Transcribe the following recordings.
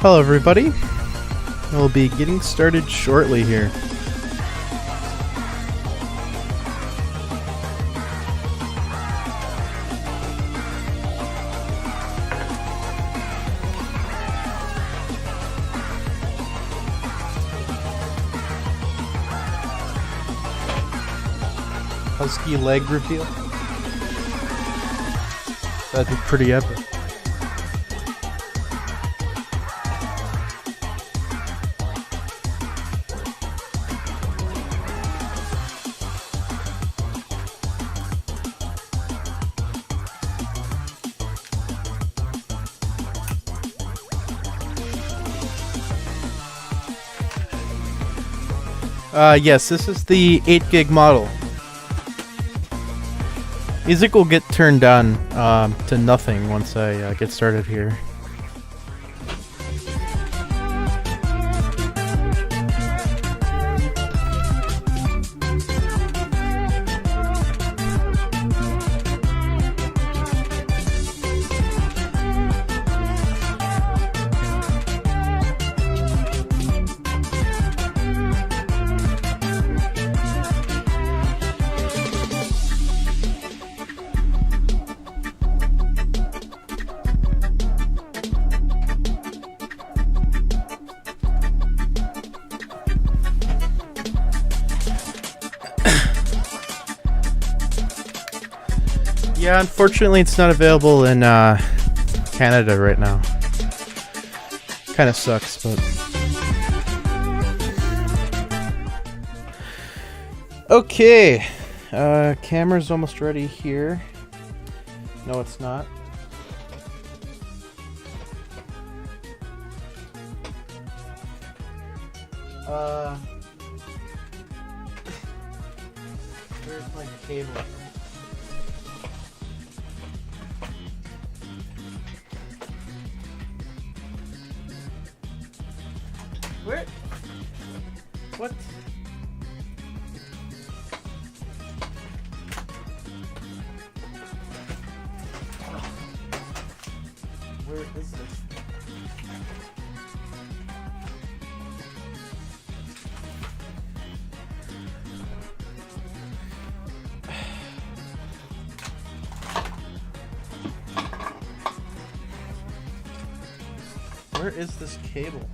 Hello everybody, we'll be getting started shortly here. Husky leg reveal. That'd be pretty epic. Yes, this is the 8 gig model. Music will get turned on to nothing once I get started here. Yeah, unfortunately it's not available in Canada right now. Kind of sucks, but... Okay, camera's almost ready here. No, it's not. Where's my cable? Where? What? Where is this? Where is this cable?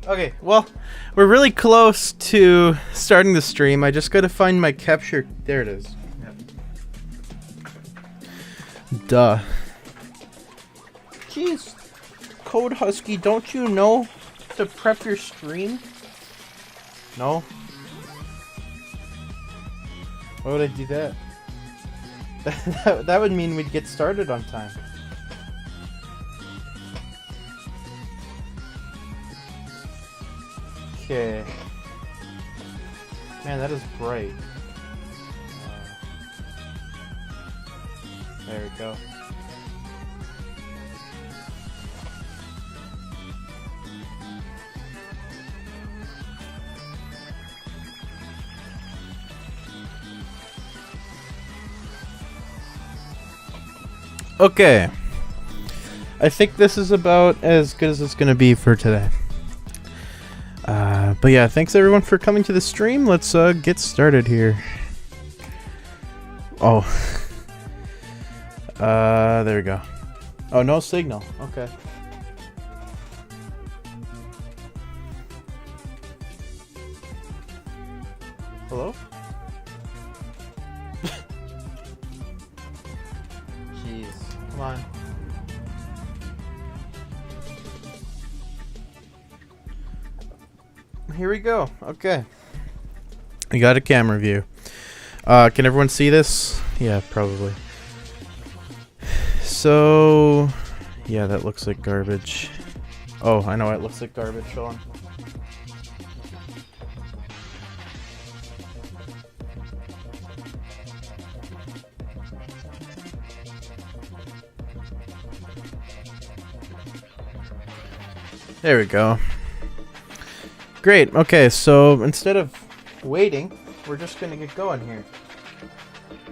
Okay, well, we're really close to starting the stream. I just gotta find my capture. There it is. Yep. Duh. Jeez. Code Husky, don't you know to prep your stream? No? Why would I do that? That would mean we'd get started on time. Okay. Man, that is bright. There we go. Okay. I think this is about as good as it's gonna be for today. But yeah, thanks everyone for coming to the stream. Let's get started here. Oh. There we go. Oh, no signal. Okay. Hello? Jeez. Come on. Here we go. Okay. We got a camera view. Can everyone see this? Yeah, probably. So, yeah, that looks like garbage. Oh, I know it looks like garbage. Hold on. There we go. Great. Okay, so instead of waiting, we're just gonna get going here.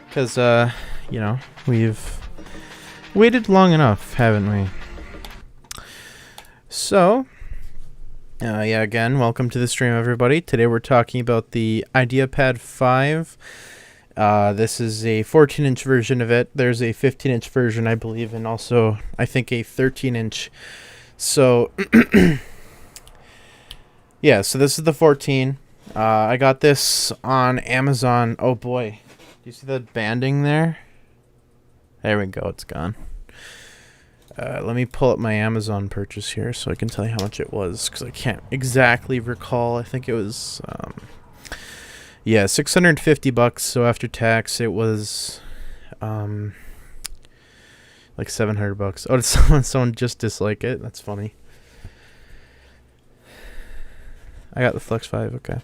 Because, you know, we've waited long enough, haven't we? So, yeah, again, welcome to the stream, everybody. Today we're talking about the IdeaPad 5. This is a 14-inch version of it. There's a 15-inch version, I believe, and also, I think, a 13-inch. So, yeah, so this is the 14. I got this on Amazon. Oh, boy. Do you see the banding there? There we go. It's gone. Let me pull up my Amazon purchase here so I can tell you how much it was, because I can't exactly recall. I think it was, yeah, $650. So after tax, it was, like $700. Oh, did someone just dislike it? That's funny. I got the Flex 5. Okay.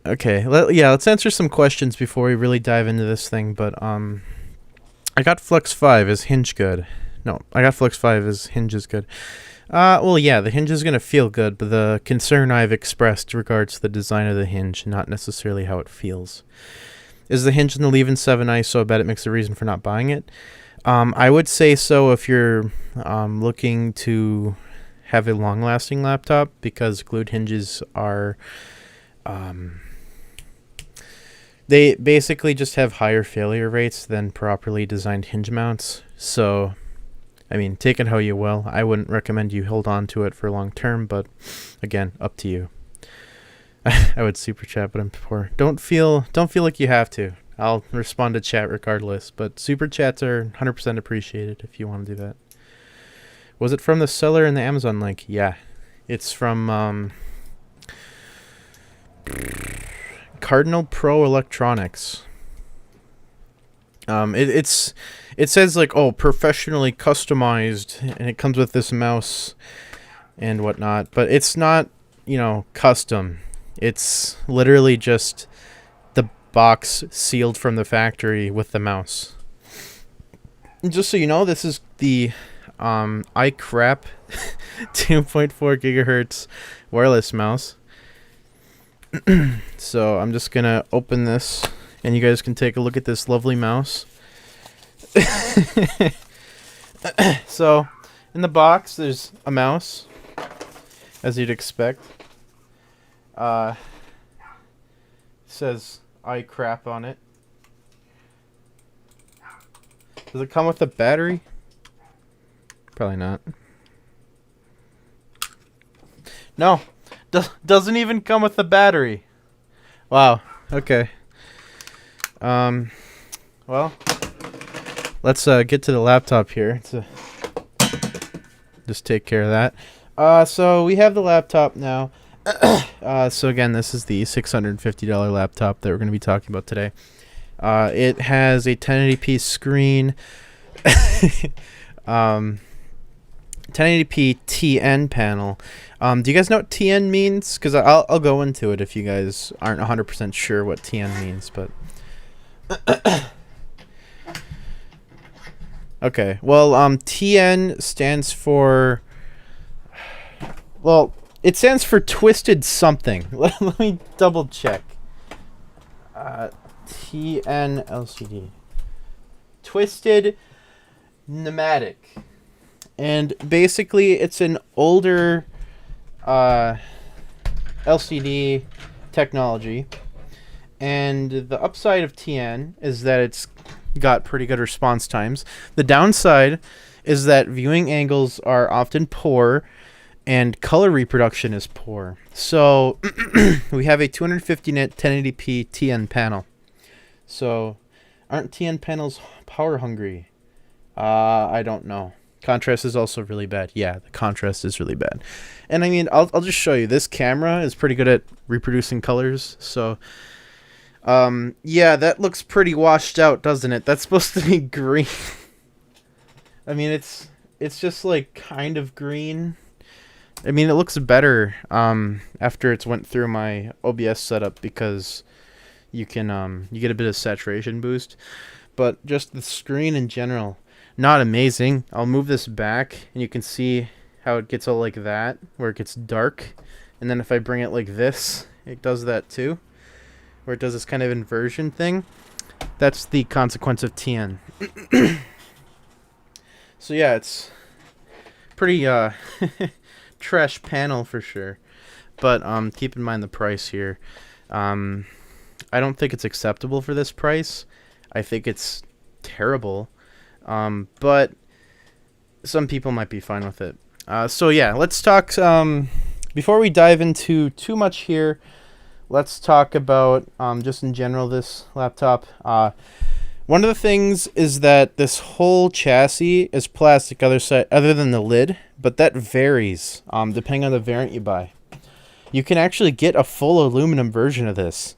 Okay. Let's answer some questions before we really dive into this thing. But I got Flex 5. Is hinge good? No, I got Flex 5. Is hinge is good? Well, yeah, the hinge is gonna feel good, but the concern I've expressed regards the design of the hinge, not necessarily how it feels. Is the hinge in the Leave-In 7i so bad it makes a reason for not buying it? I would say so if you're looking to have a long-lasting laptop, because glued hinges are they basically just have higher failure rates than properly designed hinge mounts. So, I mean, take it how you will. I wouldn't recommend you hold on to it for long term, but again, up to you. I would super chat, but I'm poor. Don't feel like you have to. I'll respond to chat regardless, but super chats are 100% appreciated if you want to do that. Was it from the seller in the Amazon link? Yeah. It's from Cardinal Pro Electronics. It says like, oh, professionally customized, and it comes with this mouse and whatnot, but it's not, you know, custom. It's literally just the box sealed from the factory with the mouse. And just so you know, this is the iCrap 2.4 gigahertz wireless mouse. So I'm just gonna open this and you guys can take a look at this lovely mouse. So in the box there's a mouse, as you'd expect. It says iCrap on it. Does it come with a battery? Probably not. No, doesn't even come with a battery. Wow. Okay. Well, let's get to the laptop here. Just take care of that. So we have the laptop now. So again, this is the $650 laptop that we're going to be talking about today. It has a 1080p screen. 1080p TN panel. Do you guys know what TN means? Because I'll go into it if you guys aren't 100% sure what TN means. But okay, well, TN stands for, well, it stands for twisted something. Let me double check. TN LCD. Twisted pneumatic. And basically, it's an older LCD technology. And the upside of TN is that it's got pretty good response times. The downside is that viewing angles are often poor and color reproduction is poor. So we have a 250 nit 1080p TN panel. So aren't TN panels power hungry? I don't know. Contrast is also really bad. Yeah, the contrast is really bad. And I mean, I'll just show you. This camera is pretty good at reproducing colors. So, yeah, that looks pretty washed out, doesn't it? That's supposed to be green. I mean, it's just like kind of green. I mean, it looks better after it's went through my OBS setup because you can you get a bit of saturation boost. But just the screen in general, not amazing. I'll move this back and you can see how it gets all like that, where it gets dark. And then if I bring it like this, it does that too, where it does this kind of inversion thing. That's the consequence of TN. So yeah, it's pretty trash panel for sure. But keep in mind the price here. I don't think it's acceptable for this price. I think it's terrible. But some people might be fine with it. So yeah, let's talk. Before we dive into too much here, let's talk about just in general this laptop. One of the things is that this whole chassis is plastic other than the lid, but that varies depending on the variant you buy. You can actually get a full aluminum version of this,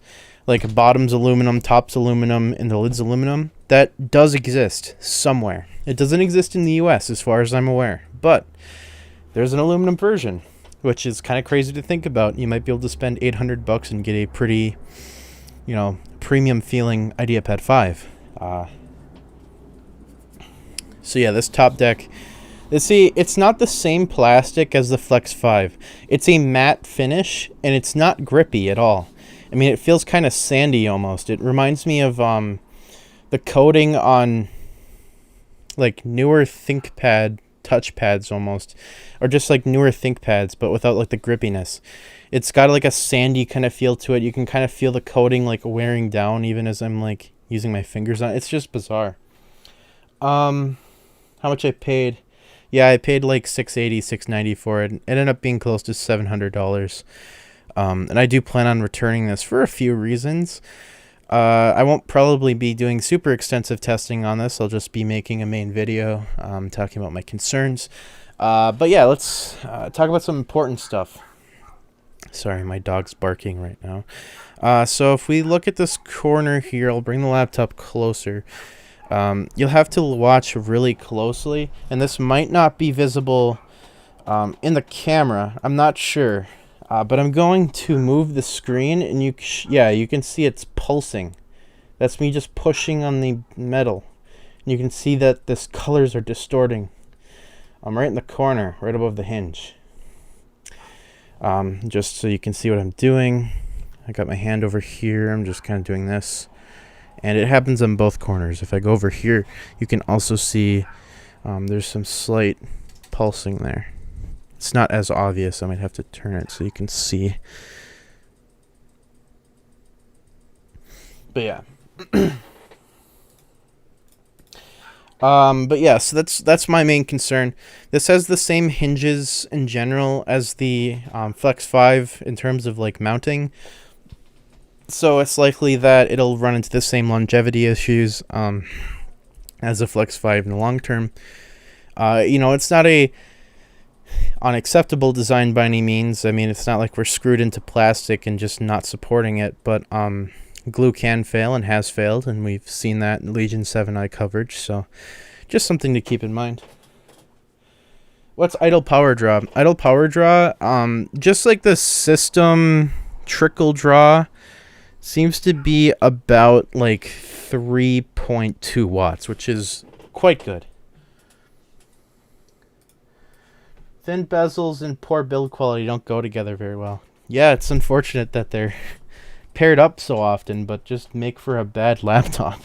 like bottom's aluminum, top's aluminum, and the lid's aluminum. That does exist somewhere. It doesn't exist in the US as far as I'm aware, but there's an aluminum version, which is kind of crazy to think about. You might be able to spend $800 and get a pretty, premium feeling IdeaPad 5. So yeah, this top deck, see, it's not the same plastic as the Flex 5. It's a matte finish, and it's not grippy at all. I mean, it feels kind of sandy almost. It reminds me of the coating on like newer ThinkPad touchpads almost, or just like newer ThinkPads, but without like the grippiness. It's got like a sandy kind of feel to it. You can kind of feel the coating like wearing down even as I'm like using my fingers on it. It's just bizarre. How much I paid? Yeah, I paid like $680, $690 for it. It ended up being close to $700. And I do plan on returning this for a few reasons. I won't probably be doing super extensive testing on this. I'll just be making a main video talking about my concerns. But yeah, let's talk about some important stuff. Sorry, my dog's barking right now. So if we look at this corner here, I'll bring the laptop closer. You'll have to watch really closely, and this might not be visible in the camera. I'm not sure. But I'm going to move the screen, and you can see it's pulsing. That's me just pushing on the metal. And you can see that this colors are distorting. I'm right in the corner, right above the hinge. Just so you can see what I'm doing. I got my hand over here. I'm just kind of doing this. And it happens on both corners. If I go over here, you can also see there's some slight pulsing there. It's not as obvious. I might have to turn it so you can see. But yeah. But yeah, so that's my main concern. This has the same hinges in general as the Flex 5 in terms of like mounting. So it's likely that it'll run into the same longevity issues as the Flex 5 in the long term. It's not a unacceptable design by any means. I mean, it's not like we're screwed into plastic and just not supporting it, but glue can fail and has failed, and we've seen that in Legion 7i coverage, so just something to keep in mind. What's idle power draw? Idle power draw, just like the system trickle draw, seems to be about like 3.2 watts, which is quite good. Thin bezels and poor build quality don't go together very well. Yeah, it's unfortunate that they're paired up so often, but just make for a bad laptop.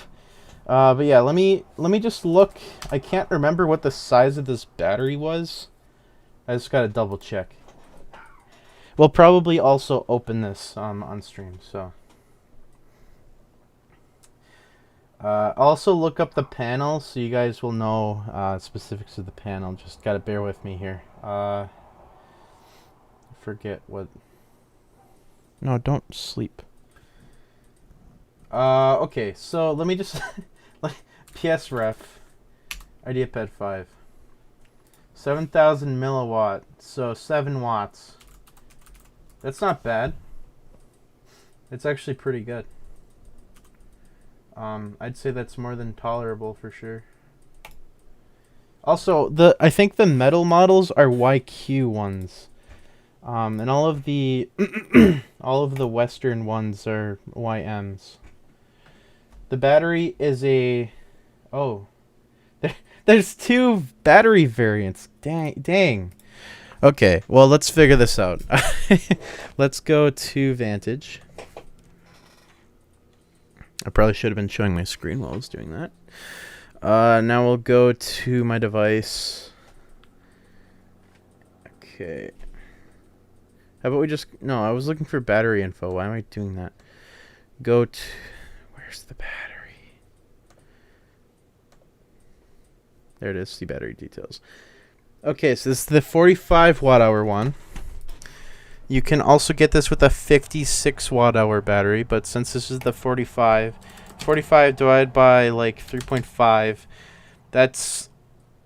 But yeah, let me just look. I can't remember what the size of this battery was. I just gotta double check. We'll probably also open this on stream, so. Also look up the panel so you guys will know specifics of the panel. Just gotta bear with me here. Forget what. No, don't sleep. Okay, so let me just PS ref IdeaPad 5. 7,000 milliwatt, so 7 watts. That's not bad. It's actually pretty good. I'd say that's more than tolerable for sure. Also, I think the metal models are YQ ones. And all of the all of the Western ones are YMs. The battery is there's 2 battery variants. Dang. Okay, well, let's figure this out. Let's go to Vantage. I probably should have been showing my screen while I was doing that. Now we'll go to my device. Okay. How about we just... No, I was looking for battery info. Why am I doing that? Go to... Where's the battery? There it is. See battery details. Okay, so this is the 45 watt hour one. You can also get this with a 56 watt hour battery, but since this is the 45 divided by like 3.5, that's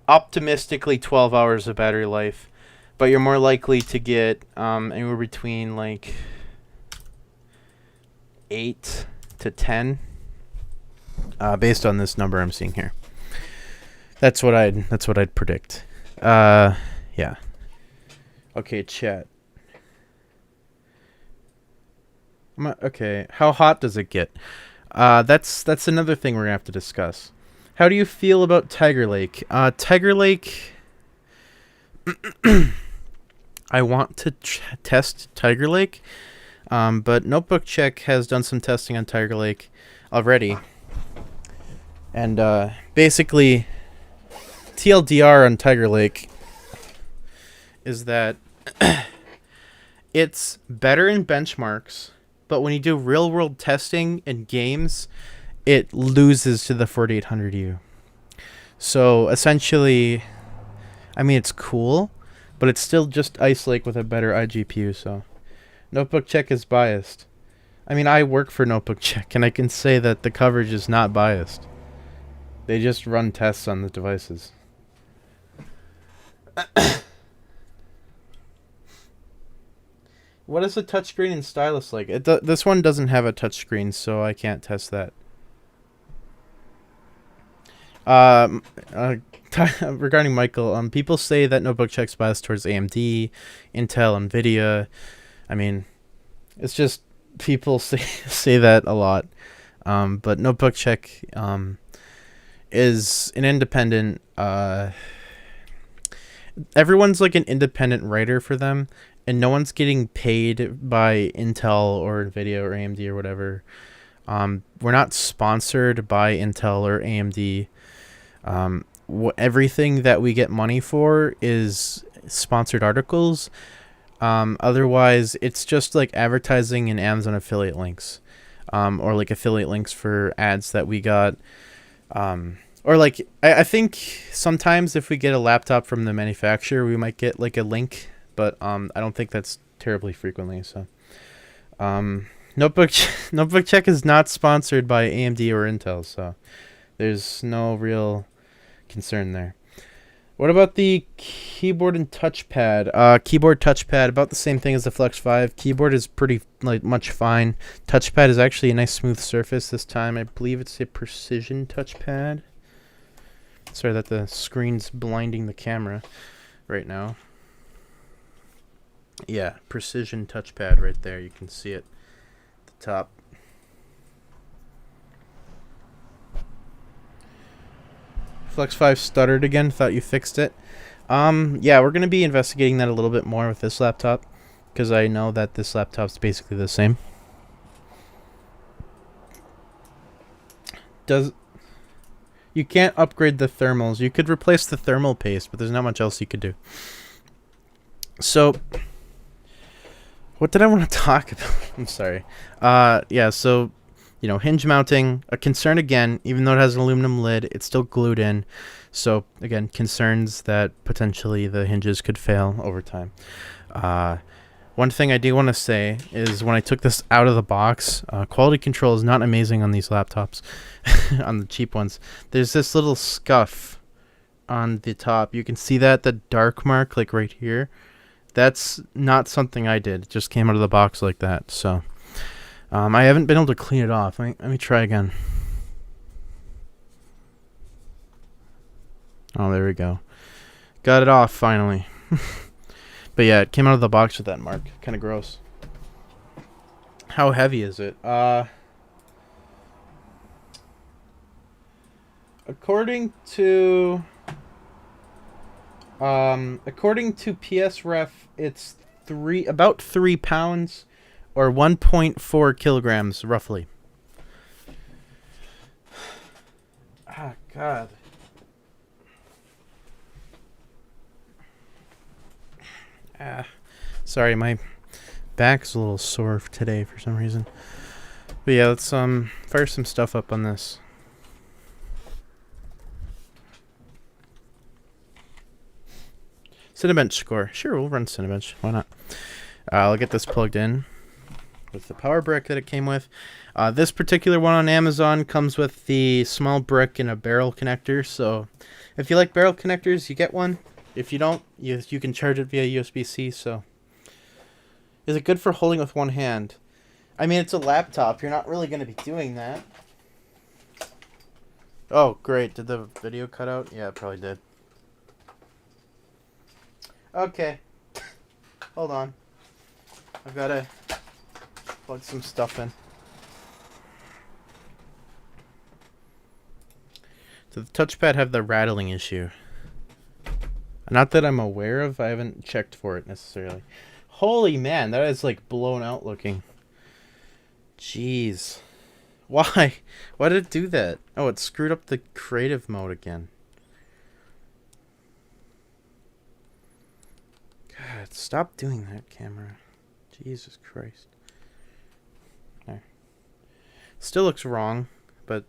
optimistically 12 hours of battery life. But you're more likely to get anywhere between like 8 to 10 based on this number I'm seeing here. That's what I'd predict. Yeah. Okay, chat. Okay, how hot does it get? That's another thing we're gonna have to discuss. How do you feel about Tiger Lake? Tiger Lake. I want to test Tiger Lake, but Notebook Check has done some testing on Tiger Lake already, and basically, TLDR on Tiger Lake is that it's better in benchmarks, but when you do real-world testing in games, it loses to the 4800U. So essentially, I mean, it's cool, but it's still just Ice Lake with a better iGPU. So Notebook Check is biased. I mean, I work for Notebook Check, and I can say that the coverage is not biased. They just run tests on the devices. What is the touchscreen and stylus like? This one doesn't have a touchscreen, so I can't test that. Regarding Michael, people say that Notebook Check's biased towards AMD, Intel, Nvidia. I mean, it's just people say that a lot. But Notebook Check is an independent. Everyone's like an independent writer for them, and no one's getting paid by Intel or Nvidia or AMD or whatever. We're not sponsored by Intel or AMD. Everything that we get money for is sponsored articles. Otherwise, it's just like advertising and Amazon affiliate links, or like affiliate links for ads that we got. Or like, I think sometimes if we get a laptop from the manufacturer, we might get like a link, but I don't think that's terribly frequently. So, Notebook Check is not sponsored by AMD or Intel, so there's no real concern there. What about the keyboard and touchpad? Keyboard, touchpad, about the same thing as the Flex 5. Keyboard is pretty much fine. Touchpad is actually a nice smooth surface this time. I believe it's a precision touchpad. Sorry that the screen's blinding the camera right now. Yeah, precision touchpad right there. You can see it at the top. Flex 5 stuttered again. Thought you fixed it. Yeah, we're going to be investigating that a little bit more with this laptop, because I know that this laptop's basically the same. You can't upgrade the thermals. You could replace the thermal paste, but there's not much else you could do. So, what did I want to talk about? I'm sorry. Yeah, so, you know, hinge mounting, a concern again. Even though it has an aluminum lid, it's still glued in. So, again, concerns that potentially the hinges could fail over time. One thing I do want to say is when I took this out of the box, quality control is not amazing on these laptops, on the cheap ones. There's this little scuff on the top. You can see that, the dark mark, like right here. That's not something I did. It just came out of the box like that. So I haven't been able to clean it off. Let me try again. Oh, there we go. Got it off finally. But yeah, it came out of the box with that mark. Kind of gross. How heavy is it? According to According to PSRef, it's about 3 pounds, or 1.4 kilograms, roughly. Ah, God. Sorry, my back's a little sore today for some reason. But yeah, let's fire some stuff up on this. Cinebench score. Sure, we'll run Cinebench. Why not? I'll get this plugged in with the power brick that it came with. This particular one on Amazon comes with the small brick and a barrel connector. So if you like barrel connectors, you get one. If you don't, you can charge it via USB-C. So is it good for holding with one hand? I mean, it's a laptop. You're not really going to be doing that. Oh, great. Did the video cut out? Yeah, it probably did. Okay. Hold on. I've got to plug some stuff in. Does the touchpad have the rattling issue? Not that I'm aware of. I haven't checked for it necessarily. Holy man, that is like blown out looking. Jeez. Why? Why did it do that? Oh, it screwed up the creative mode again. God, stop doing that, camera. Jesus Christ. There. Still looks wrong, but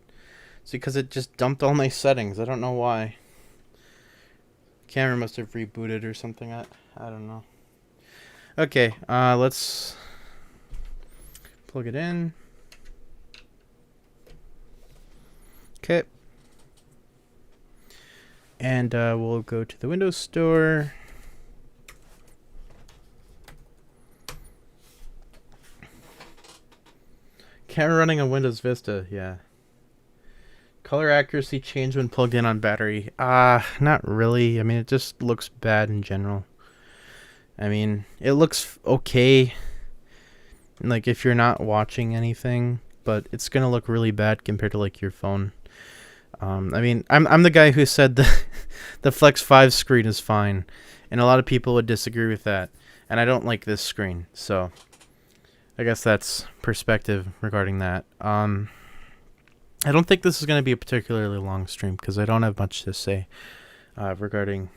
it's because it just dumped all my settings. I don't know why. Camera must have rebooted or something. I don't know. Okay, let's plug it in. Okay. And we'll go to the Windows Store. Camera running on Windows Vista, yeah. Color accuracy change when plugged in on battery. Not really. I mean, it just looks bad in general. I mean, it looks okay, like if you're not watching anything, but it's gonna look really bad compared to like your phone. I mean, I'm the guy who said the Flex 5 screen is fine, and a lot of people would disagree with that, and I don't like this screen, so I guess that's perspective regarding that. I don't think this is going to be a particularly long stream because I don't have much to say regarding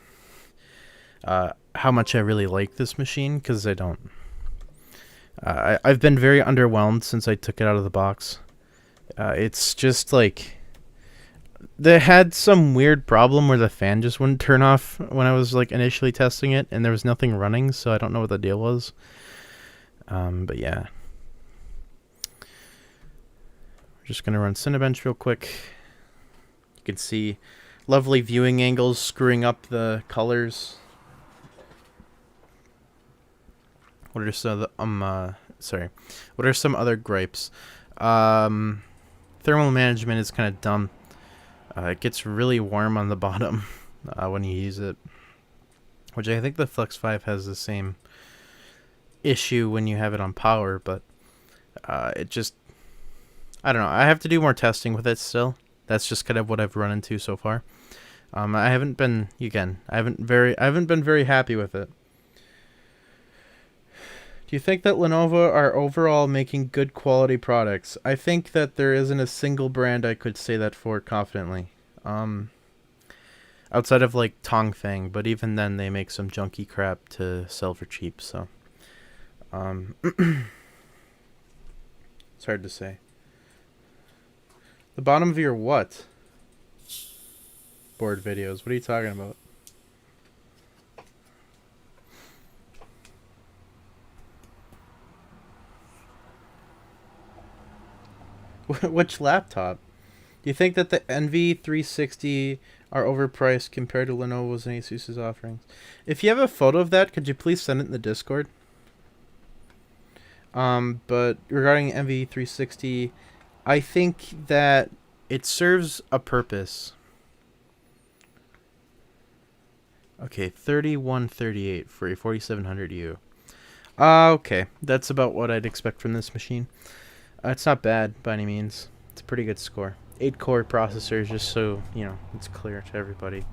how much I really like this machine, because I don't. I've been very underwhelmed since I took it out of the box. It's just like they had some weird problem where the fan just wouldn't turn off when I was like initially testing it, and there was nothing running, so I don't know what the deal was. But yeah. We're just going to run Cinebench real quick. You can see lovely viewing angles screwing up the colors. What are some what are some other gripes? Thermal management is kind of dumb. It gets really warm on the bottom when you use it, which I think the Flex 5 has the same issue when you have it on power, but it just, I don't know. I have to do more testing with it still. That's just kind of what I've run into so far. I haven't been very happy with it. Do you think that Lenovo are overall making good quality products? I think that there isn't a single brand I could say that for confidently. Outside of like Tongfang, but even then they make some junky crap to sell for cheap, so it's hard to say. The bottom of your what? Board videos. What are you talking about? Which laptop? Do you think that the NV360 are overpriced compared to Lenovo's and Asus's offerings? If you have a photo of that, could you please send it in the Discord? But regarding NV360, I think that it serves a purpose. Okay, 3138 for a 4700U. Okay, that's about what I'd expect from this machine. It's not bad by any means. It's a pretty good score. 8-core processor, just so, you know, it's clear to everybody.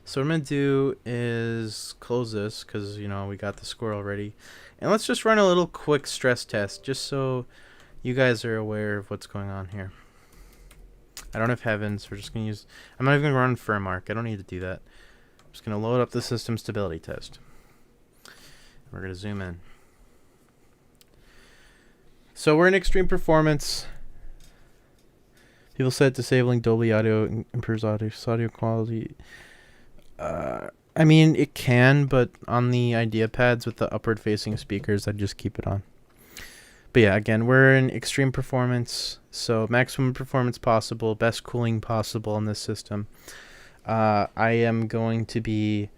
So what I'm going to do is close this because, you know, we got the score already. And let's just run a little quick stress test just so you guys are aware of what's going on here. I don't have heavens. We're just going to use... I'm not even going to run firmark. I don't need to do that. I'm just going to load up the system stability test. We're going to zoom in. So we're in extreme performance. People said disabling Dolby Audio improves audio quality. I mean, it can, but on the IdeaPads with the upward-facing speakers, I'd just keep it on. But yeah, again, we're in extreme performance, so maximum performance possible, best cooling possible on this system. I am going to be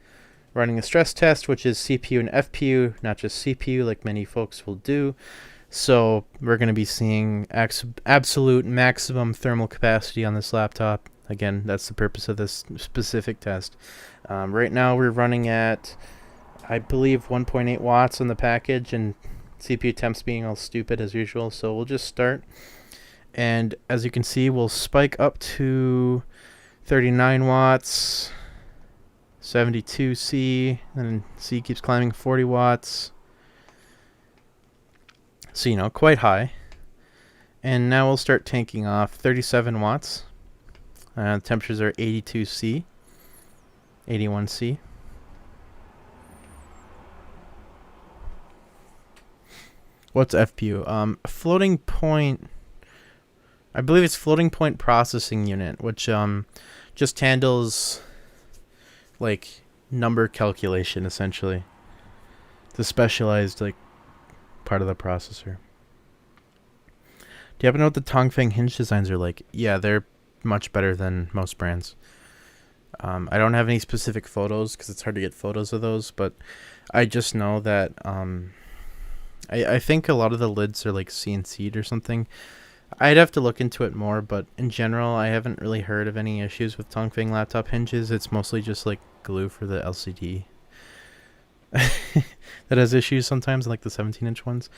running a stress test, which is CPU and FPU, not just CPU, like many folks will do. So we're going to be seeing absolute maximum thermal capacity on this laptop. Again, that's the purpose of this specific test. Right now we're running at, I believe, 1.8 watts on the package, and CPU temps being all stupid as usual. So we'll just start. And as you can see, we'll spike up to 39 watts, 72 C, and C keeps climbing 40 watts. So, you know, quite high. And now we'll start tanking off 37 watts. Temperatures are 82 C, 81 C. What's FPU? Floating point, I believe it's floating point processing unit, which just handles like number calculation essentially. It's a specialized like part of the processor. Do you happen to know what the Tongfeng hinge designs are like? Yeah, they're much better than most brands. I don't have any specific photos because it's hard to get photos of those, but I just know that I think a lot of the lids are like CNC'd or something. I'd have to look into it more, but in general, I haven't really heard of any issues with Tongfeng laptop hinges. It's mostly just like glue for the LCD that has issues sometimes, like the 17-inch ones.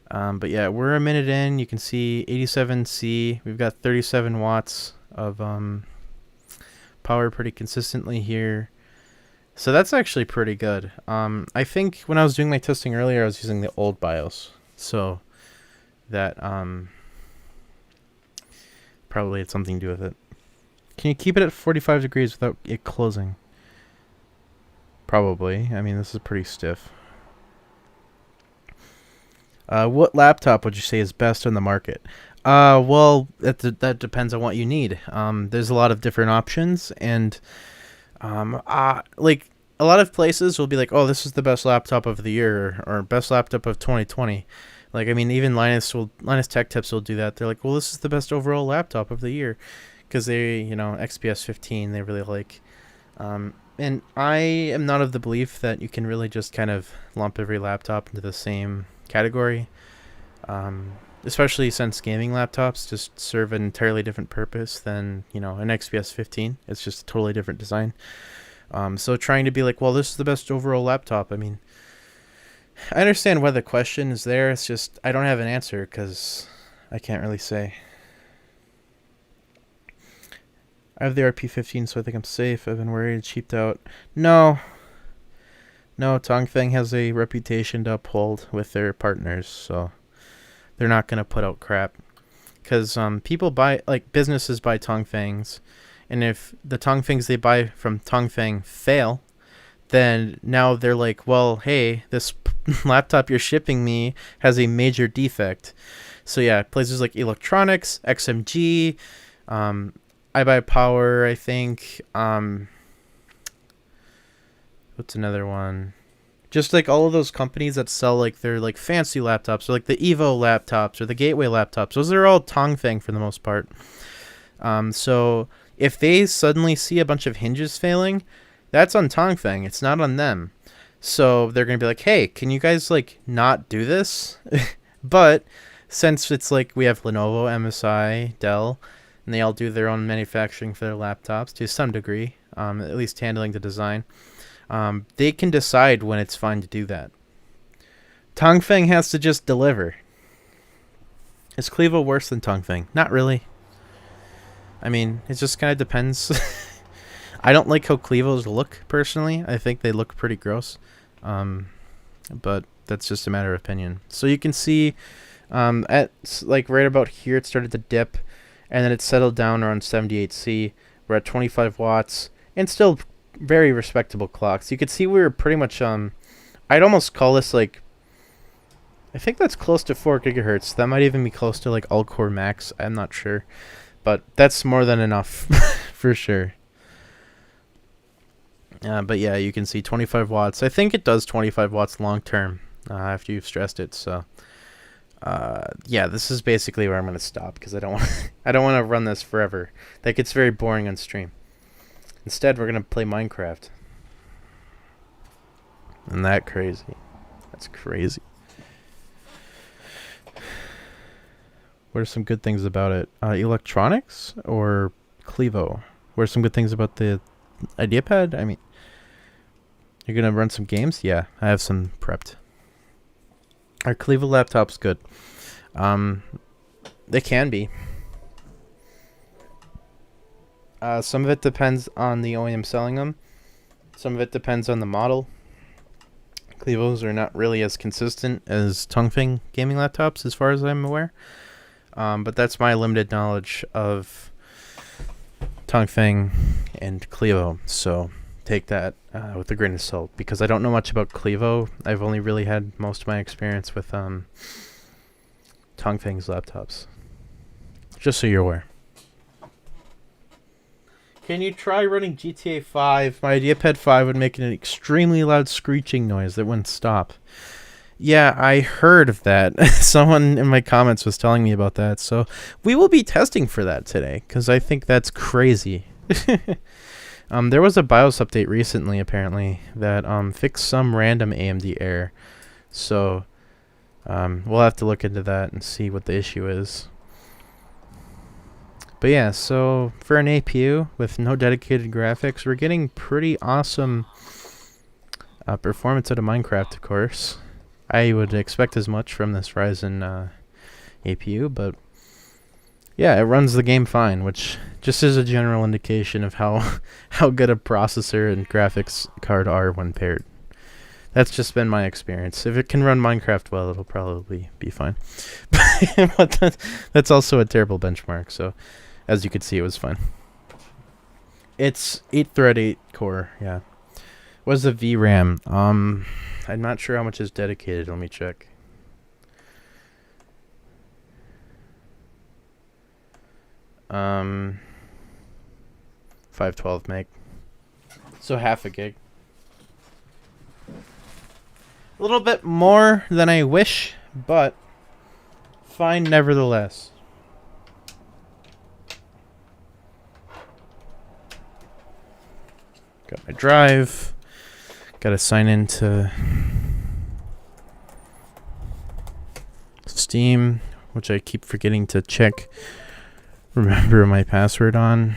But yeah, we're a minute in. You can see 87 C. We've got 37 watts of power pretty consistently here. So that's actually pretty good. I think when I was doing my testing earlier, I was using the old BIOS. So that probably had something to do with it. Can you keep it at 45 degrees without it closing? Probably. I mean, this is pretty stiff. What laptop would you say is best on the market? Well, that depends on what you need. There's a lot of different options, and like a lot of places will be like, oh, this is the best laptop of the year, or best laptop of 2020. Like, I mean, even Linus Tech Tips will do that. They're like, well, this is the best overall laptop of the year, because they, you know, XPS 15 they really like. And I am not of the belief that you can really just kind of lump every laptop into the same category, especially since gaming laptops just serve an entirely different purpose than, you know, an XPS 15. It's just a totally different design. So trying to be like, well, this is the best overall laptop. I mean, I understand why the question is there. It's just I don't have an answer because I can't really say. I have the RP 15, so I think I'm safe. I've been worried, cheaped out. No, Tongfeng has a reputation to uphold with their partners, so they're not going to put out crap. Because people buy, like, businesses buy Tongfengs, and if the Tongfengs they buy from Tongfeng fail, then now they're like, well, hey, this laptop you're shipping me has a major defect. So yeah, places like Electronics, XMG, iBuyPower, I think. What's another one? Just like all of those companies that sell like their like fancy laptops, or like the Evo laptops or the Gateway laptops. Those are all Tongfeng for the most part. So if they suddenly see a bunch of hinges failing, that's on Tongfeng. It's not on them. So they're gonna be like, hey, can you guys like not do this? But since it's like we have Lenovo, MSI, Dell, and they all do their own manufacturing for their laptops to some degree, at least handling the design, they can decide when it's fine to do that. Tongfeng has to just deliver. Is Clevo worse than Tongfeng? Not really. I mean, it just kind of depends. I don't like how Clevos look personally. I think they look pretty gross, but that's just a matter of opinion. So you can see at like right about here it started to dip, and then it settled down around 78C. We're at 25 watts and still very respectable clocks. You could see we were pretty much I'd almost call this like, I think that's close to 4 gigahertz. That might even be close to like all-core max. I'm not sure, but that's more than enough for sure. But yeah, you can see 25 watts. I think it does 25 watts long term after you've stressed it. So yeah, this is basically where I'm going to stop because I don't want to run this forever. That gets very boring on stream. Instead, we're going to play Minecraft. Isn't that crazy? That's crazy. What are some good things about it? Electronics or Clevo? What are some good things about the IdeaPad? I mean, you're going to run some games? Yeah, I have some prepped. Are Clevo laptops good? They can be. Some of it depends on the OEM selling them. Some of it depends on the model. Clevos are not really as consistent as Tongfeng gaming laptops as far as I'm aware. But that's my limited knowledge of Tongfeng and Clevo. So take that with a grain of salt because I don't know much about Clevo. I've only really had most of my experience with Tongfeng's laptops. Just so you're aware. Can you try running GTA 5? My IdeaPad 5 would make an extremely loud screeching noise that wouldn't stop. Yeah, I heard of that. Someone in my comments was telling me about that. So we will be testing for that today because I think that's crazy. There was a BIOS update recently, apparently, that fixed some random AMD error. So we'll have to look into that and see what the issue is. But yeah, so for an APU with no dedicated graphics, we're getting pretty awesome performance out of Minecraft, of course. I would expect as much from this Ryzen APU, but yeah, it runs the game fine, which just is a general indication of how good a processor and graphics card are when paired. That's just been my experience. If it can run Minecraft well, it'll probably be fine. But that's also a terrible benchmark, so as you could see, it was fine. It's 8-thread, 8-core, yeah. What's the VRAM? I'm not sure how much is dedicated. Let me check. Um, 512 meg. So half a gig. A little bit more than I wish, but fine nevertheless. Got my drive. Gotta sign into Steam, which I keep forgetting to check. Remember my password on.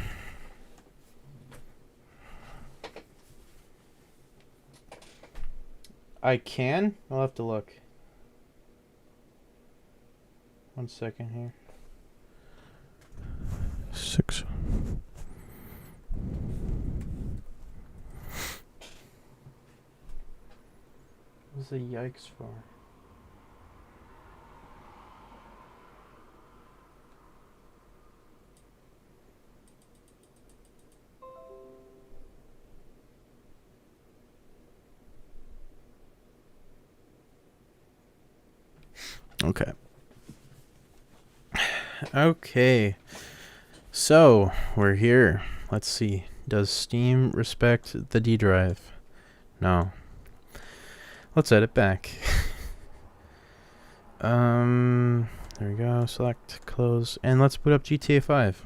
I can? I'll have to look. 1 second here. 6. What's the yikes for? Okay. Okay. So, we're here. Let's see. Does Steam respect the D drive? No. Let's edit back. There we go. Select, close, and let's boot up GTA 5.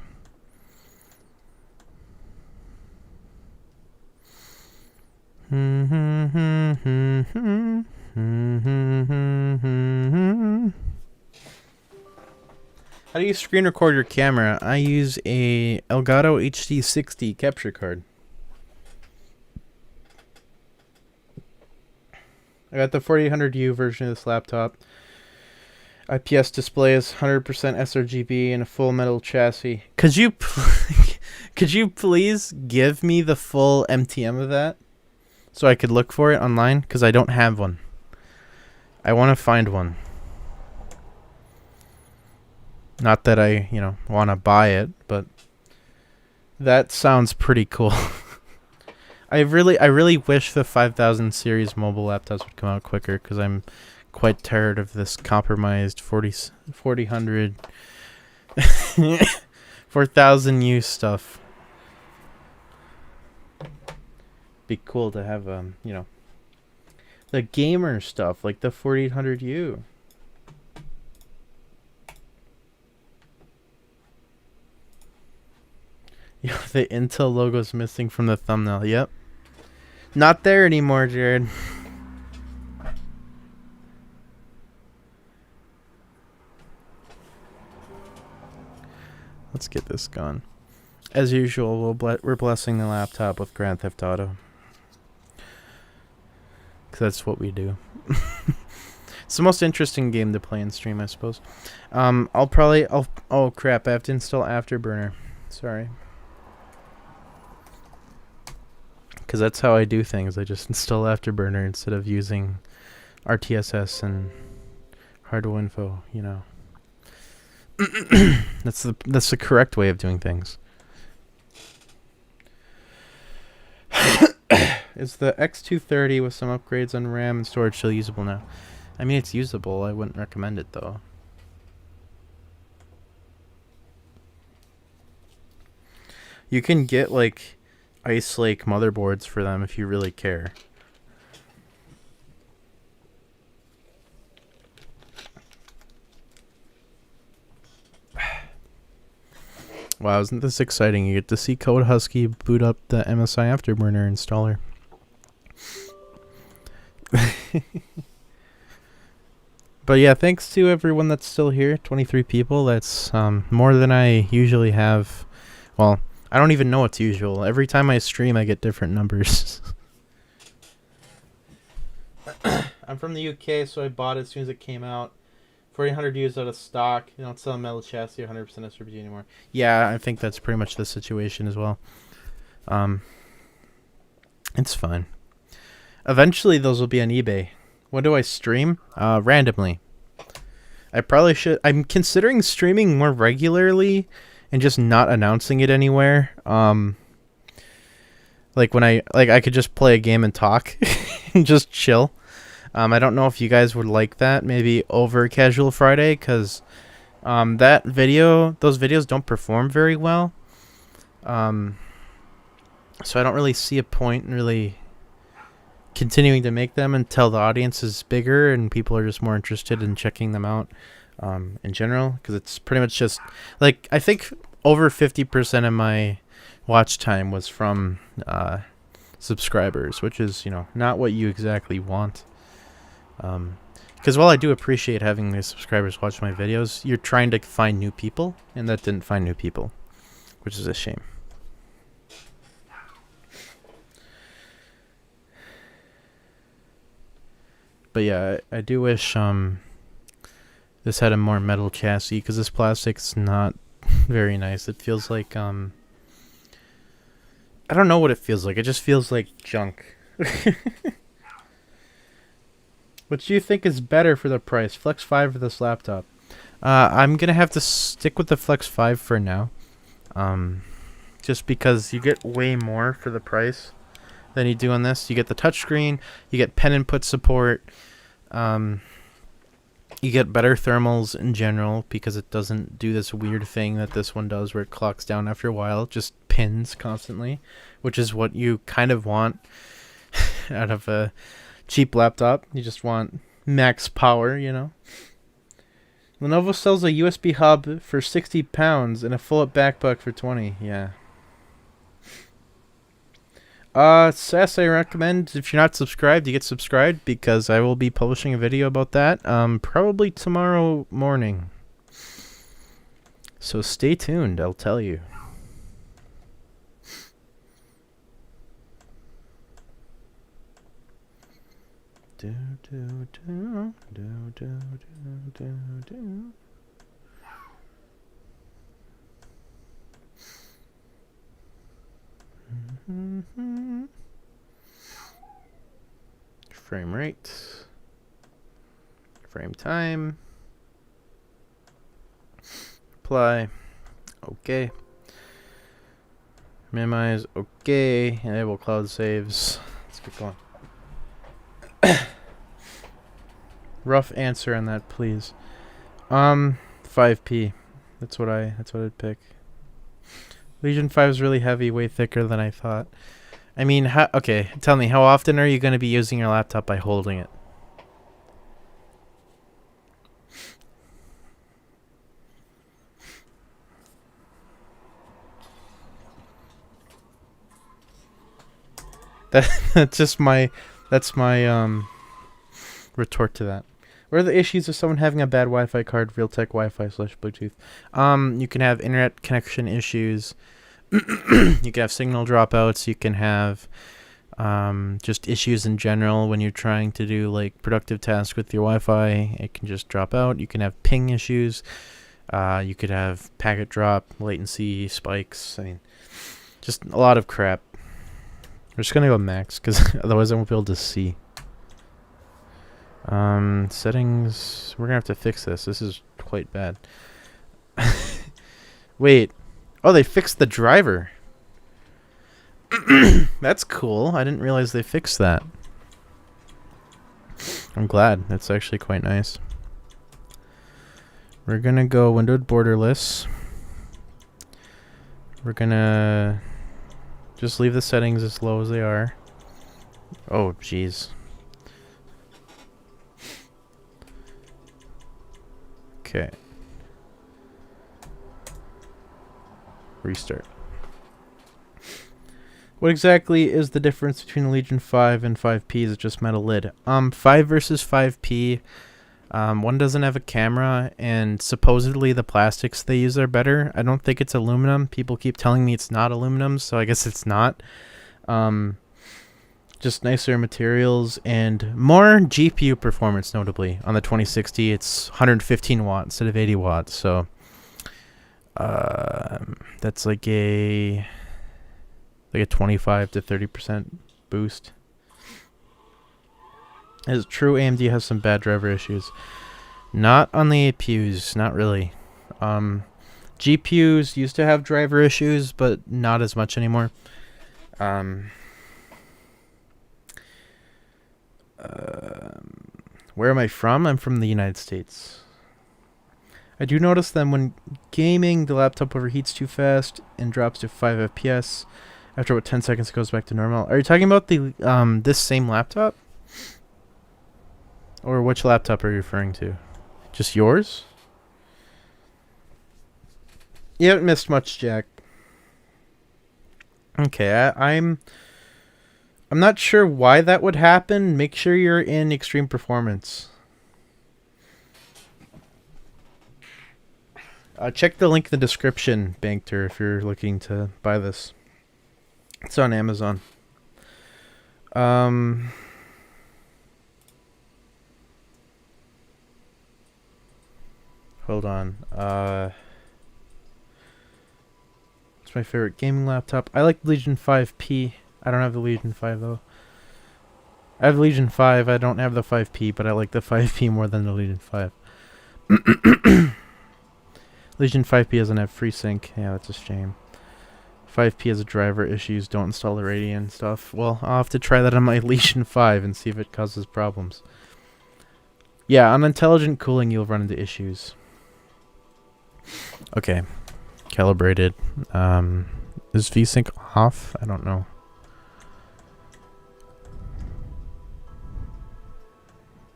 How do you screen record your camera? I use a Elgato HD60 capture card. I got the 4800U version of this laptop. IPS display is 100% sRGB and a full metal chassis. Could you could you please give me the full MTM of that so I could look for it online? Because I don't have one. I want to find one. Not that I, want to buy it, but that sounds pretty cool. I really wish the 5000 series mobile laptops would come out quicker, because I'm quite tired of this compromised 4000 4000U stuff. Be cool to have the gamer stuff like the 4800U. Yeah, the Intel logo's missing from the thumbnail. Yep. Not there anymore, Jared. Let's get this going. As usual, we're blessing the laptop with Grand Theft Auto. Because that's what we do. It's the most interesting game to play in stream, I suppose. Oh crap, I have to install Afterburner. Sorry. Because that's how I do things. I just install Afterburner instead of using RTSS and Hardware.info, That's the correct way of doing things. Is the X230 with some upgrades on RAM and storage still usable now? I mean, it's usable. I wouldn't recommend it, though. You can get, like, Ice Lake motherboards for them if you really care. Wow, isn't this exciting? You get to see CodeHusky boot up the MSI Afterburner installer. But yeah, thanks to everyone that's still here. 23 people. That's more than I usually have. Well, I don't even know what's usual. Every time I stream, I get different numbers. I'm from the UK, so I bought it as soon as it came out. 4800U is out of stock. They don't sell a metal chassis or 100% SRBG anymore. Yeah, I think that's pretty much the situation as well. It's fine. Eventually, those will be on eBay. When do I stream? Randomly. I probably should. I'm considering streaming more regularly and just not announcing it anywhere. Like when I could just play a game and talk and just chill. I don't know if you guys would like that. Maybe over Casual Friday, because those videos don't perform very well. So I don't really see a point in really continuing to make them until the audience is bigger and people are just more interested in checking them out in general, because it's pretty much just like, I think over 50% of my watch time was from subscribers, which is not what you exactly want. Because while I do appreciate having the subscribers watch my videos, you're trying to find new people, and that didn't find new people, which is a shame. But yeah, I do wish this had a more metal chassis, because this plastic's not very nice. It feels like I don't know what it feels like. It just feels like junk. What do you think is better for the price, Flex 5 or this laptop? I'm gonna have to stick with the Flex 5 for now, just because you get way more for the price than you do on this. You get the touchscreen, you get pen input support, you get better thermals in general, because it doesn't do this weird thing that this one does where it clocks down after a while. It just pins constantly, which is what you kind of want out of a cheap laptop. You just want max power, Lenovo sells a USB hub for £60 and a full-up backpack for $20. Yeah. Sass, I recommend, if you're not subscribed, you get subscribed, because I will be publishing a video about that probably tomorrow morning. So stay tuned, I'll tell you. Do, do, do, do, do, do, do. Mm-hmm. Frame rate. Frame time. Apply. Okay. Minimize. Okay. Enable cloud saves. Let's get going. Rough answer on that, please. 5p. That's what I'd pick. Legion 5 is really heavy, way thicker than I thought. I mean, okay, tell me, how often are you going to be using your laptop by holding it? That's my retort to that. What are the issues of someone having a bad Wi-Fi card, Realtek Wi-Fi / Bluetooth? You can have internet connection issues. You can have signal dropouts. You can have just issues in general when you're trying to do like productive tasks with your Wi-Fi. It can just drop out. You can have ping issues. You could have packet drop, latency spikes. I mean, just a lot of crap. We're just gonna go max because otherwise I won't be able to see. Settings. We're gonna have to fix this. This is quite bad. Wait. Oh, they fixed the driver. That's cool. I didn't realize they fixed that. I'm glad. That's actually quite nice. We're gonna go windowed borderless. We're gonna just leave the settings as low as they are. Oh, jeez. Okay. Restart. What exactly is the difference between the Legion 5 and 5P? Is it just metal lid? 5 versus 5P. One doesn't have a camera, and supposedly the plastics they use are better. I don't think it's aluminum. People keep telling me it's not aluminum, so I guess it's not. Just nicer materials and more GPU performance, notably. On the 2060, it's 115 watts instead of 80 watts, so that's like a 25 to 30% boost. It's true AMD has some bad driver issues. Not on the APUs, not really. GPUs used to have driver issues, but not as much anymore. Where am I from? I'm from the United States. I do notice that when gaming, the laptop overheats too fast and drops to 5 FPS. After about 10 seconds, it goes back to normal. Are you talking about the this same laptop? Or which laptop are you referring to? Just yours? You haven't missed much, Jack. Okay, I'm not sure why that would happen. Make sure you're in extreme performance. Check the link in the description, Bankter, if you're looking to buy this. It's on Amazon. Hold on. It's my favorite gaming laptop. I like the Legion 5P. I don't have the Legion 5 though. I have the Legion 5. I don't have the 5P, but I like the 5P more than the Legion 5. Legion 5P doesn't have FreeSync. Yeah, that's a shame. 5P has a driver issues. Don't install the Radeon stuff. Well, I'll have to try that on my Legion 5 and see if it causes problems. Yeah, on intelligent cooling, you'll run into issues. Okay. Calibrated. Is VSync off? I don't know.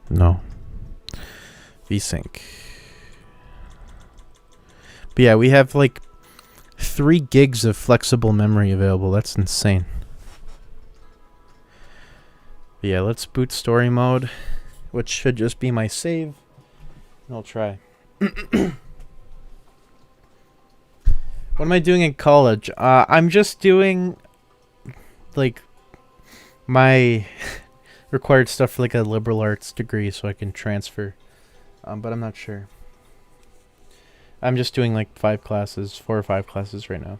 No. VSync. But yeah, we have like 3 gigs of flexible memory available. That's insane. But yeah, let's boot story mode, which should just be my save. And I'll try. What am I doing in college? I'm just doing like my required stuff for like a liberal arts degree so I can transfer. But I'm not sure. I'm just doing like 4 or 5 classes right now.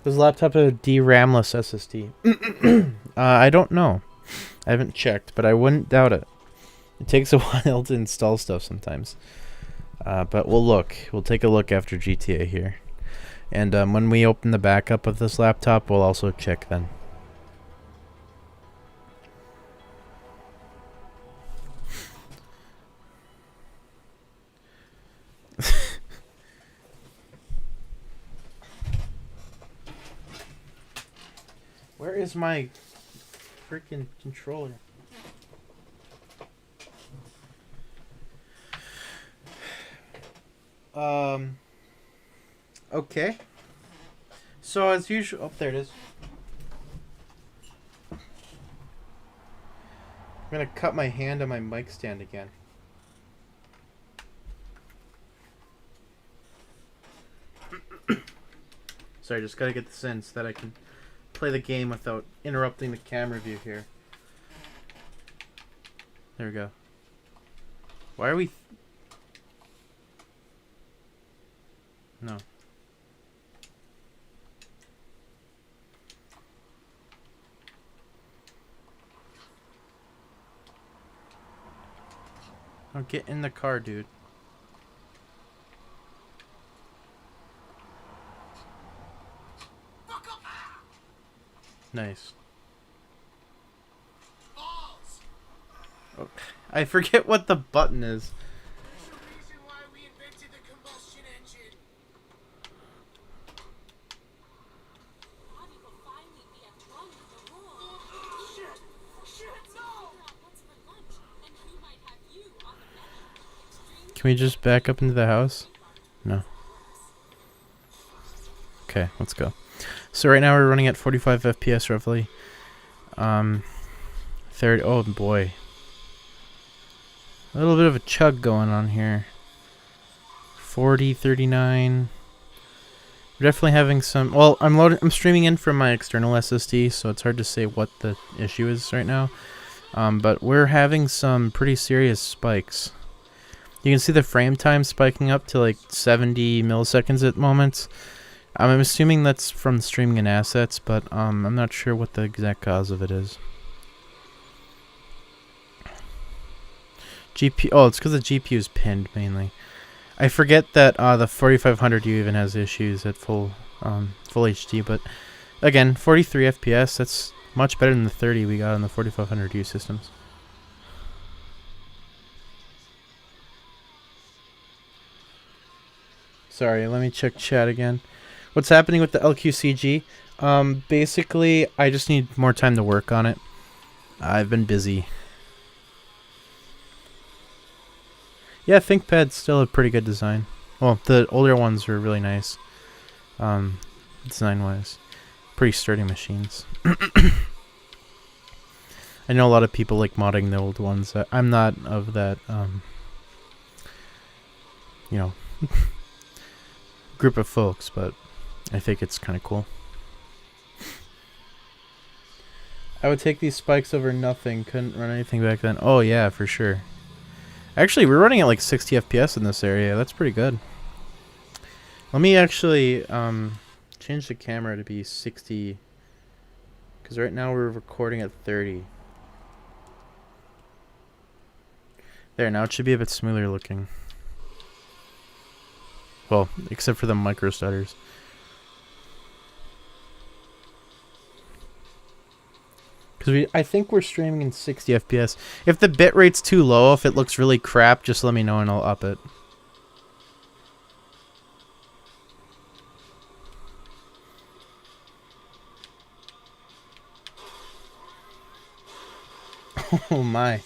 Does the laptop have a DRAM-less SSD? I don't know. I haven't checked, but I wouldn't doubt it. It takes a while to install stuff sometimes. But we'll look. We'll take a look after GTA here. And when we open the backup of this laptop, we'll also check then. Where is my freaking controller? Okay. So as usual, oh, there it is. I'm gonna cut my hand on my mic stand again. Sorry, just gotta get this in so that I can play the game without interrupting the camera view here. There we go. Why are we... No. Oh, get in the car, dude. Nice. Oh, I forget what the button is. Can we just back up into the house? No. Okay, let's go. So right now we're running at 45 FPS roughly. 30. Oh boy. A little bit of a chug going on here. 40, 39. We're definitely having some. Well, I'm streaming in from my external SSD, so it's hard to say what the issue is right now. But we're having some pretty serious spikes. You can see the frame time spiking up to like 70 milliseconds at moments. I'm assuming that's from streaming in assets, but I'm not sure what the exact cause of it is. GPU. Oh, it's because the GPU is pinned mainly. I forget that the 4500U even has issues at full HD, but again, 43 FPS. That's much better than the 30 we got on the 4500U systems. Sorry, let me check chat again. What's happening with the LQCG? Basically, I just need more time to work on it. I've been busy. Yeah, ThinkPad's still a pretty good design. Well, the older ones were really nice. Design-wise. Pretty sturdy machines. I know a lot of people like modding the old ones. I'm not of that, you know, group of folks, but I think it's kind of cool. I would take these spikes over nothing. Couldn't run anything back then. Oh yeah, for sure. Actually, we're running at like 60 FPS in this area. That's pretty good. Let me actually change the camera to be 60, because right now we're recording at 30. There, now it should be a bit smoother looking. Well, except for the micro stutters. Because I think we're streaming in 60 FPS. If the bitrate's too low, if it looks really crap, just let me know and I'll up it. Oh my.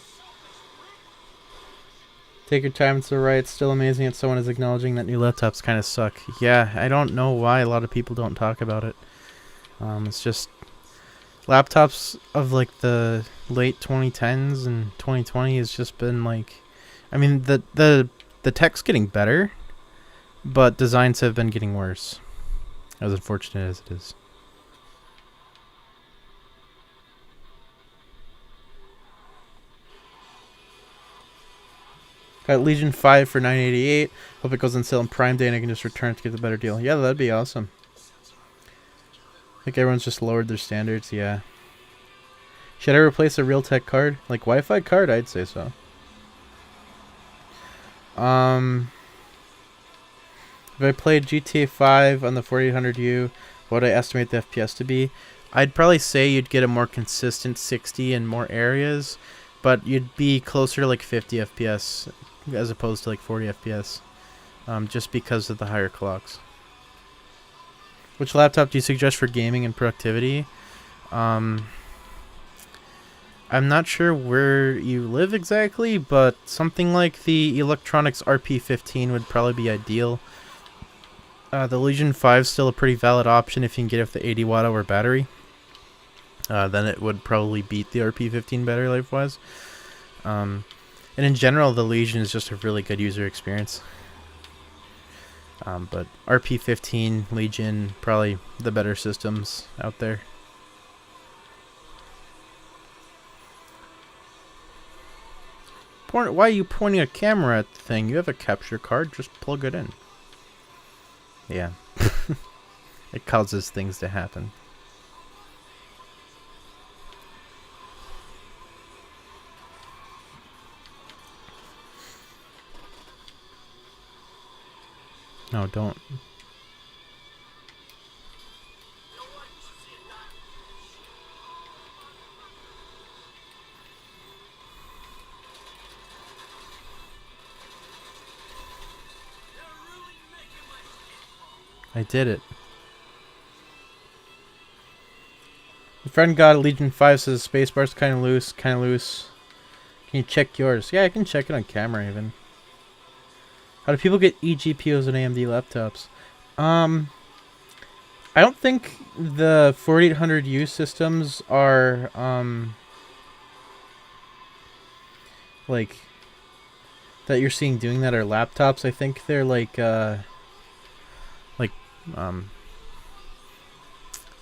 Take your time, it's alright. It's still amazing that someone is acknowledging that new laptops kind of suck. Yeah, I don't know why a lot of people don't talk about it. It's just laptops of like the late 2010s and 2020 has just been like, I mean, the tech's getting better, but designs have been getting worse. As unfortunate as it is. Got Legion 5 for $988. Hope it goes on sale on Prime Day and I can just return it to get the better deal. Yeah, that'd be awesome. I think everyone's just lowered their standards, yeah. Should I replace a Realtek card? Like Wi-Fi card? I'd say so. If I played GTA 5 on the 4800U, what would I estimate the FPS to be? I'd probably say you'd get a more consistent 60 in more areas, but you'd be closer to like 50 FPS as opposed to like 40 FPS, just because of the higher clocks. Which laptop do you suggest for gaming and productivity? I'm not sure where you live exactly, but something like the Electronics RP15 would probably be ideal. The Legion 5 is still a pretty valid option if you can get it with the 80 watt-hour battery. Then it would probably beat the RP15 battery life-wise. And in general, the Legion is just a really good user experience. But RP15, Legion, probably the better systems out there. Why are you pointing a camera at the thing? You have a capture card, just plug it in. Yeah. It causes things to happen. No, don't. I did it. A friend got a Legion 5, says the spacebar's kind of loose, Can you check yours? Yeah, I can check it on camera even. How do people get eGPUs on AMD laptops? I don't think the 4800U systems are, like, that you're seeing doing that are laptops. I think they're like,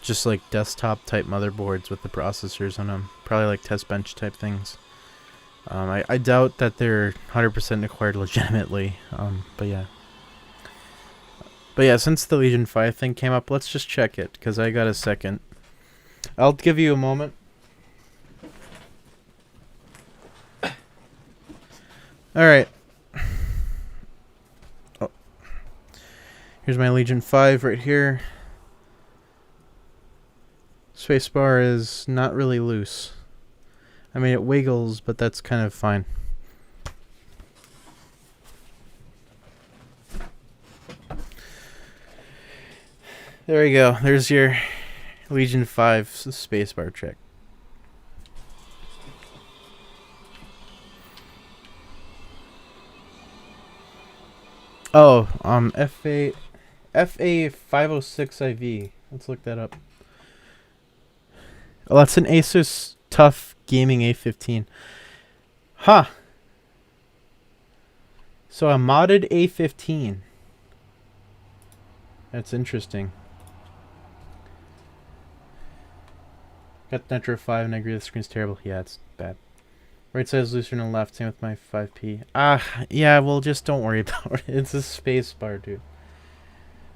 just like desktop type motherboards with the processors on them. Probably like test bench type things. I doubt that they're 100% acquired legitimately. But yeah. But yeah, since the Legion 5 thing came up, let's just check it, because I got a second. I'll give you a moment. Alright. Oh. Here's my Legion 5 right here. Spacebar is not really loose. I mean, it wiggles, but that's kind of fine. There we go. There's your Legion 5 spacebar check. Oh, FA506IV. Let's look that up. Oh, that's an Asus TUF Gaming A15. Huh. So a modded A15. That's interesting. Got Nitro 5 and I agree the screen's terrible. Yeah, it's bad. Right side is looser than the left, same with my 5P. Yeah, well, just don't worry about it. It's a space bar, dude.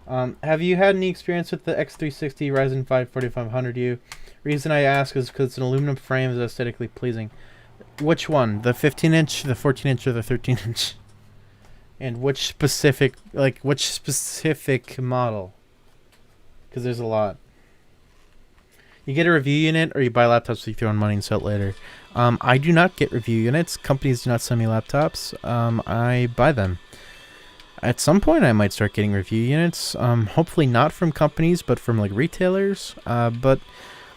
Have you had any experience with the X360 Ryzen 5 4500U? Reason I ask is because it's an aluminum frame is aesthetically pleasing. Which one? The 15-inch, the 14-inch, or the 13-inch? And which specific model? Because there's a lot. You get a review unit, or you buy laptops so you throw in money and sell it later. I do not get review units. Companies do not send me laptops. I buy them. At some point, I might start getting review units. Hopefully not from companies, but from like retailers. But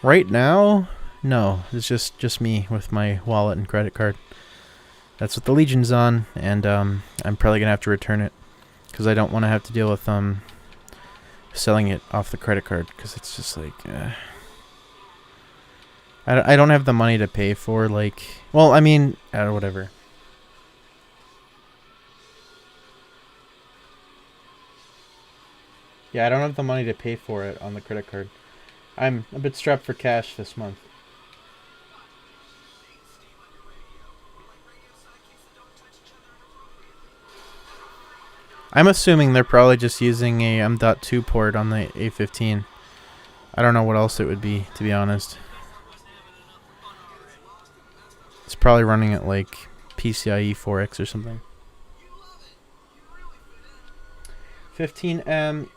right now, no. It's just me with my wallet and credit card. That's what the Legion's on, and I'm probably gonna have to return it because I don't want to have to deal with selling it off the credit card, because it's just like I don't have the money to pay for, like, well, I mean, whatever. Yeah, I don't have the money to pay for it on the credit card. I'm a bit strapped for cash this month. I'm assuming they're probably just using a M.2 port on the A15. I don't know what else it would be, to be honest. It's probably running at like PCIe 4X or something. 15M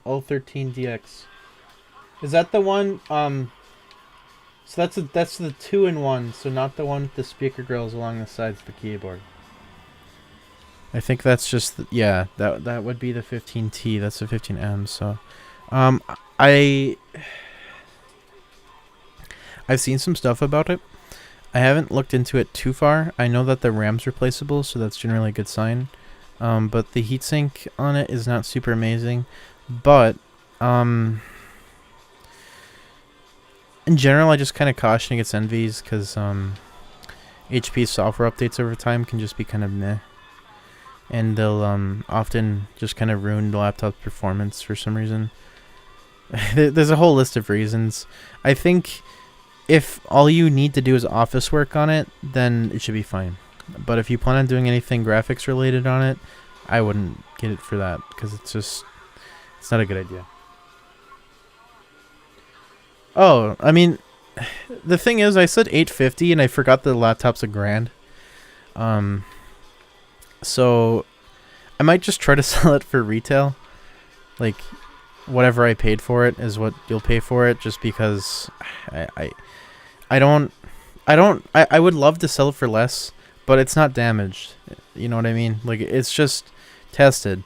EE013DX. Is that the one? So that's the 2-in-1. So not the one with the speaker grills along the sides of the keyboard. I think that's just yeah. That would be the 15T. That's the 15M. So, I've seen some stuff about it. I haven't looked into it too far. I know that the RAM's replaceable, so that's generally a good sign. But the heatsink on it is not super amazing. But in general, I just kind of caution against envies because HP software updates over time can just be kind of meh. And they'll often just kind of ruin the laptop's performance for some reason. There's a whole list of reasons. I think if all you need to do is office work on it, then it should be fine. But if you plan on doing anything graphics related on it, I wouldn't get it for that because it's not a good idea. Oh, I mean, the thing is, I said $850 and I forgot the laptop's $1,000. So I might just try to sell it for retail. Like whatever I paid for it is what you'll pay for it, just because I would love to sell it for less, but it's not damaged. You know what I mean? Like it's just tested.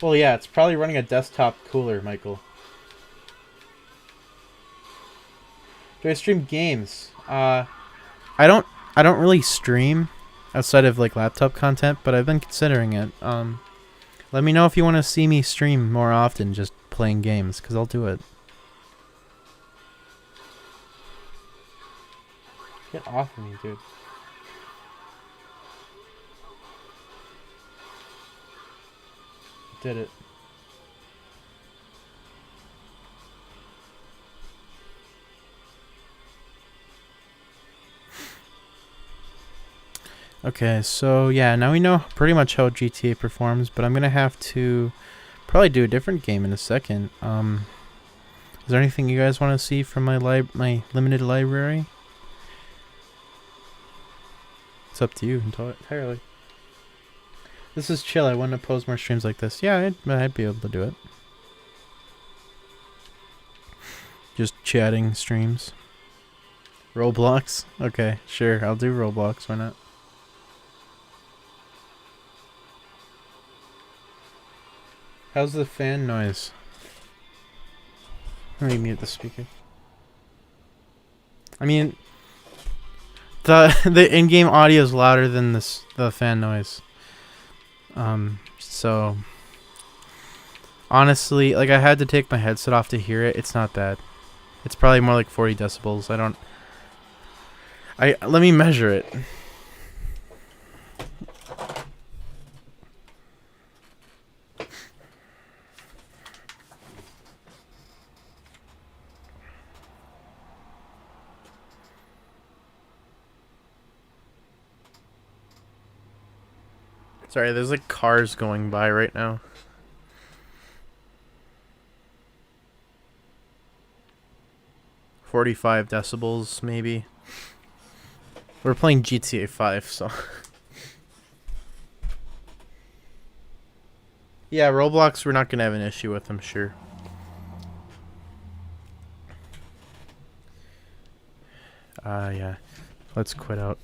Well, yeah, it's probably running a desktop cooler, Michael. Do I stream games? I don't really stream outside of like laptop content, but I've been considering it. Let me know if you want to see me stream more often, just playing games, because I'll do it. Get off of me, dude. Did it. Okay, so yeah, now we know pretty much how GTA performs, but I'm gonna have to probably do a different game in a second. Is there anything you guys want to see from my limited library? It's up to you entirely. This is chill. I want to post more streams like this. Yeah, I'd be able to do it. Just chatting streams. Roblox? Okay, sure. I'll do Roblox. Why not? How's the fan noise? Let me mute the speaker. I mean, the in-game audio is louder than the fan noise. So honestly, like I had to take my headset off to hear it. It's not bad. It's probably more like 40 decibels. Let me measure it. Sorry, there's like cars going by right now. $45 decibels, maybe. We're playing GTA 5, so. Yeah, Roblox, we're not gonna have an issue with, I'm sure. Yeah. Let's quit out.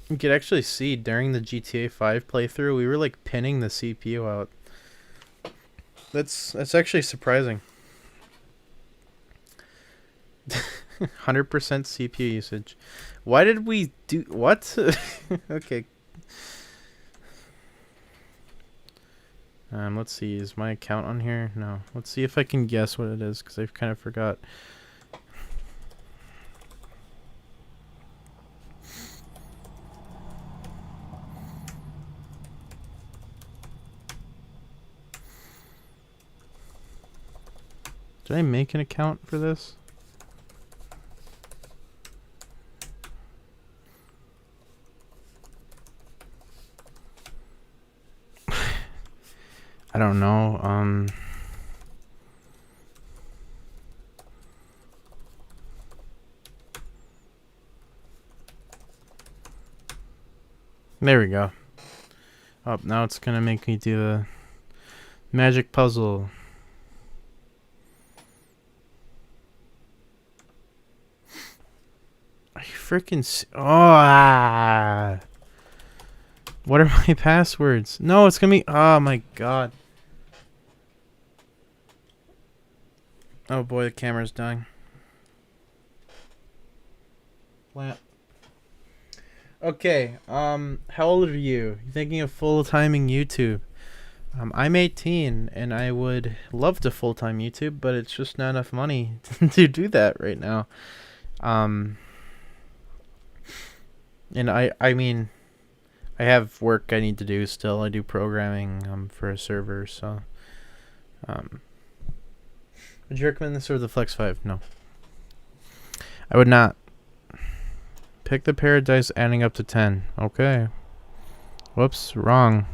You could actually see during the GTA 5 playthrough, we were like pinning the CPU out. That's actually surprising. 100% CPU usage. Why did we do what? Okay. Let's see, is my account on here? No. Let's see if I can guess what it is, because I kind of forgot. Did I make an account for this? I don't know. There we go. Oh, now it's gonna make me do a magic puzzle. Are you freaking what are my passwords? No, it's gonna be. Oh my god. Oh boy, the camera's dying. Lamp. Okay, how old are you? You thinking of full-timing YouTube? I'm 18, and I would love to full-time YouTube, but it's just not enough money to do that right now. And I mean, I have work I need to do still. I do programming for a server, so would you recommend this or the Flex 5? No. I would not. Pick the pair of dice adding up to 10. Okay. Whoops, wrong.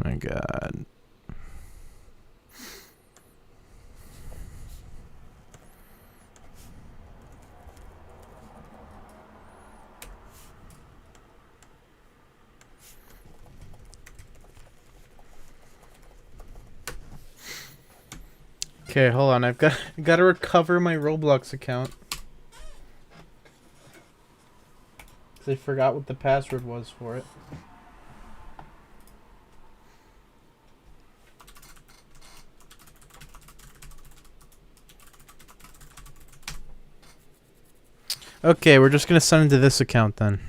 My god. Okay, hold on. I've got to recover my Roblox account. 'Cause I forgot what the password was for it. Okay, we're just gonna send it to this account then.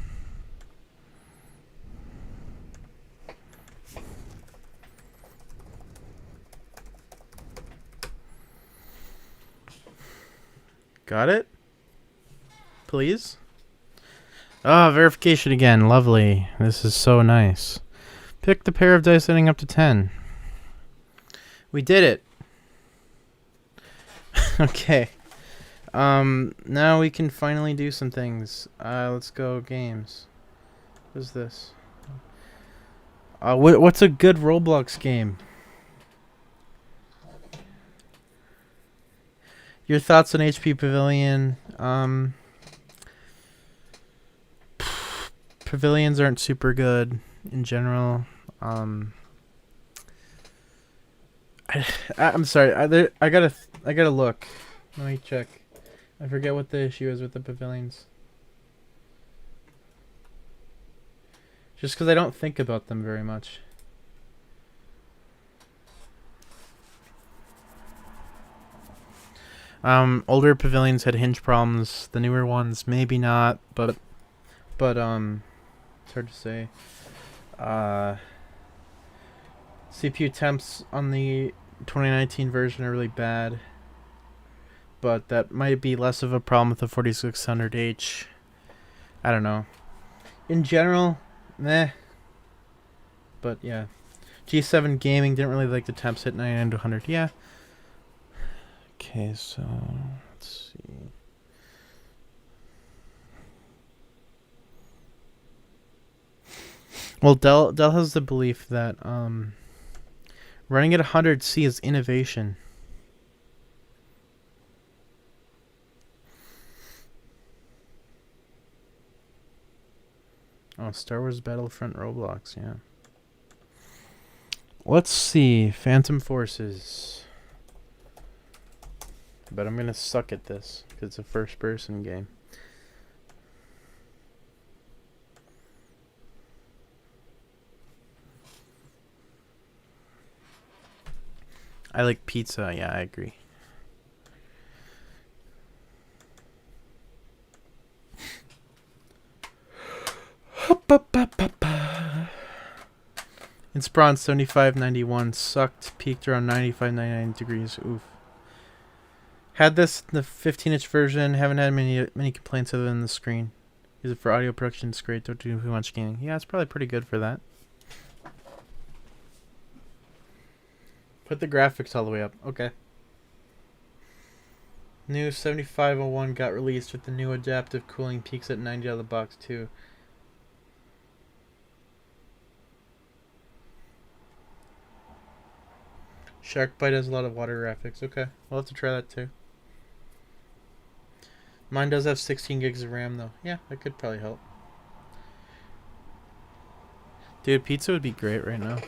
Got it? Please? Ah, verification again. Lovely. This is so nice. Pick the pair of dice ending up to 10. We did it. Okay. Now we can finally do some things. Let's go games. What's this? What's a good Roblox game? Your thoughts on HP Pavilion? Pavilions aren't super good in general. I'm sorry. I gotta look. Let me check. I forget what the issue is with the pavilions. Just because I don't think about them very much. Older pavilions had hinge problems. The newer ones, maybe not, but it's hard to say. CPU temps on the 2019 version are really bad, but that might be less of a problem with the 4600H. I don't know. In general, meh. But yeah, G7 gaming didn't really like the temps hit 99 to 100. Yeah. Okay, so let's see. Well, Dell has the belief that running at 100C is innovation. Oh, Star Wars Battlefront Roblox, yeah. Let's see, Phantom Forces. But I'm gonna suck at this because it's a first-person game. I like pizza. Yeah, I agree. It's bronze 7591. Sucked. Peaked around 95, 99 degrees. Oof. Had this the 15-inch version. Haven't had many complaints other than the screen. Use it for audio production. It's great. Don't do too much gaming. Yeah, it's probably pretty good for that. Put the graphics all the way up. Okay. New 7501 got released with the new adaptive cooling. Peaks at 90 out of the box too. Sharkbite has a lot of water graphics. Okay, we'll have to try that too. Mine does have 16 gigs of RAM though. Yeah, that could probably help. Dude, pizza would be great right now.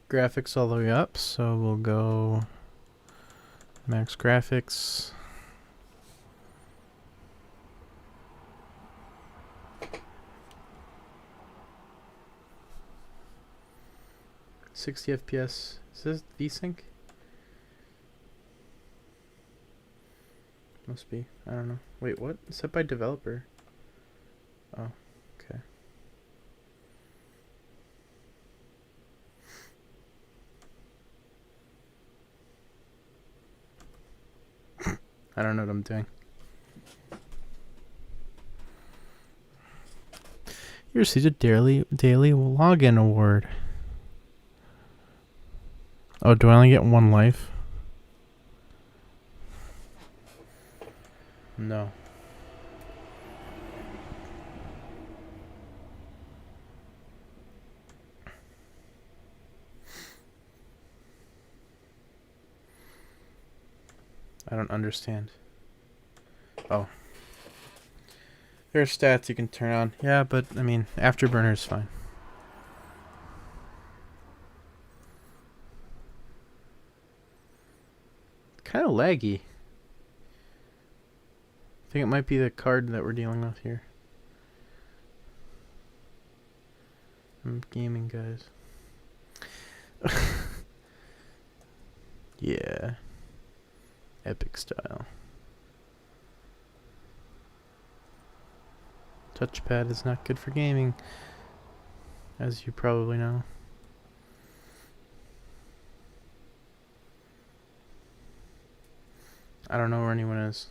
Graphics all the way up, so we'll go max graphics. $60 FPS. Is this VSync? Must be. I don't know. Wait, what? Set by developer. Oh, okay. I don't know what I'm doing. You received a daily login award. Oh, do I only get one life? No. I don't understand. Oh. There are stats you can turn on. Yeah, but, I mean, Afterburner is fine. Kind of laggy. I think it might be the card that we're dealing with here. I'm gaming, guys. Yeah. Epic style. Touchpad is not good for gaming, as you probably know. I don't know where anyone is.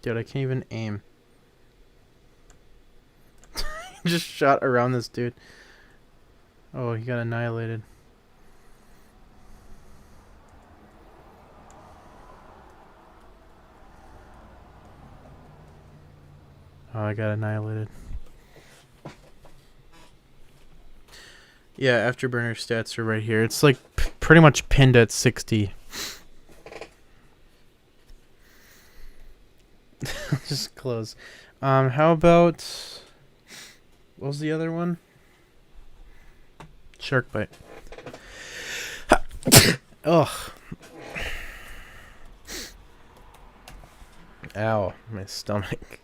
Dude, I can't even aim. Just shot around this dude. Oh, he got annihilated. Oh, I got annihilated. Yeah, Afterburner stats are right here. It's like pretty much pinned at 60. Just close. How about... What was the other one? Sharkbite. Ugh. Ow, my stomach.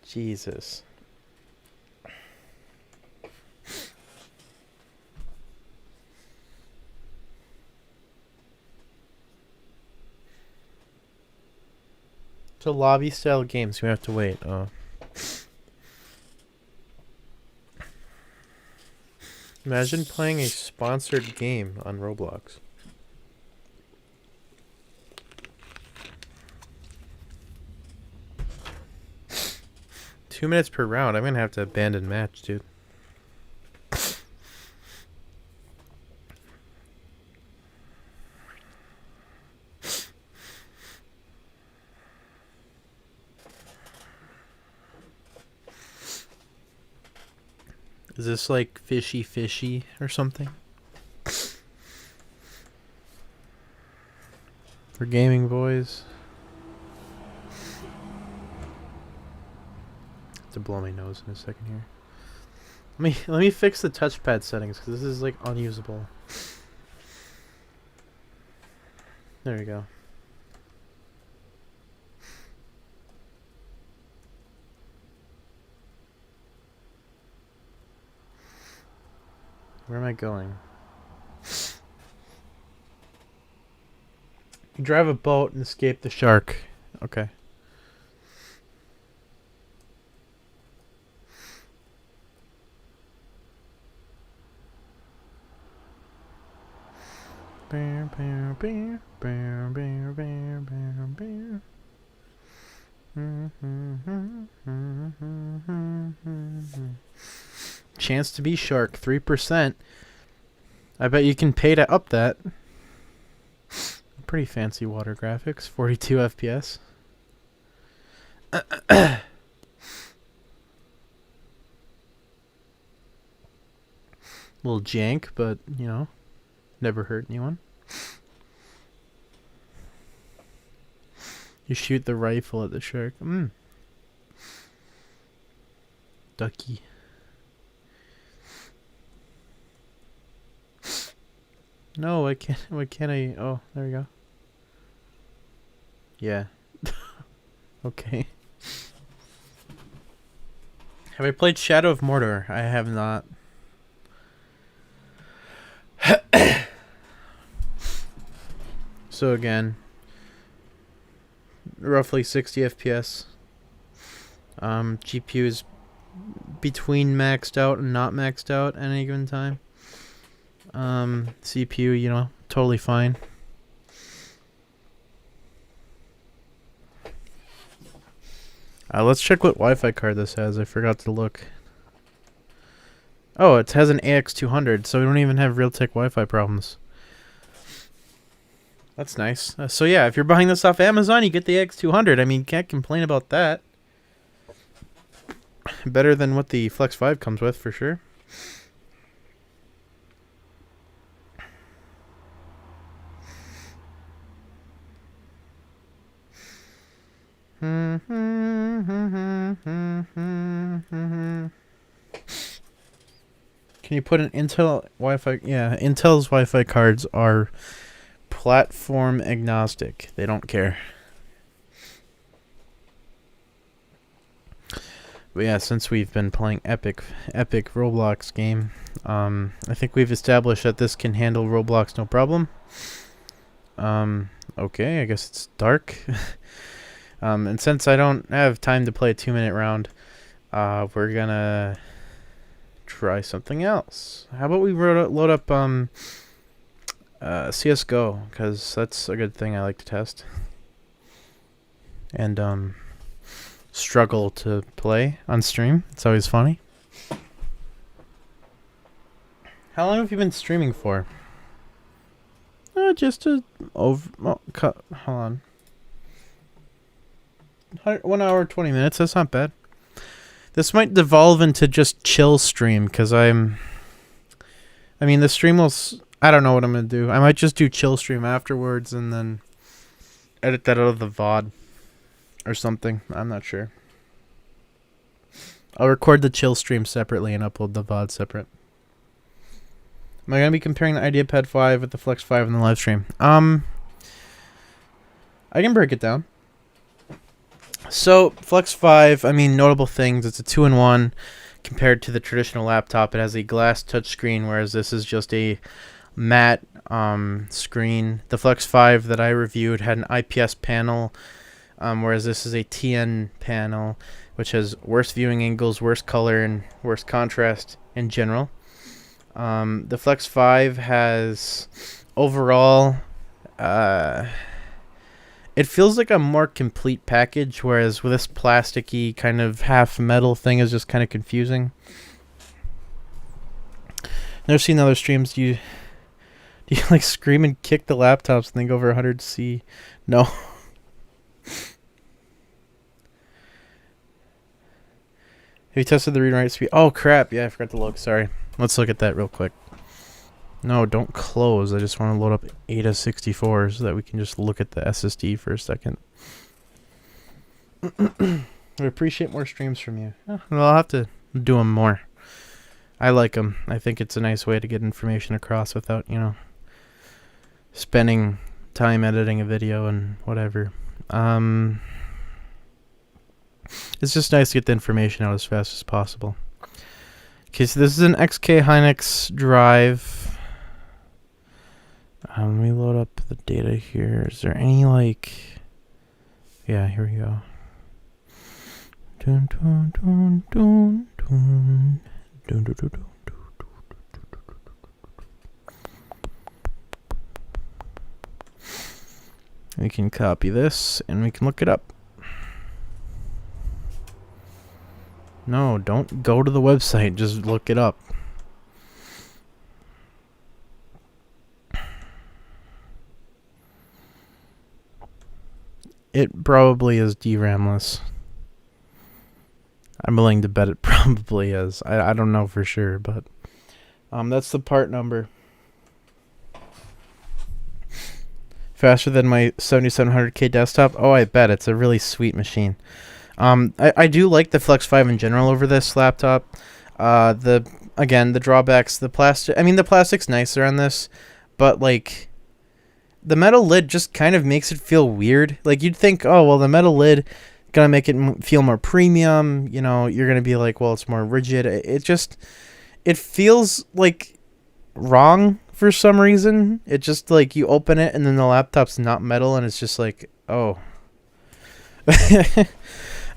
Jesus. To lobby style games, we have to wait. Oh. Imagine playing a sponsored game on Roblox. $2 minutes per round. I'm gonna have to abandon match, dude. Is this like fishy or something? For gaming boys. To blow my nose in a second here. Let me fix the touchpad settings because this is like unusable. There we go. Where am I going? You drive a boat and escape the shark. Okay. Bear, bear, bear, bear, bear, bear, bear, bear. Chance to be shark, 3%. I bet you can pay to up that. Pretty fancy water graphics, 42 FPS. Little jank, but you know, never hurt anyone. You shoot the rifle at the shark. Ducky. No, why can't I? Oh, there we go. Yeah. Okay. Have I played Shadow of Mordor? I have not. So again, roughly 60 FPS. GPU is between maxed out and not maxed out at any given time. CPU, you know, totally fine. Let's check what Wi-Fi card this has. I forgot to look. Oh, it has an AX200, so we don't even have Realtek Wi-Fi problems. That's nice. So yeah, if you're buying this off Amazon, you get the AX200. I mean, can't complain about that. Better than what the Flex 5 comes with, for sure. Can you put an Intel Wi-Fi? Yeah, Intel's Wi-Fi cards are platform agnostic. They don't care. But yeah, since we've been playing epic Roblox game, I think we've established that this can handle Roblox no problem. Okay, I guess it's dark. And since I don't have time to play a 2-minute round, we're gonna try something else. How about we load up CSGO, because that's a good thing I like to test. And struggle to play on stream. It's always funny. How long have you been streaming for? Just hold on. 1 hour 20 minutes. That's not bad. This might devolve into just chill stream because I mean, the stream will. I don't know what I'm gonna do. I might just do chill stream afterwards and then edit that out of the VOD or something. I'm not sure. I'll record the chill stream separately and upload the VOD separate. Am I gonna be comparing the IdeaPad 5 with the Flex 5 in the live stream? I can break it down. So, Flex 5, I mean, notable things. It's a 2-in-1 compared to the traditional laptop. It has a glass touchscreen, whereas this is just a matte screen. The Flex 5 that I reviewed had an IPS panel, whereas this is a TN panel, which has worse viewing angles, worse color, and worse contrast in general. The Flex 5 has overall... it feels like a more complete package, whereas with this plasticky kind of half metal thing is just kind of confusing. Never seen other streams. Do you like scream and kick the laptops and then go over 100C? No. you tested the read and write speed? Oh crap! Yeah, I forgot to look. Sorry. Let's look at that real quick. No, don't close. I just want to load up Ada 64 so that we can just look at the SSD for a second. I appreciate more streams from you. Well, I'll have to do them more. I like them. I think it's a nice way to get information across without, you know, spending time editing a video and whatever. It's just nice to get the information out as fast as possible. Okay, so this is an XK Hynix drive. Let me load up the data here. Is there any, like... Yeah, here we go. Dun, dun, dun, dun, dun. Dun, dun, dun, dun. We can copy this and we can look it up. No, don't go to the website, just look it up. It probably is DRAM-less. I'm willing to bet it probably is. I don't know for sure, but that's the part number. Faster than my 7700K desktop? Oh, I bet. It's a really sweet machine. I do like the Flex 5 in general over this laptop. Again, the drawbacks, the plastic. I mean, the plastic's nicer on this, but like the metal lid just kind of makes it feel weird. Like you'd think, oh well, the metal lid gonna make it feel more premium. You know, you're gonna be like, well, it's more rigid. It feels like wrong for some reason. It just like you open it and then the laptop's not metal and it's just like, oh.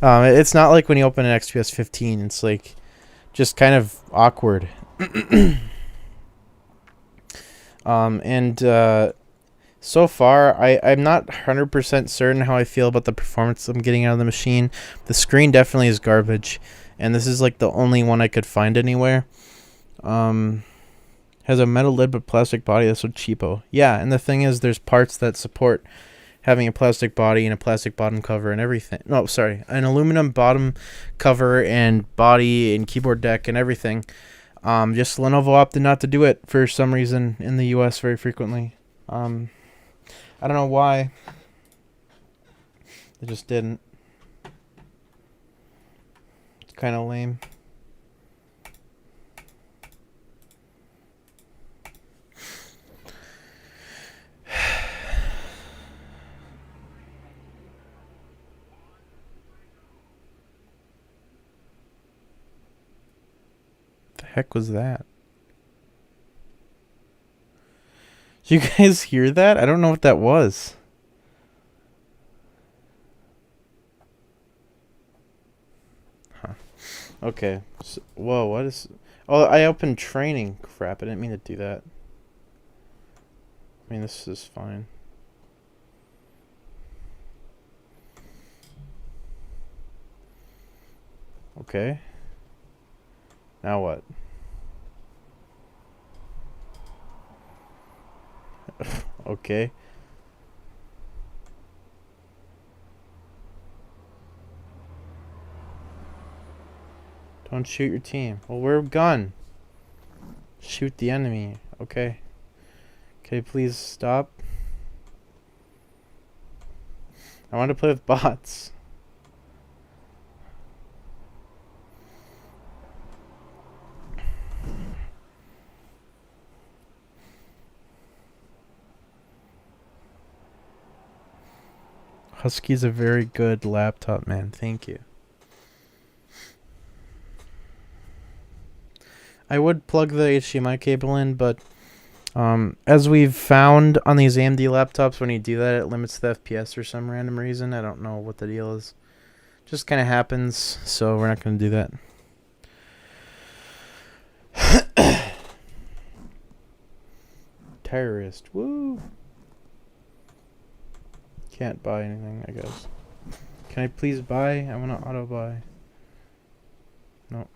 It's not like when you open an XPS 15. It's like just kind of awkward. So far, I'm not 100% certain how I feel about the performance I'm getting out of the machine. The screen definitely is garbage, and this is like the only one I could find anywhere. Has a metal lid but plastic body. That's so cheapo. Yeah, and the thing is, there's parts that support having a plastic body and a plastic bottom cover and everything. No, sorry, an aluminum bottom cover and body and keyboard deck and everything. Just Lenovo opted not to do it for some reason in the US very frequently. I don't know why. They just didn't. It's kind of lame. The heck was that? Did you guys hear that? I don't know what that was. Huh. Okay. So, whoa, what is... Oh, I opened training. Crap, I didn't mean to do that. I mean, this is fine. Okay. Now what? Okay. Don't shoot your team. Well, we're a gun. Shoot the enemy. Okay. Okay, please stop. I want to play with bots. Husky's a very good laptop, man. Thank you. I would plug the HDMI cable in, but as we've found on these AMD laptops, when you do that, it limits the FPS for some random reason. I don't know what the deal is. Just kind of happens, so we're not going to do that. Terrorist. Woo! Can't buy anything, I guess. Can I please buy? I want to auto buy. No.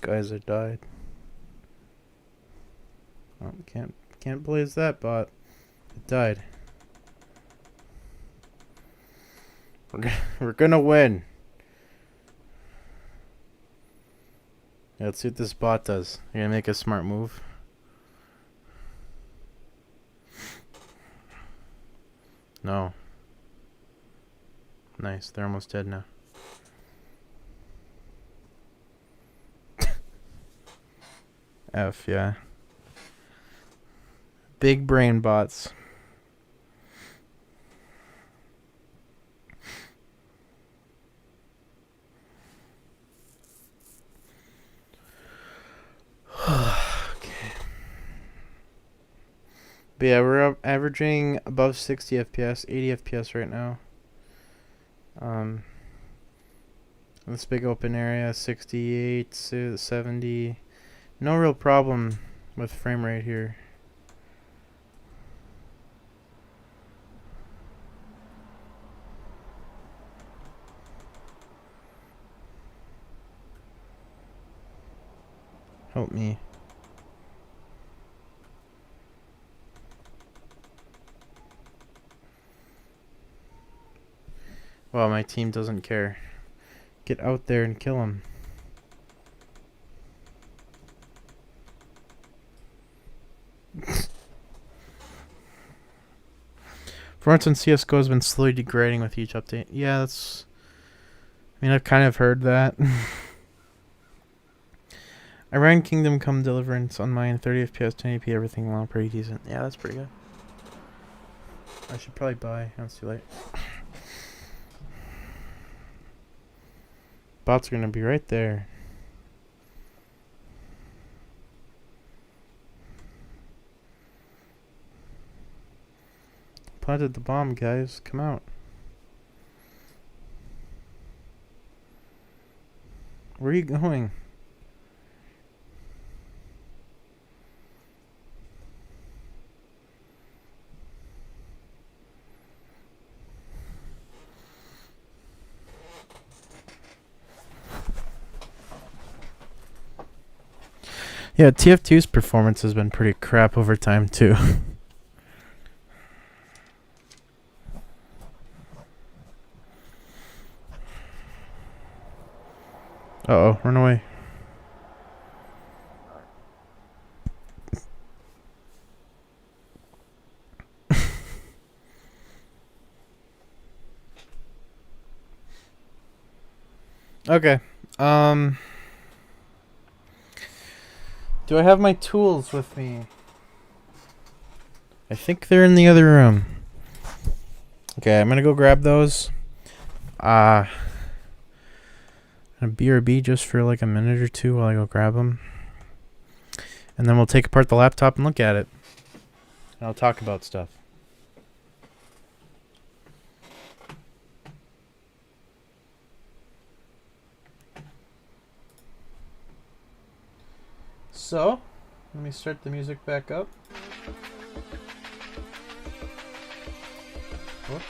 Guys, I died. Oh, can't blaze that bot. It died. We're gonna win. Yeah, let's see what this bot does. You're gonna make a smart move. No. Nice, they're almost dead now. F, yeah. Big brain bots. Okay. But yeah, we're averaging above 60 FPS, 80 FPS right now. This big open area, 68, 70. No real problem with frame rate here. Help me. Wow, my team doesn't care. Get out there and kill him. For instance, CSGO has been slowly degrading with each update. Yeah, that's... I mean, I've kind of heard that. I ran Kingdom Come Deliverance on mine, 30 FPS, 1080p, everything along pretty decent. Yeah, that's pretty good. I should probably buy. No, it's too late. Bots are gonna be right there. Planted the bomb, guys. Come out. Where are you going? Yeah, TF2's performance has been pretty crap over time, too. Uh-oh, run away. Okay. Do I have my tools with me? I think they're in the other room. Okay, I'm gonna go grab those. A BRB just for like a minute or two while I go grab them. And then we'll take apart the laptop and look at it. And I'll talk about stuff. So, let me start the music back up. Whoops.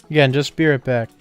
Again, just be right back.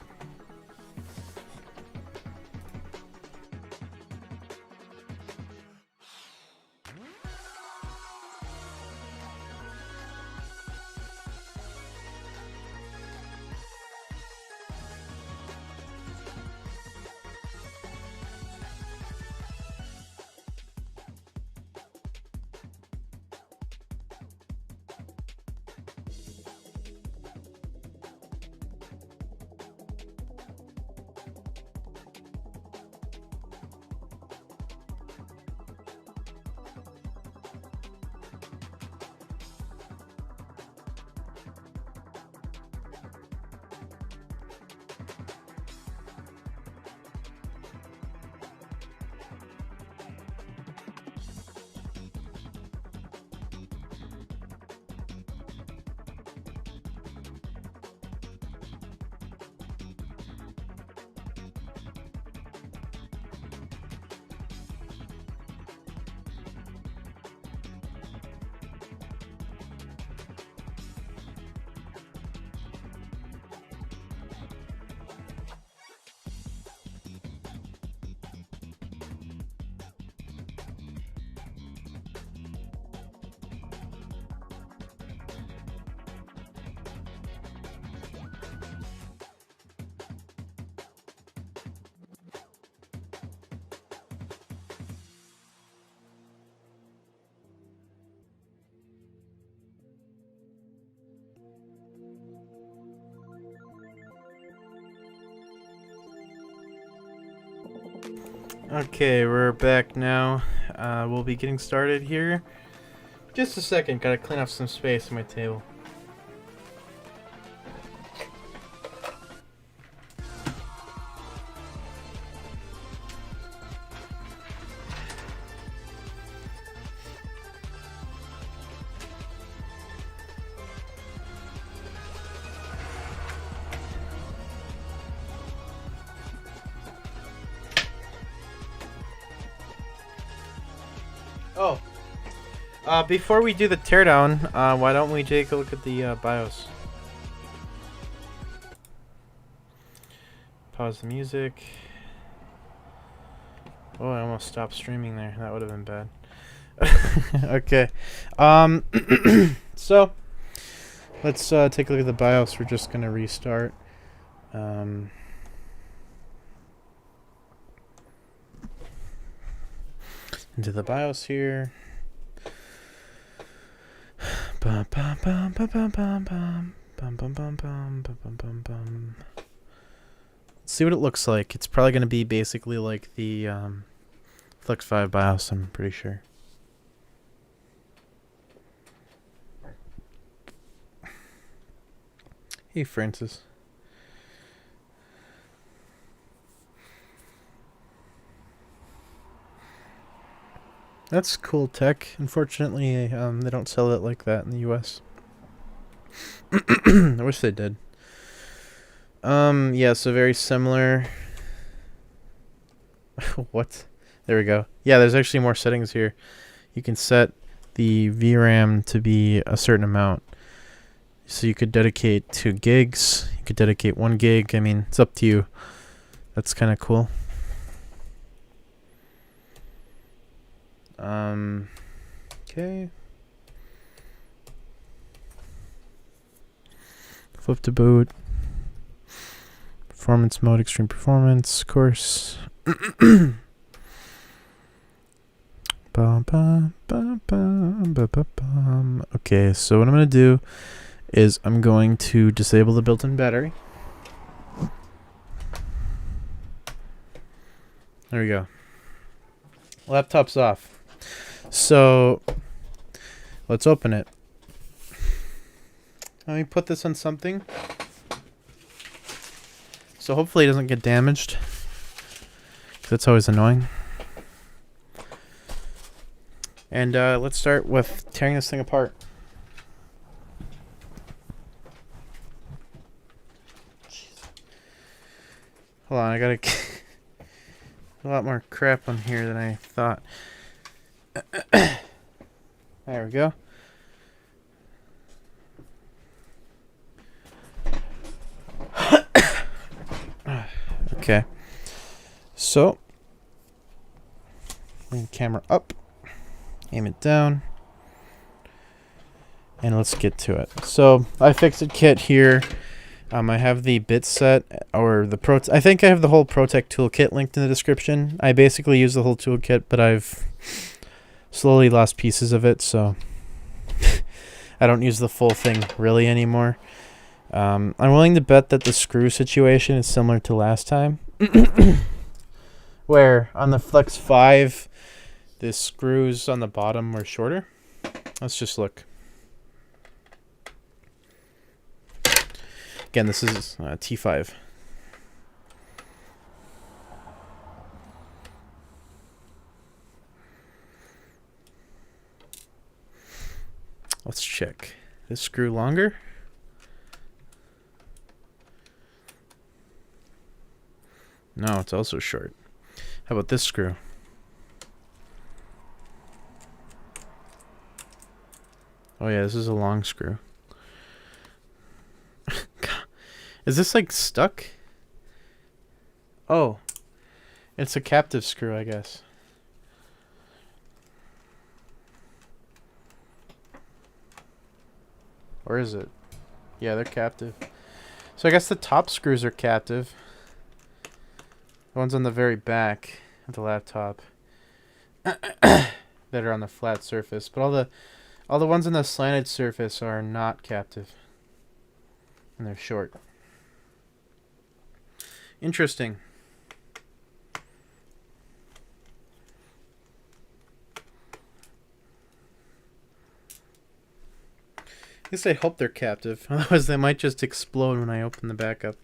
Okay, we're back now. We'll be getting started here. Just a second, gotta clean up some space on my table. Oh, before we do the teardown, why don't we take a look at the BIOS? Pause the music. Oh, I almost stopped streaming there. That would have been bad. Okay. So let's take a look at the BIOS. We're just gonna restart. Into the BIOS here. Bum, bum, bum, bum, bum, bum, bum. Bum, bum, bum, bum, bum, bum, bum, bum. Let's see what it looks like. It's probably going to be basically like the Flex 5 BIOS, I'm pretty sure. Hey, Francis. That's cool tech. Unfortunately, they don't sell it like that in the US. I wish they did. Yeah, so very similar. What? There we go. Yeah, there's actually more settings here. You can set the VRAM to be a certain amount. So you could dedicate 2 gigs. You could dedicate 1 gig. I mean, it's up to you. That's kind of cool. Okay. Flip to boot. Performance mode, extreme performance, of course. Okay, so what I'm going to do is I'm going to disable the built-in battery. There we go. Laptop's off. So let's open it. Let me put this on something. So hopefully it doesn't get damaged. 'Cause that's always annoying. And let's start with tearing this thing apart. Jeez. Hold on, I gotta a lot more crap on here than I thought. There we go. Okay. So, bring the camera up, aim it down, and let's get to it. So, iFixit kit here. I have the bit set, or the I think I have the whole Pro Tech Toolkit linked in the description. I basically use the whole toolkit, but I've slowly lost pieces of it, so I don't use the full thing really anymore. I'm willing to bet that the screw situation is similar to last time, where on the Flex 5, the screws on the bottom were shorter. Let's just look. Again, this is T5. Let's check. This screw longer? No, it's also short. How about this screw? Oh yeah, this is a long screw. Is this like stuck? Oh, it's a captive screw, I guess. Or is it? Yeah, they're captive. So I guess the top screws are captive. The ones on the very back of the laptop that are on the flat surface, but all the ones on the slanted surface are not captive, and they're short. Interesting. At least I hope they're captive. Otherwise, they might just explode when I open the back up.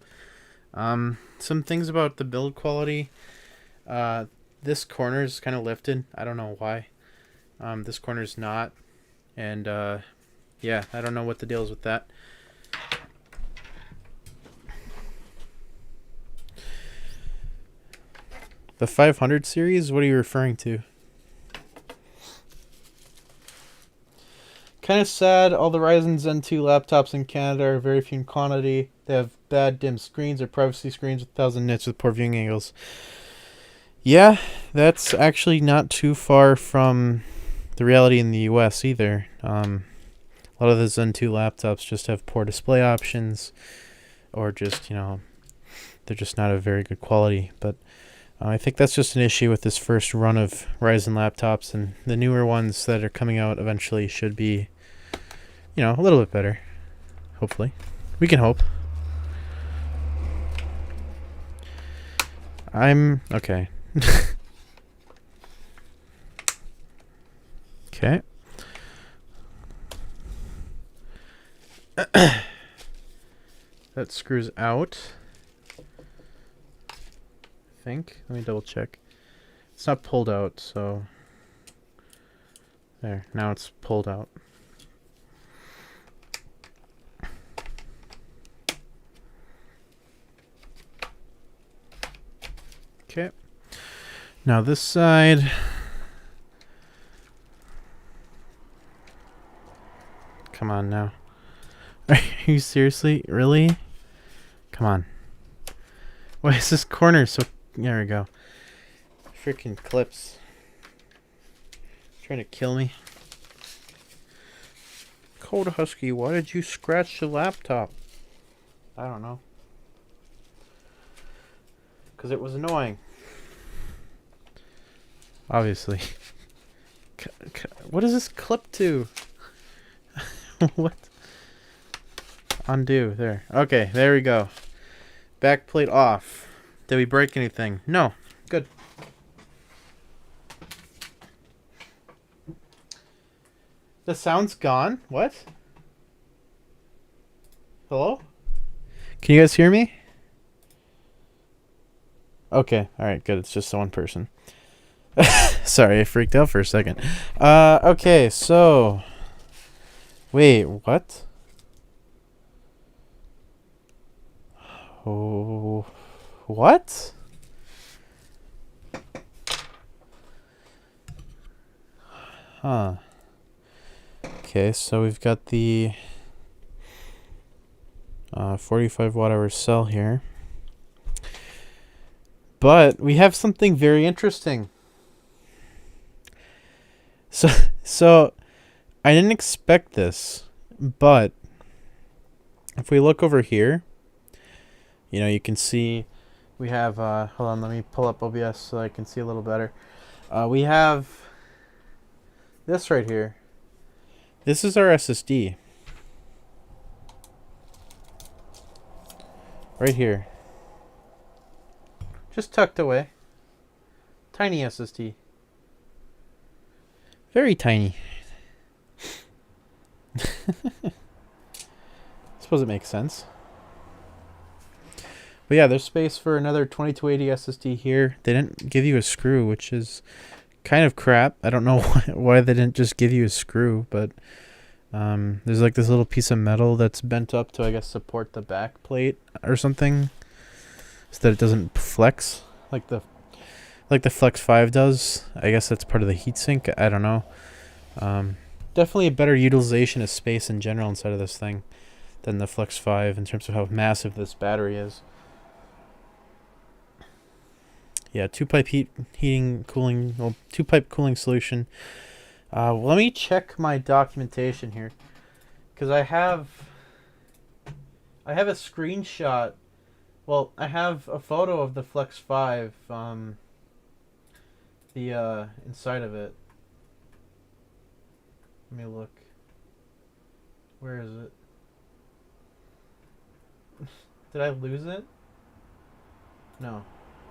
Some things about the build quality. This corner is kind of lifted. I don't know why. This corner's not. And, yeah, I don't know what the deal is with that. The 500 series? What are you referring to? Kind of sad. All the Ryzen Zen 2 laptops in Canada are very few in quantity. They have bad dim screens or privacy screens with 1000 nits with poor viewing angles. Yeah, that's actually not too far from the reality in the US either. A lot of the Zen 2 laptops just have poor display options, or just, you know, they're just not of very good quality. But I think that's just an issue with this first run of Ryzen laptops, and the newer ones that are coming out eventually should be, you know, a little bit better. Hopefully. We can hope. Okay. Okay. That screws out. I think. Let me double check. It's not pulled out, so there. Now it's pulled out. Okay. Now this side. Come on now. Are you seriously? Really? Come on. Why is this corner so... There we go. Freaking clips. Trying to kill me. Cold Husky, why did you scratch the laptop? I don't know. Because it was annoying. Obviously. What does this clip to? What? Undo. There. Okay, there we go. Back plate off. Did we break anything? No. Good. The sound's gone? What? Hello? Can you guys hear me? Okay. Alright, good. It's just the one person. Sorry, I freaked out for a second. Okay, so... Wait, what? Oh... What? Huh. Okay, so we've got the 45 watt hour cell here. But we have something very interesting. So I didn't expect this, but if we look over here, you know, you can see we have, hold on, let me pull up OBS so I can see a little better. We have this right here. This is our SSD. Right here. Just tucked away. Tiny SSD. Very tiny. Suppose it makes sense. But yeah, there's space for another 2280 SSD here. They didn't give you a screw, which is kind of crap. I don't know why they didn't just give you a screw, but there's like this little piece of metal that's bent up to, I guess, support the back plate or something, so that it doesn't flex like the Flex 5 does. I guess that's part of the heatsink. I don't know. Definitely a better utilization of space in general inside of this thing than the Flex 5 in terms of how massive this battery is. Yeah, two-pipe two-pipe cooling solution. Let me check my documentation here, because I have a screenshot. Well, I have a photo of the Flex 5, the inside of it. Let me look. Where is it? Did I lose it? No.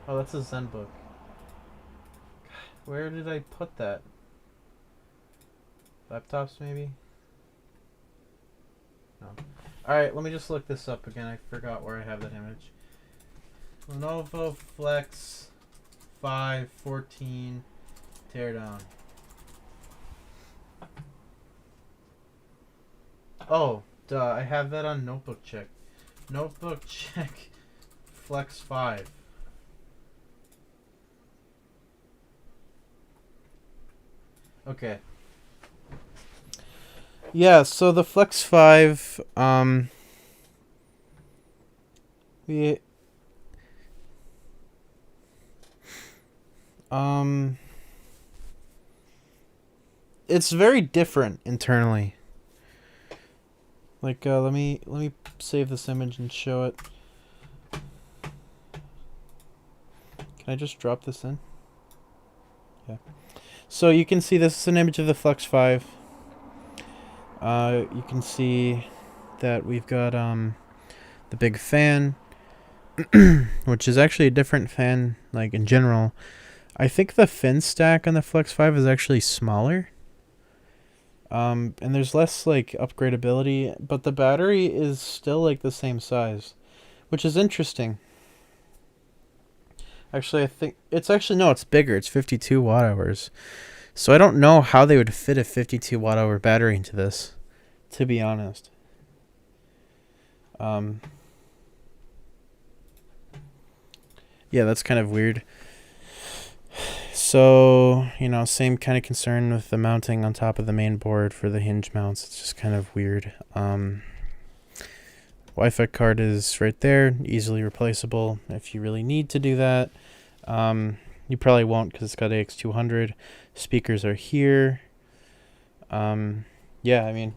Oh, that's a Zen book. Where did I put that? Laptops, maybe? No. Alright, let me just look this up again. I forgot where I have that image. Lenovo Flex 514 teardown. Oh, duh, I have that on Notebook Check. Notebook Check Flex 5. Okay. Yeah, so the Flex 5, we, it's very different internally. Like, let me save this image and show it. Can I just drop this in? Yeah. So you can see this is an image of the Flex 5. You can see that we've got the big fan, which is actually a different fan, like in general. I think the fin stack on the Flex 5 is actually smaller. And there's less like upgradability, but the battery is still like the same size, which is interesting. Actually, I think it's actually, no, it's bigger. It's 52 watt hours. So I don't know how they would fit a 52 watt hour battery into this, to be honest. Yeah, that's kind of weird. So, you know, same kind of concern with the mounting on top of the main board for the hinge mounts. It's just kind of weird. Wi-Fi card is right there, easily replaceable if you really need to do that. You probably won't because it's got AX200. Speakers are here. Yeah, I mean,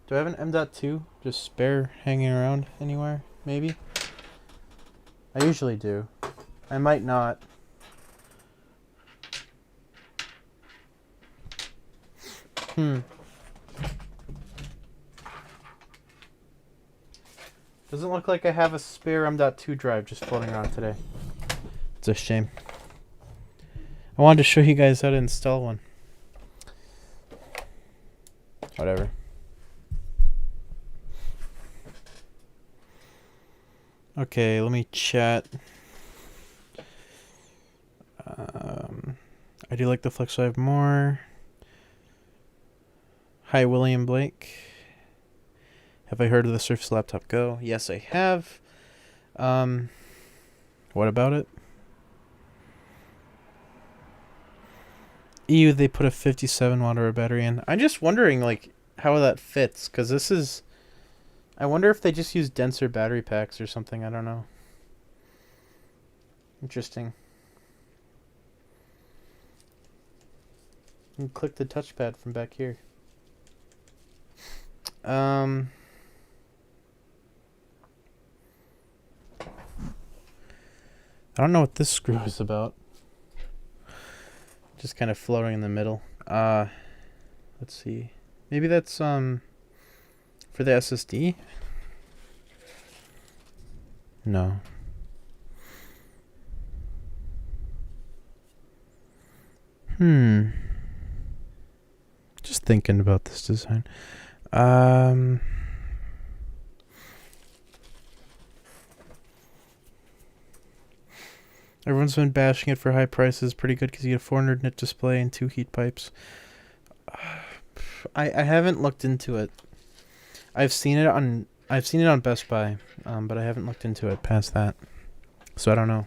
do I have an M.2 just spare hanging around anywhere? Maybe? I usually do. I might not. Doesn't look like I have a spare M.2 drive just floating around today. It's a shame. I wanted to show you guys how to install one. Whatever. Okay, let me chat. I do like the Flex 5 more. Hi, William Blake. Have I heard of the Surface Laptop Go? Yes, I have. What about it? EU, they put a 57 watt hour battery in. I'm just wondering, like, how that fits, because this is... I wonder if they just use denser battery packs or something. I don't know. Interesting. You can click the touchpad from back here. I don't know what this screw is about. Just kind of floating in the middle. Let's see. Maybe that's for the SSD? No. Just thinking about this design. Everyone's been bashing it for high prices. Pretty good because you get a 400 nit display and 2 heat pipes. I haven't looked into it. I've seen it on Best Buy, but I haven't looked into it past that. So I don't know.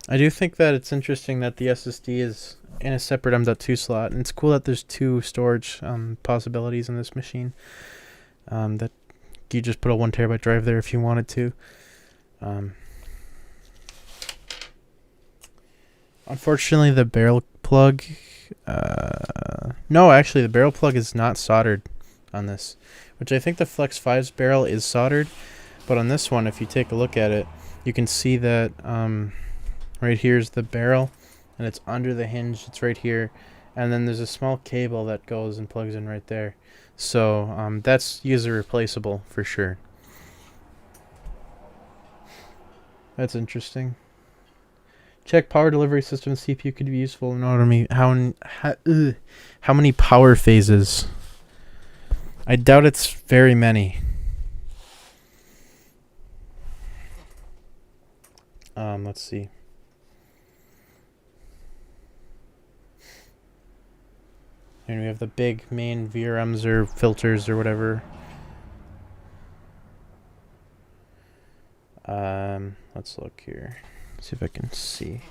I do think that it's interesting that the SSD is in a separate M.2 slot, and it's cool that there's 2 storage possibilities in this machine. That you just put a 1 terabyte drive there if you wanted to. Unfortunately, the barrel plug... no, actually, the barrel plug is not soldered on this, which I think the Flex 5's barrel is soldered, but on this one, if you take a look at it, you can see that right here is the barrel, and it's under the hinge. It's right here, and then there's a small cable that goes and plugs in right there. So that's user replaceable for sure. That's interesting. Check power delivery system CPU could be useful in order to how many power phases I doubt it's very many. Let's see. And we have the big main VRMs or filters or whatever. Let's look here. See if I can see.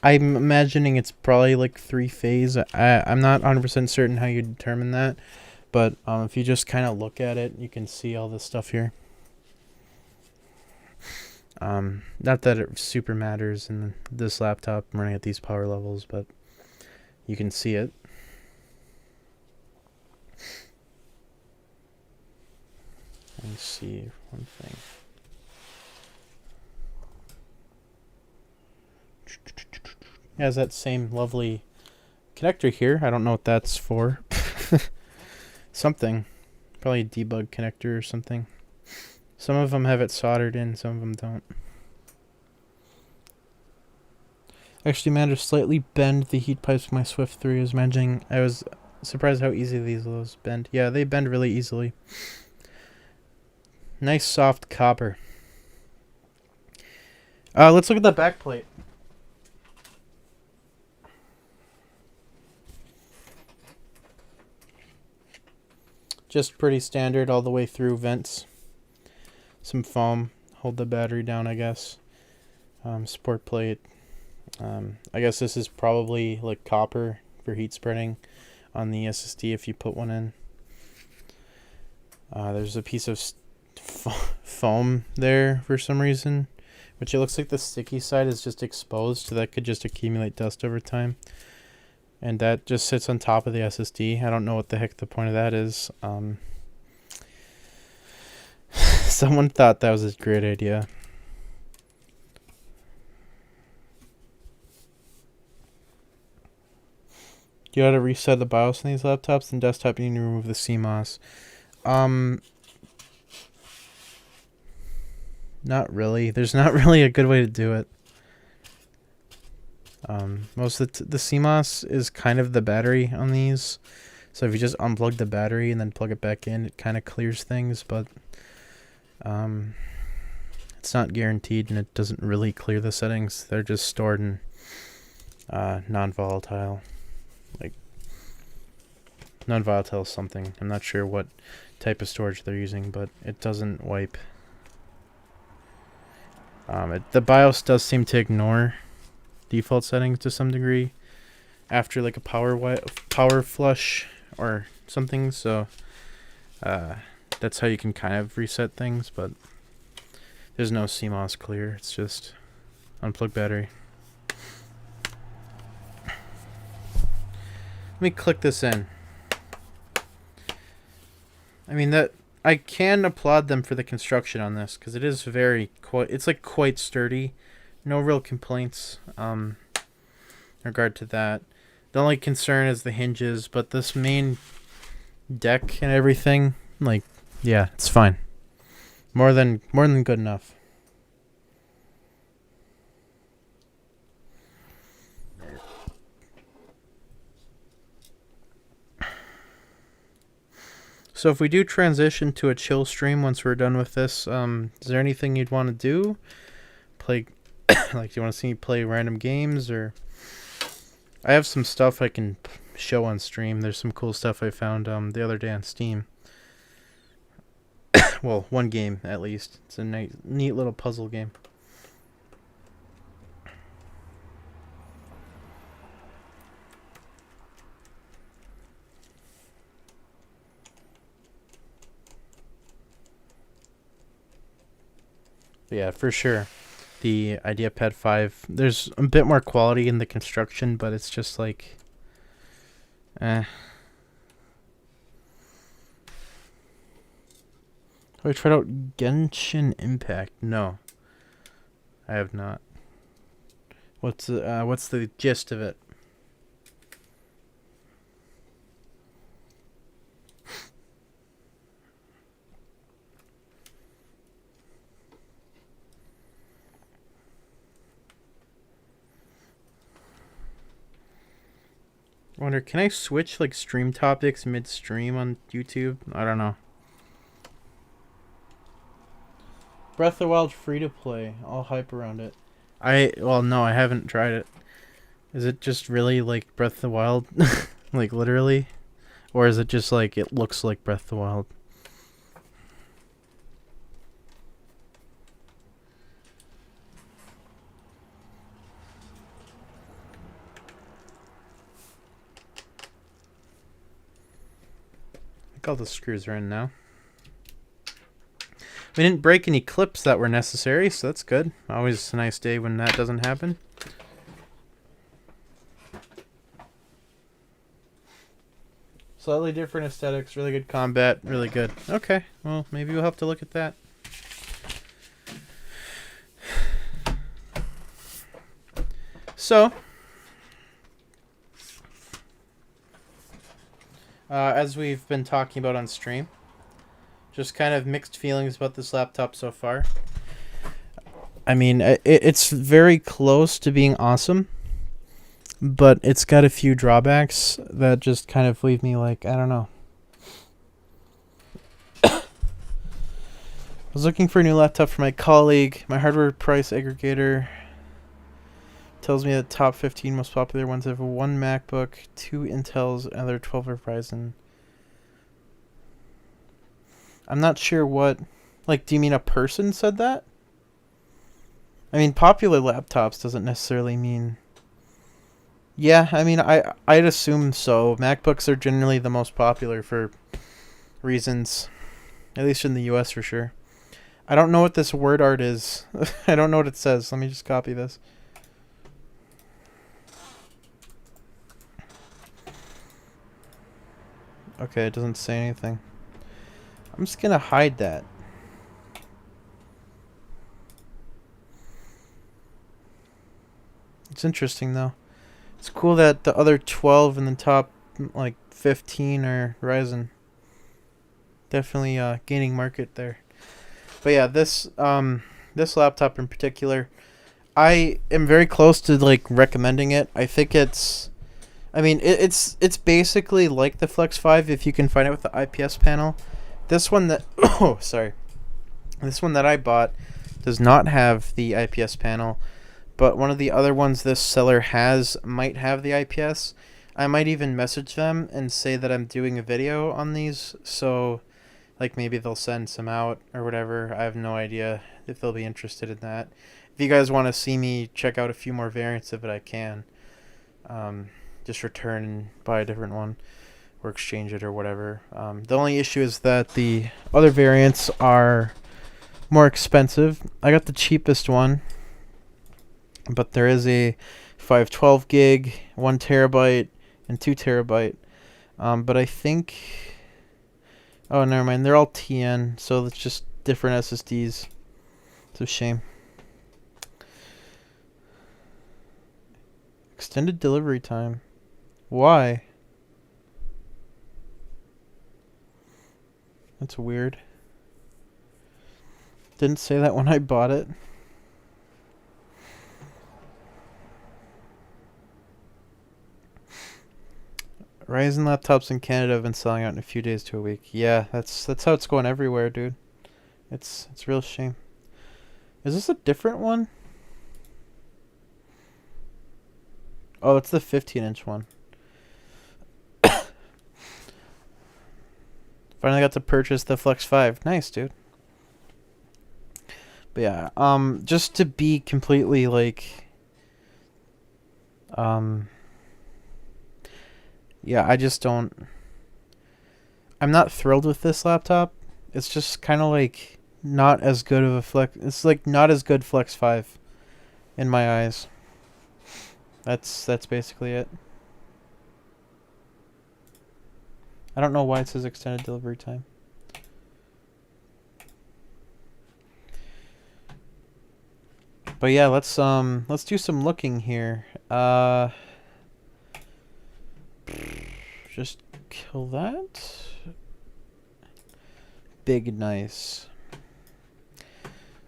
I'm imagining it's probably like 3-phase. I'm not 100% certain how you determine that, but if you just kind of look at it, you can see all this stuff here. Not that it super matters in this laptop running at these power levels, but you can see it. Let me see one thing. It has that same lovely connector here. I don't know what that's for. Something. Probably a debug connector or something. Some of them have it soldered in, some of them don't. Actually managed to slightly bend the heat pipes of my Swift 3. I was surprised how easy those bend. Yeah, they bend really easily. Nice soft copper. Let's look at the back plate. Just pretty standard all the way through vents. Some foam, hold the battery down, I guess. Support plate. I guess this is probably like copper for heat spreading on the SSD if you put one in. There's a piece of foam there for some reason, which it looks like the sticky side is just exposed, so that could just accumulate dust over time. And that just sits on top of the SSD. I don't know what the heck the point of that is. Someone thought that was a great idea. You gotta reset the BIOS on these laptops and desktop. You need to remove the CMOS. Not really. There's not really a good way to do it. Most of the CMOS is kind of the battery on these. So if you just unplug the battery and then plug it back in, it kind of clears things, but it's not guaranteed, and it doesn't really clear the settings. They're just stored in non-volatile. Like non-volatile something. I'm not sure what type of storage they're using, but it doesn't wipe. The BIOS does seem to ignore default settings to some degree after like a power flush or something, so that's how you can kind of reset things, but there's no CMOS clear. It's just unplug battery. Let me click this in. I mean, that I can applaud them for the construction on this, because it is it's like quite sturdy. No real complaints in regard to that. The only concern is the hinges, but this main deck and everything, like, yeah, it's fine. More than good enough. So if we do transition to a chill stream once we're done with this, is there anything you'd want to do? Play, like, do you want to see me play random games, or? I have some stuff I can show on stream. There's some cool stuff I found the other day on Steam. Well, one game at least. It's a neat little puzzle game. But yeah, for sure. The IdeaPad 5, there's a bit more quality in the construction, but it's just like, Have I tried out Genshin Impact? No, I have not. What's the gist of it? I wonder, can I switch like stream topics midstream on YouTube? I don't know. Breath of the Wild free to play. All hype around it. Well, no, I haven't tried it. Is it just really like Breath of the Wild? Like literally? Or is it just like it looks like Breath of the Wild? I think all the screws are in now. We didn't break any clips that were necessary, so that's good. Always a nice day when that doesn't happen. Slightly different aesthetics, really good combat, really good. Okay, well, maybe we'll have to look at that. So, as we've been talking about on stream, just kind of mixed feelings about this laptop so far. I mean, it's very close to being awesome, but it's got a few drawbacks that just kind of leave me like, I don't know. I was looking for a new laptop for my colleague. My hardware price aggregator tells me the top 15 most popular ones have 1 MacBook, 2 Intels, and other 12 of Ryzen. I'm not sure what... Like, do you mean a person said that? I mean, popular laptops doesn't necessarily mean... Yeah, I mean, I'd assume so. MacBooks are generally the most popular for reasons. At least in the US for sure. I don't know what this word art is. I don't know what it says. Let me just copy this. Okay, it doesn't say anything. I'm just gonna hide that. It's interesting though. It's cool that the other 12 in the top like 15 are Ryzen. Definitely gaining market there. But yeah, this laptop in particular, I am very close to like recommending it. I think it's it's basically like the Flex 5 if you can find it with the IPS panel. This one that This one that I bought does not have the IPS panel, but one of the other ones this seller might have the IPS. I might even message them and say that I'm doing a video on these, so like maybe they'll send some out or whatever. I have no idea if they'll be interested in that. If you guys want to see me check out a few more variants of it, I can. Just return and buy a different one or exchange it or whatever. The only issue is that the other variants are more expensive. I got the cheapest one, but there is a 512 gig, 1 terabyte, and 2 terabyte. But I think... Oh, never mind. They're all TN, so it's just different SSDs. It's a shame. Extended delivery time. Why? That's weird. Didn't say that when I bought it. Ryzen laptops in Canada have been selling out in a few days to a week. Yeah, that's how it's going everywhere, dude. It's a real shame. Is this a different one? Oh, it's the 15-inch one. Finally got to purchase the Flex 5. Nice, dude. But yeah, just to be completely like yeah, I just don't... I'm not thrilled with this laptop. It's just kind of like not as good of a Flex... It's like not as good Flex 5 in my eyes. That's basically it. I don't know why it says extended delivery time. But yeah, let's do some looking here. Just kill that. Big nice.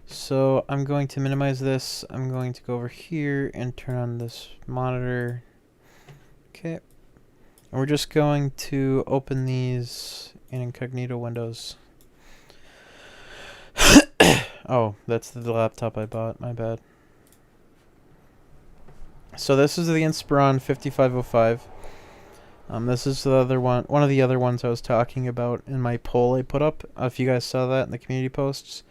So I'm going to minimize this. I'm going to go over here and turn on this monitor. Okay. And we're just going to open these in incognito windows. Oh, that's the laptop I bought. My bad. So this is the Inspiron 5505. This is the other one of the other ones I was talking about in my poll I put up. If you guys saw that in the community posts.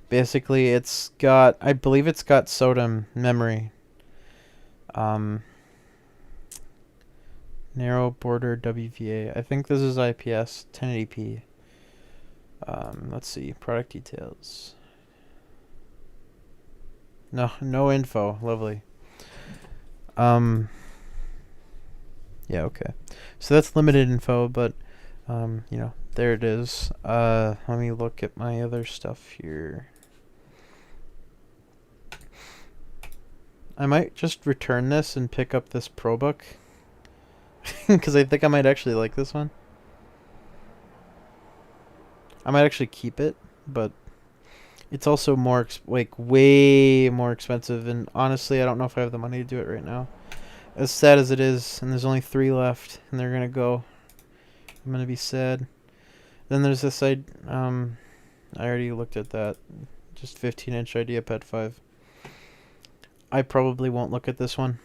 Basically, it's got, I believe it's got SODIMM memory. Narrow border WVA. I think this is IPS 1080p. Let's see, product details. No info. Lovely. Yeah, okay. So that's limited info, but you know, there it is. Let me look at my other stuff here. I might just return this and pick up this ProBook because I think I might actually like this one. I might actually keep it, but it's also more way more expensive, and honestly, I don't know if I have the money to do it right now. As sad as it is, and there's only 3 left, and they're gonna go. I'm gonna be sad. Then there's this I already looked at that, just 15-inch IdeaPad 5. I probably won't look at this one.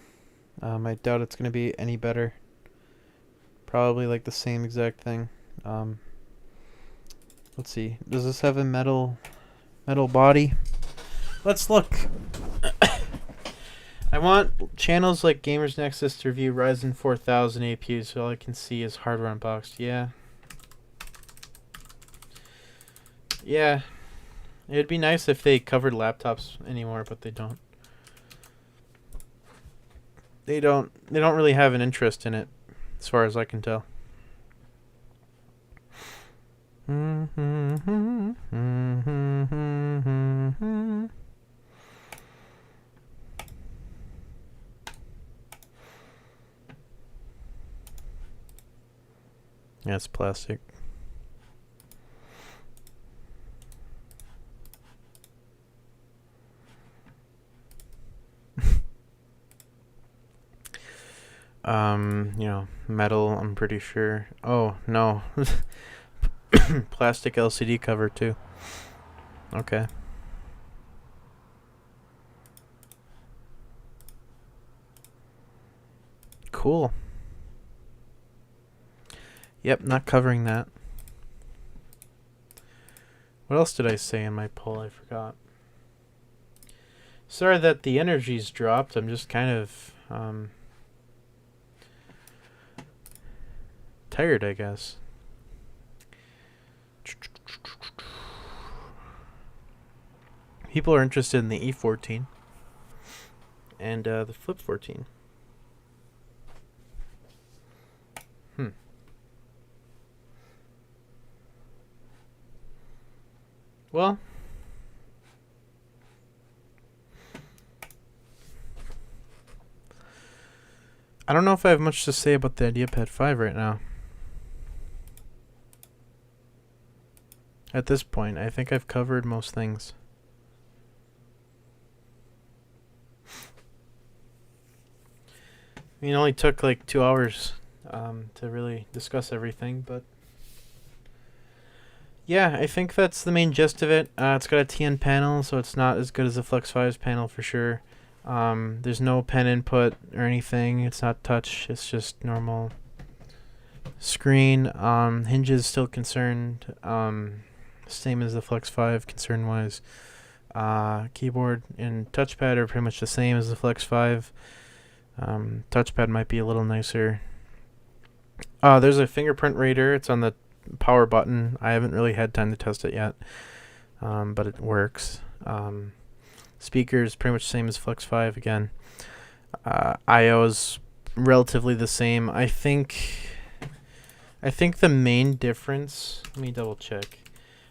I doubt it's gonna be any better. Probably like the same exact thing. Let's see. Does this have a metal body? Let's look. I want channels like Gamers Nexus to review Ryzen 4000 APUs, so all I can see is hardware unboxed. Yeah. Yeah. It'd be nice if they covered laptops anymore, but they don't. They don't really have an interest in it, as far as I can tell. Yeah, it's plastic. You know, metal, I'm pretty sure. Oh, no. Plastic LCD cover, too. Okay. Cool. Yep, not covering that. What else did I say in my poll? I forgot. Sorry that the energy's dropped. I'm just kind of tired, I guess. People are interested in the E14 and the Flip 14. Well, I don't know if I have much to say about the IdeaPad 5 right now. At this point, I think I've covered most things. I mean, it only took like 2 hours to really discuss everything, but yeah, I think that's the main gist of it. It's got a TN panel, so it's not as good as the Flex 5's panel for sure. There's no pen input or anything. It's not touch. It's just normal screen. Hinges still concerned. Same as the Flex 5 concern-wise. Keyboard and touchpad are pretty much the same as the Flex 5. Touchpad might be a little nicer. There's a Fingerprint Reader. It's on the power button. I haven't really had time to test it yet, but it works. Speakers pretty much the same as Flex 5 again. I/O is relatively the same. I think the main difference, let me double check.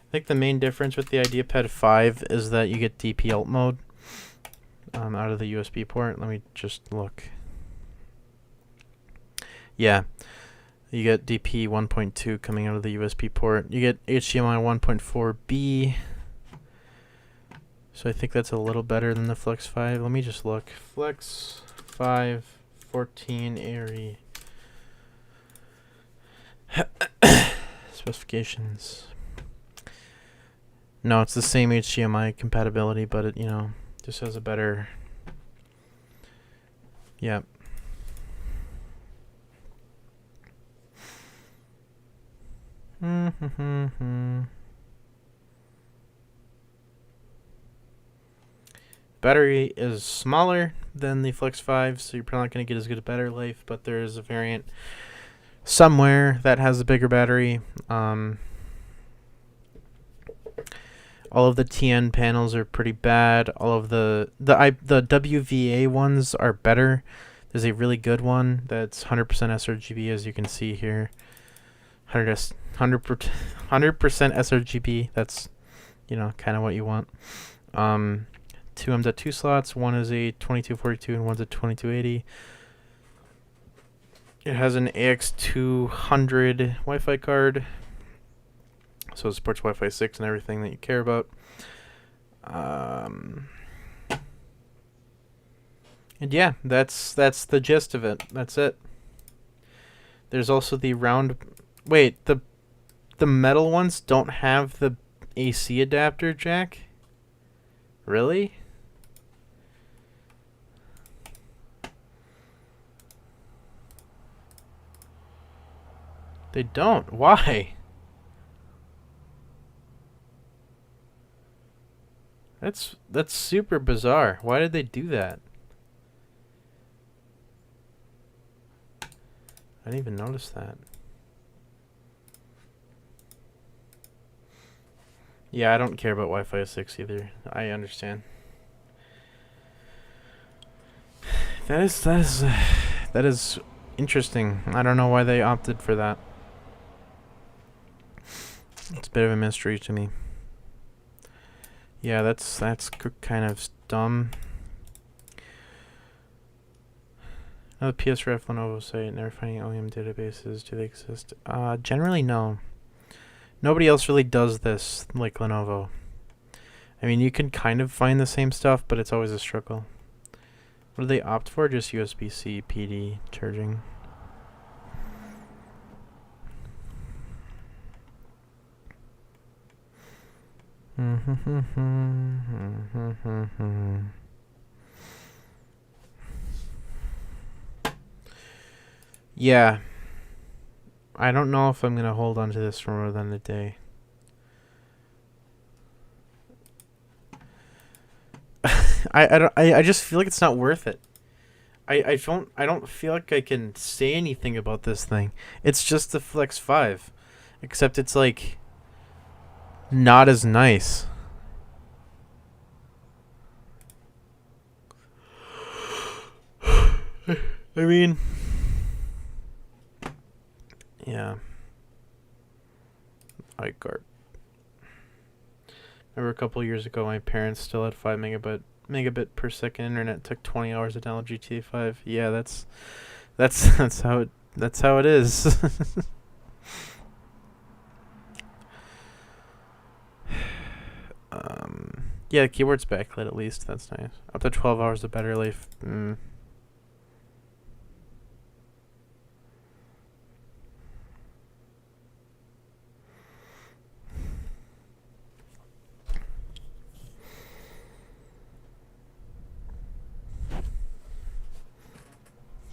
I think the main difference with the IdeaPad 5 is that you get DP alt mode out of the USB port. Let me just look. Yeah. You get DP 1.2 coming out of the USB port. You get HDMI 1.4B. So I think that's a little better than the Flex 5. Let me just look. Flex 5 14 ARE. Specifications. No, it's the same HDMI compatibility, but it, you know, just has a better. Yep. Battery is smaller than the Flex 5, so you're probably not going to get as good a battery life, but there is a variant somewhere that has a bigger battery. All of the TN panels are pretty bad. All of the WVA ones are better. There's a really good one that's 100% sRGB, as you can see here. 100% sRGB. That's, you know, kind of what you want. 2 M.2 slots. One is a 2242 and one's a 2280. It has an AX200 Wi-Fi card, so it supports Wi-Fi 6 and everything that you care about. And yeah, that's the gist of it. That's it. There's also the round. Wait, the metal ones don't have the AC adapter jack? Really? They don't. Why? That's super bizarre. Why did they do that? I didn't even notice that. Yeah, I don't care about Wi-Fi 6 either. I understand. That is interesting. I don't know why they opted for that. It's a bit of a mystery to me. Yeah, that's kind of dumb. Now the PSRF Lenovo site, never finding OEM databases. Do they exist? Generally, no. Nobody else really does this like Lenovo. I mean, you can kind of find the same stuff, but it's always a struggle. What do they opt for? Just USB-C PD charging. Yeah. I don't know if I'm going to hold on to this for more than a day. I just feel like it's not worth it. I don't feel like I can say anything about this thing. It's just the Flex 5, except it's like not as nice. I mean, yeah. iCard. Remember a couple years ago, my parents still had 5 megabit per second internet. It took 20 hours to download GTA 5. Yeah, that's how it is. Yeah, the keyboard's backlit at least. That's nice. Up to 12 hours of battery life.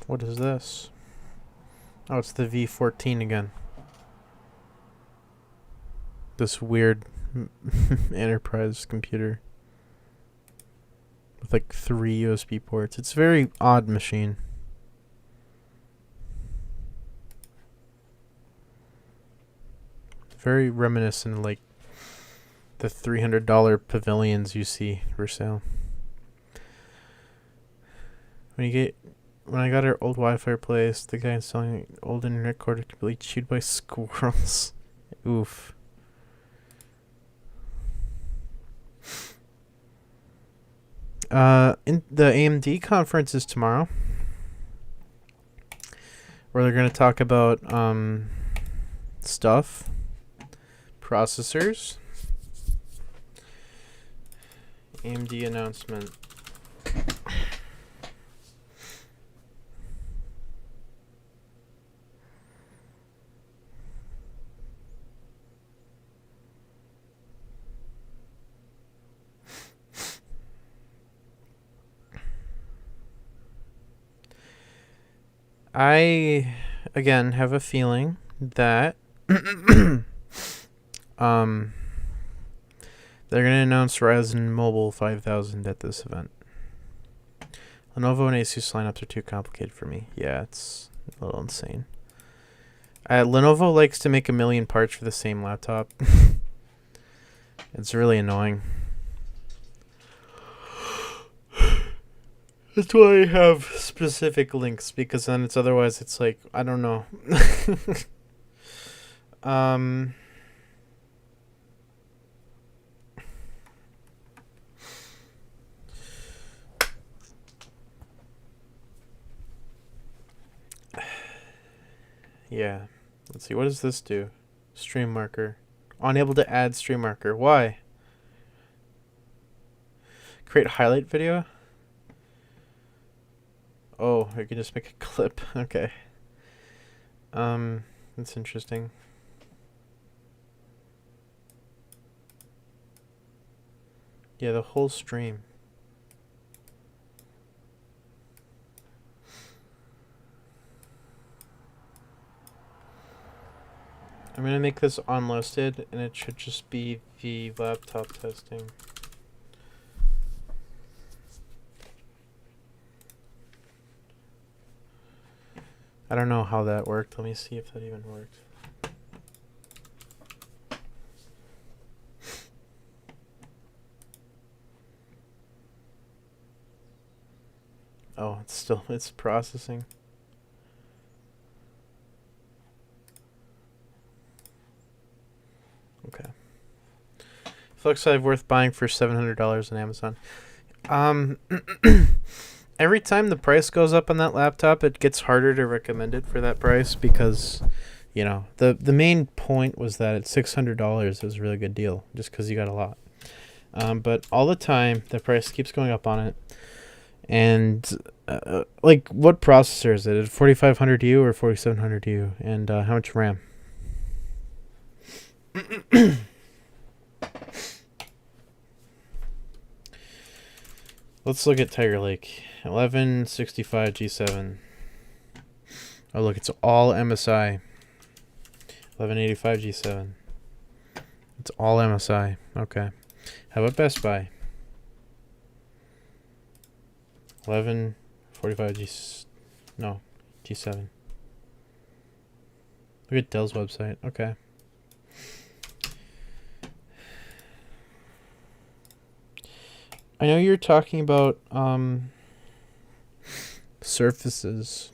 What is this? Oh, it's the V14 again. This weird enterprise computer with like 3 USB ports. It's a very odd machine. Very reminiscent of like the $300 pavilions you see for sale. When I got our old Wi-Fi replaced, the guy selling old internet cord was completely chewed by squirrels. Oof. In the AMD conference is tomorrow, where they're going to talk about stuff, processors, AMD announcement. I, again, have a feeling that they're going to announce Ryzen Mobile 5000 at this event. Lenovo and Asus lineups are too complicated for me. Yeah, it's a little insane. Lenovo likes to make a million parts for the same laptop. It's really annoying. That's why I have specific links, because then it's otherwise it's like, I don't know. Yeah. Let's see, what does this do? Stream marker. Unable to add stream marker. Why? Create highlight video? Oh, I can just make a clip. Okay. That's interesting. Yeah, the whole stream. I'm gonna make this unlisted, and it should just be the laptop testing. I don't know how that worked. Let me see if that even worked. Oh, it's processing. Okay. Looks like worth buying for $700 on Amazon. Every time the price goes up on that laptop, it gets harder to recommend it for that price because, you know, the main point was that at $600 it was a really good deal just because you got a lot. But all the time, the price keeps going up on it. And, like, what processor is it? 4500U or 4700U? And how much RAM? Let's look at Tiger Lake. 1165 G7. Oh, look, it's all MSI. 1185 G7. It's all MSI. Okay. How about Best Buy? 1145 G7. Look at Dell's website. Okay. I know you're talking about Surfaces.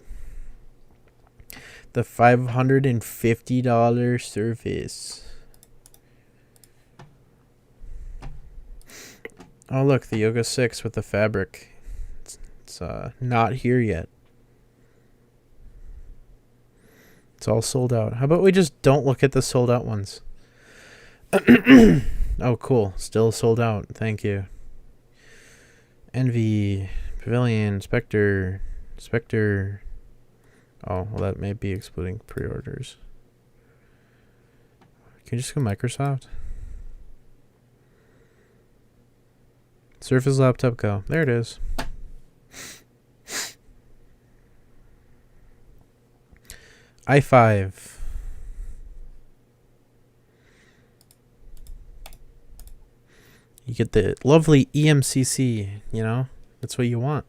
The $550 Surface. Oh look, the Yoga 6 with the fabric. It's not here yet. It's all sold out. How about we just don't look at the sold out ones? Oh cool, still sold out. Thank you. Envy, Pavilion, Spectre. Oh, well, that may be excluding pre-orders. Can you just go Microsoft? Surface Laptop Go. There it is. i5. You get the lovely EMCC, you know? That's what you want.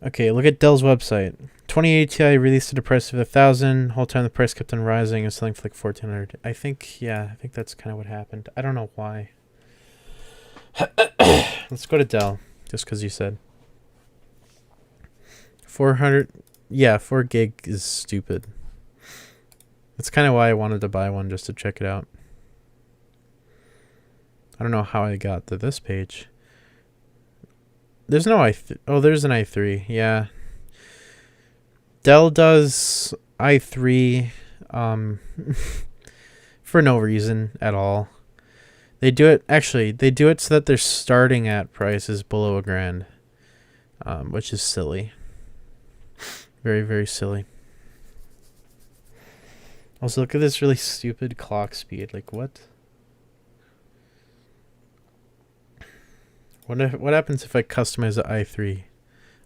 Okay, look at Dell's website. 2080 Ti released at a price of $1,000. Whole time the price kept on rising and selling for like $1,400. I think that's kind of what happened. I don't know why. Let's go to Dell, just because you said. 400. Yeah, 4 gig is stupid. That's kind of why I wanted to buy one, just to check it out. I don't know how I got to this page. There's no oh, there's an i3. Yeah. Dell does i3 for no reason at all. They do it so that their starting at price is below $1,000, which is silly. Very, very silly. Also, look at this really stupid clock speed. Like, what? What happens if I customize the i3?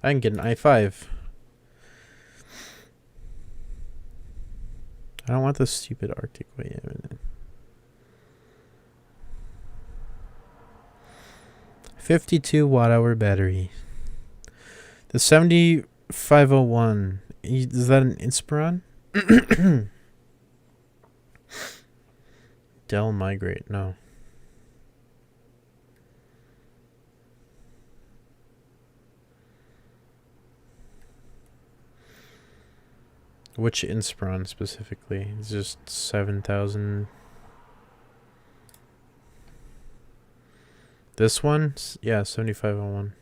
I can get an i5. I don't want this stupid Arctic way. 52 watt-hour battery. The 7501. Is that an Inspiron? Dell Migrate. No. Which Inspiron specifically? It's just 7,000. This one? Yeah, 7501.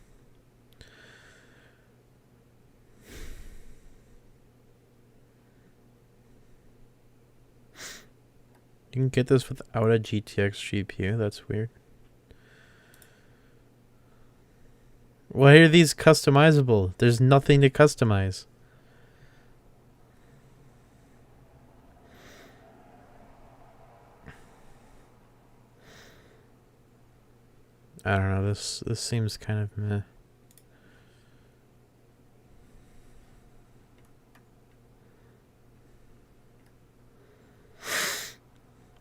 You can get this without a GTX GPU. That's weird. Why are these customizable? There's nothing to customize. I don't know. This seems kind of meh.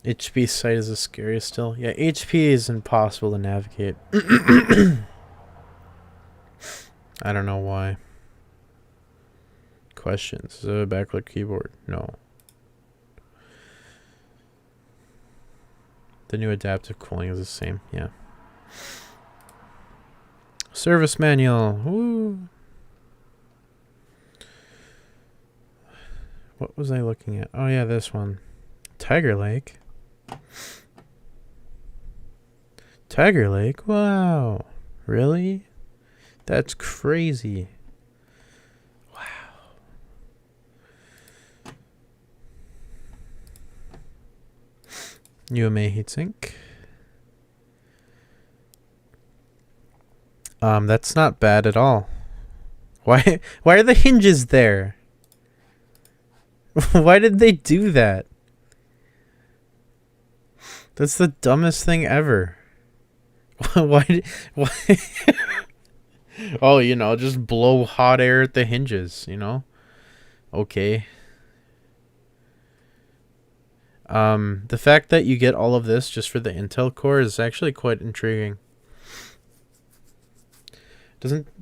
HP site is the scariest still. Yeah, HP is impossible to navigate. I don't know why. Questions. Is it a backlit keyboard? No. The new adaptive cooling is the same. Yeah. Service manual. Woo. What was I looking at? Oh yeah, this one. Tiger Lake. Tiger Lake? Wow. Really? That's crazy. Wow. UMA heatsink. That's not bad at all. Why are the hinges there? Why did they do that? That's the dumbest thing ever. Why? Oh, you know, just blow hot air at the hinges, you know? Okay. The fact that you get all of this just for the Intel core is actually quite intriguing.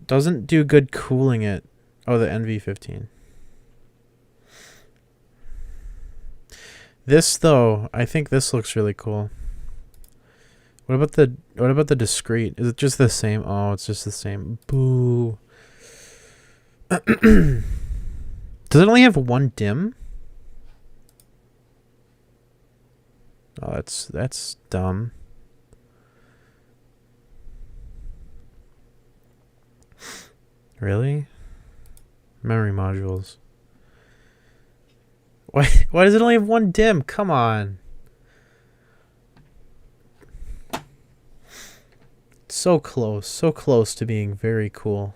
Doesn't do good cooling it. Oh, the NV15. This though, I think this looks really cool. What about the discrete? Is it just the same? Oh, it's just the same. Boo. Does it only have one DIMM? Oh, that's dumb. Really? Memory modules. Why does it only have one DIMM? Come on. So close to being very cool.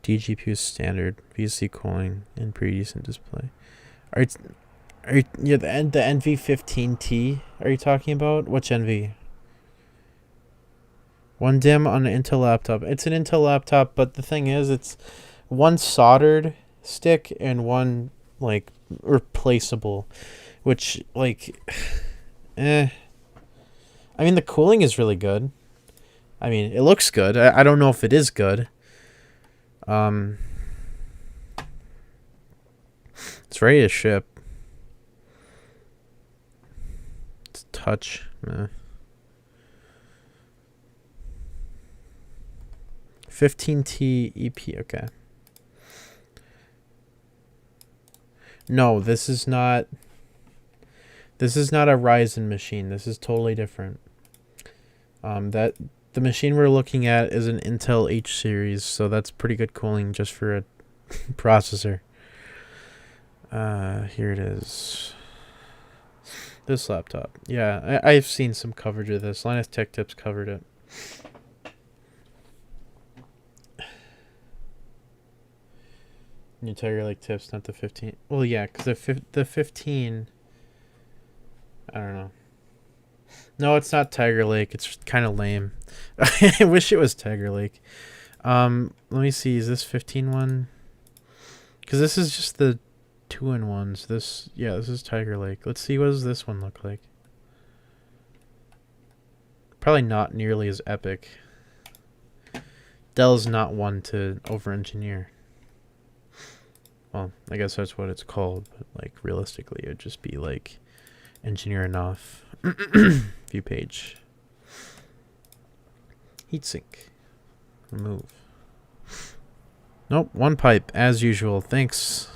DGPU standard, VC cooling, and pretty decent display. Are you the NV15T? Are you talking about which NV? One DIMM on an Intel laptop. It's an Intel laptop, but the thing is, it's one soldered stick and one like replaceable, which like, I mean, the cooling is really good. I mean, it looks good. I don't know if it is good. It's ready to ship. It's touch. 15T EP. Okay. No, this is not a Ryzen machine. This is totally different. The machine we're looking at is an Intel H series, so that's pretty good cooling just for a processor. Here it is. This laptop. Yeah, I've seen some coverage of this. Linus Tech Tips covered it. New Tiger Lake tips, not the 15. Well, yeah, because the 15. I don't know. No, it's not Tiger Lake. It's kind of lame. I wish it was Tiger Lake. Let me see. Is this 15 one? Because this is just the 2-in-1s. This is Tiger Lake. Let's see. What does this one look like? Probably not nearly as epic. Dell's not one to over-engineer. Well, I guess that's what it's called, but like realistically, it would just be like engineer enough. View page. Heatsink. Remove. Nope, one pipe as usual. Thanks.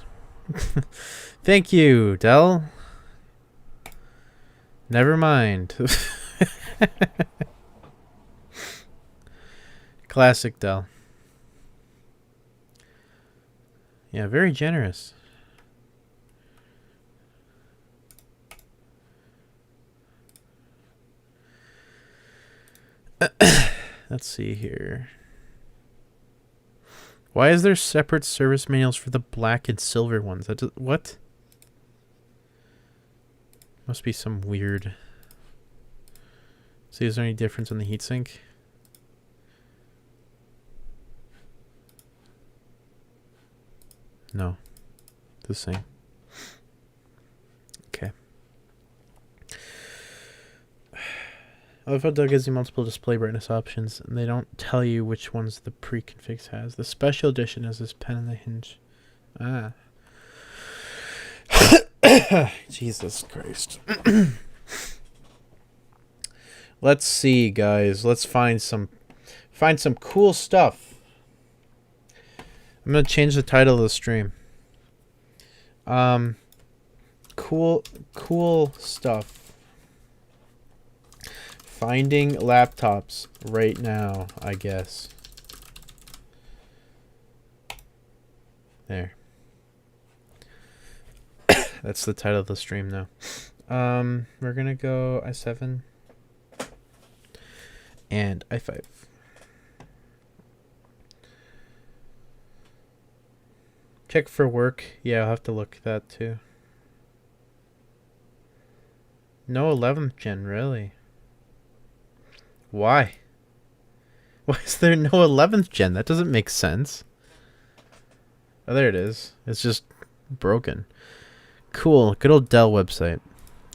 Thank you, Dell. Never mind. Classic Dell. Yeah, very generous. Let's see here. Why is there separate service manuals for the black and silver ones? What? Must be some weird. See, is there any difference in the heatsink? No. The same. Okay. OFL gives you multiple display brightness options, and they don't tell you which ones the pre-config has. The special edition has this pen and the hinge. Ah. Jesus Christ. Let's see, guys. Let's find some cool stuff. I'm gonna change the title of the stream. Cool stuff. Finding laptops right now, I guess. There. That's the title of the stream now. We're gonna go i7 and i5. Check for work. Yeah, I'll have to look at that too. No 11th gen, really? Why? Why is there no 11th gen? That doesn't make sense. Oh, there it is. It's just broken. Cool. Good old Dell website.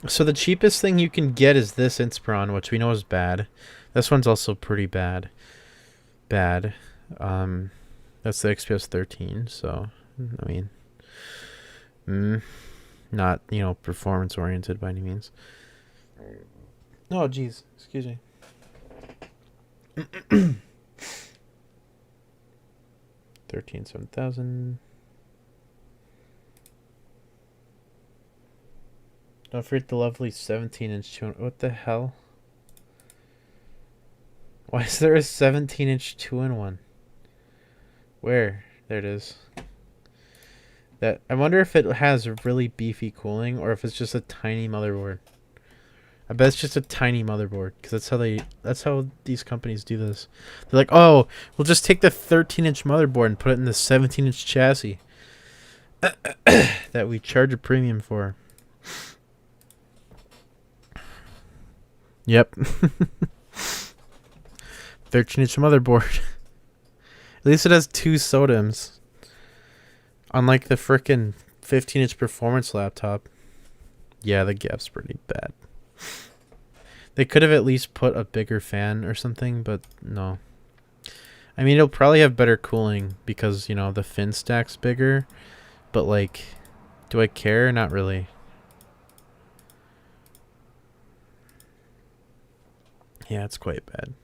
So the cheapest thing you can get is this Inspiron, which we know is bad. This one's also pretty bad. That's the XPS 13, so, I mean, not, you know, performance oriented by any means. Oh, geez. Excuse me. 7000. Don't forget the lovely 17-inch 2. What the hell? Why is there a 17-inch 2-in-1? Where? There it is. That, I wonder if it has really beefy cooling or if it's just a tiny motherboard. I bet it's just a tiny motherboard because that's how these companies do this. They're like, "Oh, we'll just take the 13-inch motherboard and put it in the 17-inch chassis that we charge a premium for." Yep. 13-inch motherboard. At least it has 2 SODIMMs. Unlike the frickin' 15-inch performance laptop. Yeah, the gap's pretty bad. They could have at least put a bigger fan or something, but no. I mean, it'll probably have better cooling because, you know, the fin stack's bigger. But, like, do I care? Not really. Yeah, it's quite bad.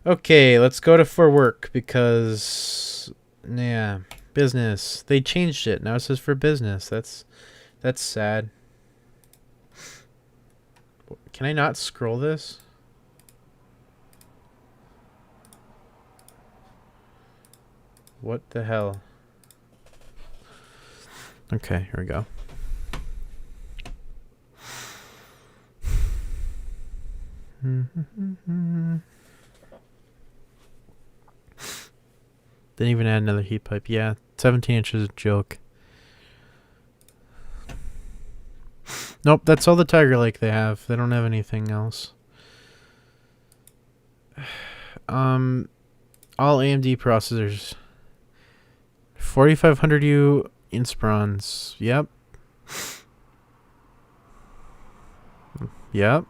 Okay, let's go to for work because, yeah, business. They changed it. Now it says for business. That's sad. Can I not scroll this? What the hell? Okay, here we go. Didn't even add another heat pipe. Yeah, 17 inches is a joke. Nope, that's all the Tiger Lake they have. They don't have anything else. All AMD processors. 4500U Inspirons. Yep. Yep.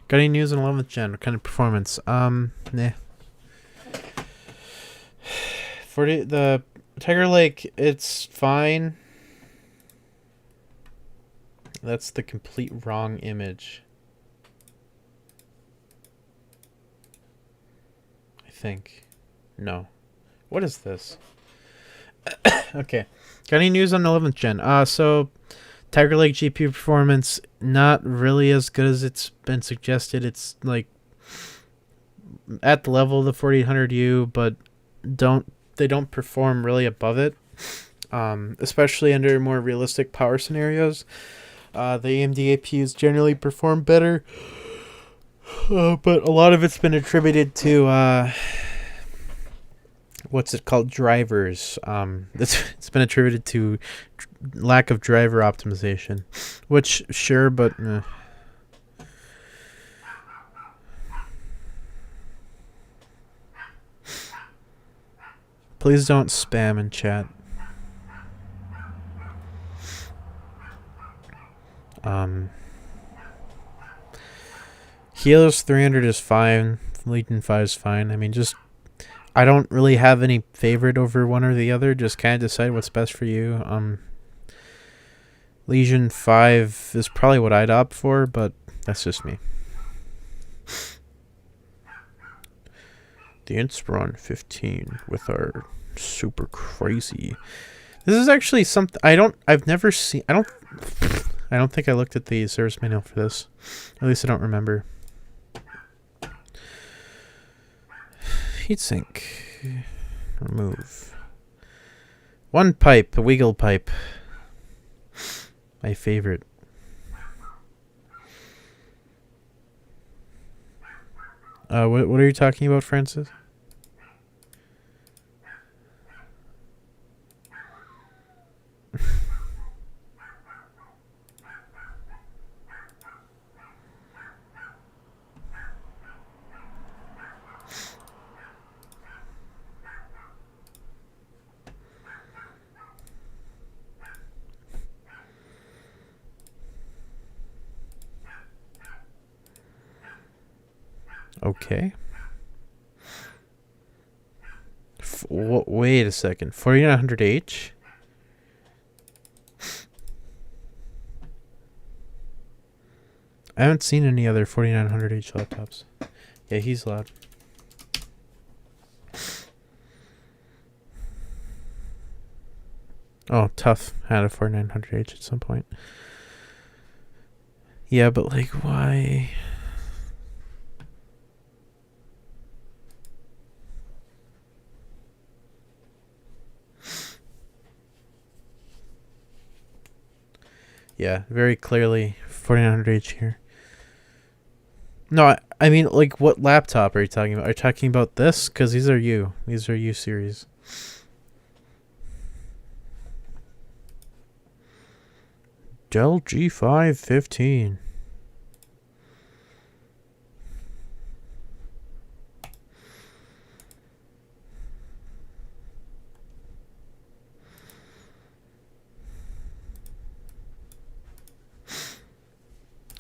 Got any news on 11th gen? What kind of performance? Nah. For the Tiger Lake, it's fine. That's the complete wrong image. I think. No. What is this? Okay. Got any news on 11th gen? So Tiger Lake GPU performance, not really as good as it's been suggested. It's like at the level of the 4800U, but they don't perform really above it. Especially under more realistic power scenarios. The AMD APUs generally perform better. But a lot of it's been attributed to what's it called? Drivers. It's been attributed to lack of driver optimization, which sure, but please don't spam in chat. Helios 300 is fine. Legion 5 is fine. I mean, just I don't really have any favorite over one or the other. Just kind of decide what's best for you. Legion 5 is probably what I'd opt for, but that's just me. The Inspiron 15 with our super crazy. This is actually something I've never seen. I don't think I looked at the service manual for this. At least I don't remember. Heatsink. Remove. One pipe, a wiggle pipe. My favorite. What are you talking about, Francis? Okay. Wait a second. 4900H? I haven't seen any other 4900H laptops. Yeah, he's loud. Oh, tough. Had a 4900H at some point. Yeah, but like, why? Yeah, very clearly 4900H here. No, I mean, like, what laptop are you talking about? Are you talking about this? Because these are U. These are U series. Dell G5 15.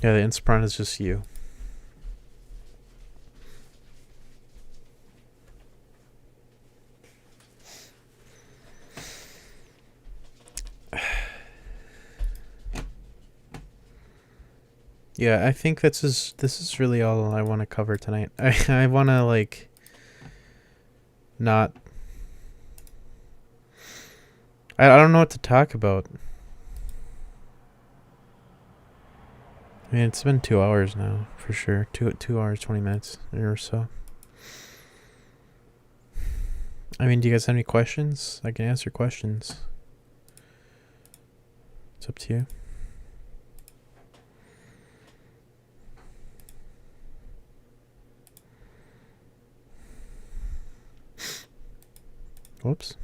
Yeah, the Inspiron is just U. Yeah, I think this is really all I want to cover tonight. I want to like not I don't know what to talk about. I mean, it's been 2 hours now, for sure. 2 hours, 20 minutes or so. I mean, do you guys have any questions? I can answer questions. It's up to you. Whoops.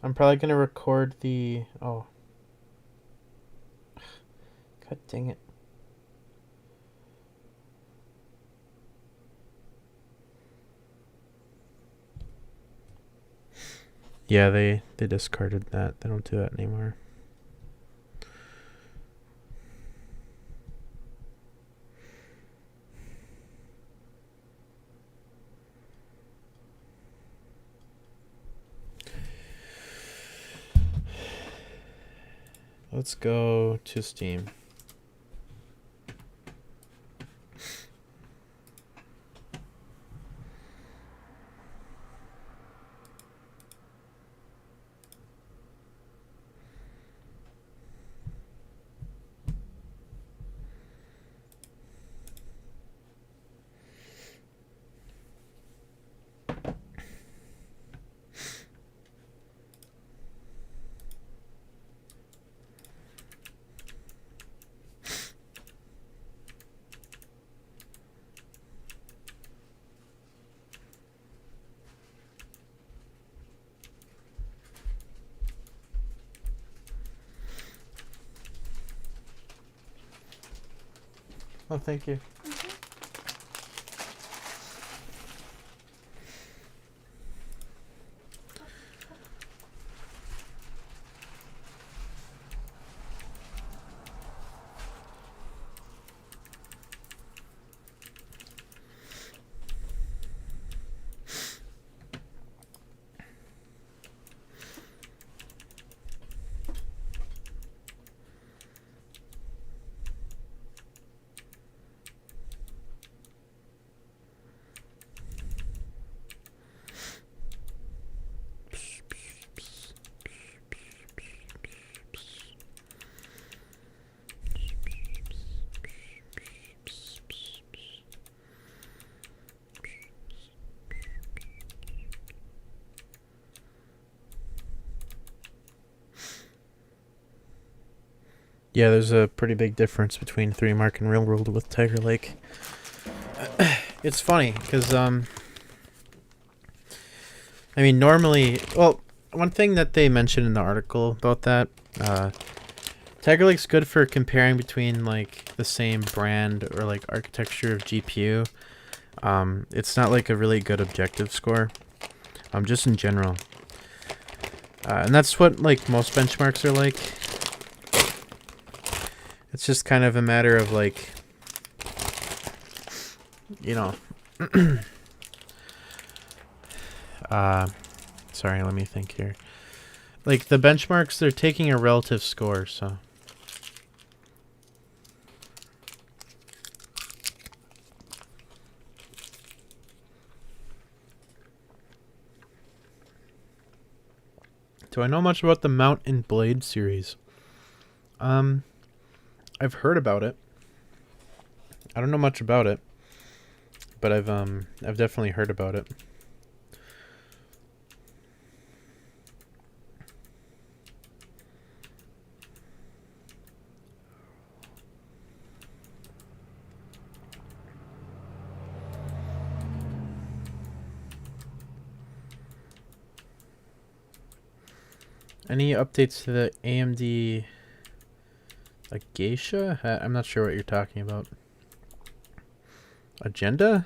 I'm probably going to record the... Oh. God dang it. Yeah, they discarded that. They don't do that anymore. Let's go to Steam. Oh, thank you. Yeah, there's a pretty big difference between 3D Mark and Real World with Tiger Lake. It's funny, because, I mean, normally... Well, one thing that they mentioned in the article about that, Tiger Lake's good for comparing between, like, the same brand or, like, architecture of GPU. It's not, like, a really good objective score, just in general. And that's what, like, most benchmarks are like. It's just kind of a matter of, like, you know, sorry, let me think here. Like, the benchmarks, they're taking a relative score, so. Do I know much about the Mount and Blade series? I've heard about it. I don't know much about it, but I've definitely heard about it. Any updates to the AMD like Geisha? I'm not sure what you're talking about. Agenda?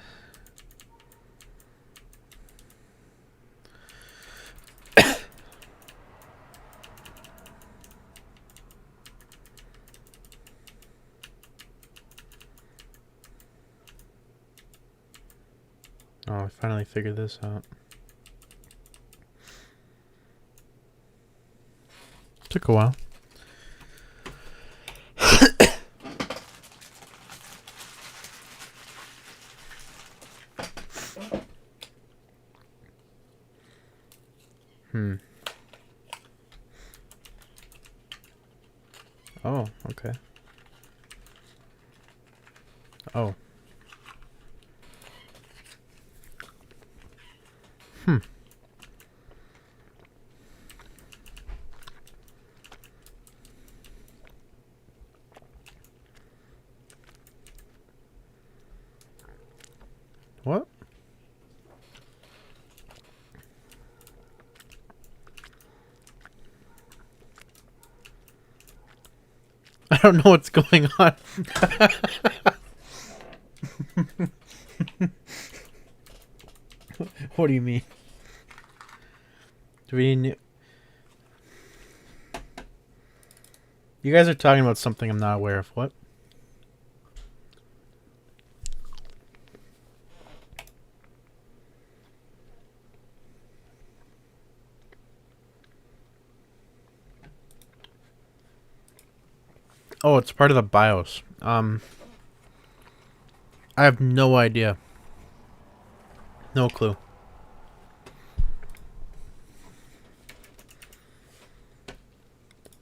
Oh, I finally figured this out. Took a while. Oh, okay. Oh. don't know what's going on. What do you mean? Do we need... You guys are talking about something I'm not aware of. What? Oh, it's part of the BIOS. I have no idea. No clue.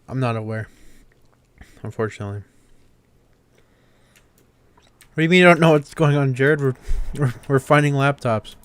I'm not aware. Unfortunately. What do you mean you don't know what's going on, Jared? We're finding laptops.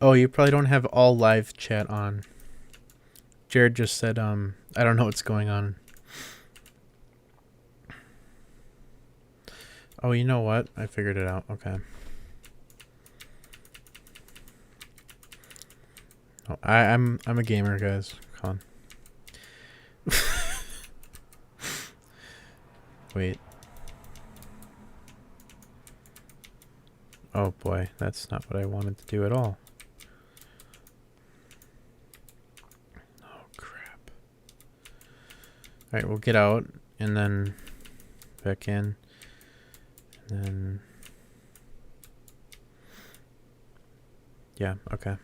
Oh, you probably don't have all live chat on. Jared just said, I don't know what's going on. Oh, you know what? I figured it out. Okay. Oh, I'm a gamer, guys. Come on. Wait. Oh boy, that's not what I wanted to do at all. Oh crap. Alright, we'll get out and then back in. And then... Yeah, okay.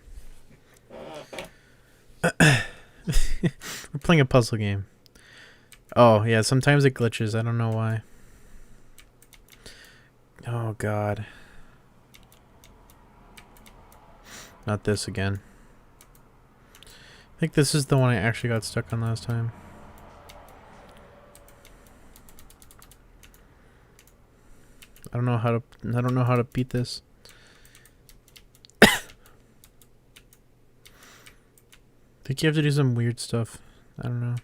We're playing a puzzle game. Oh, yeah, sometimes it glitches. I don't know why. Oh, God. Not this again. I think this is the one I actually got stuck on last time. I don't know how to beat this. I think you have to do some weird stuff. I don't know.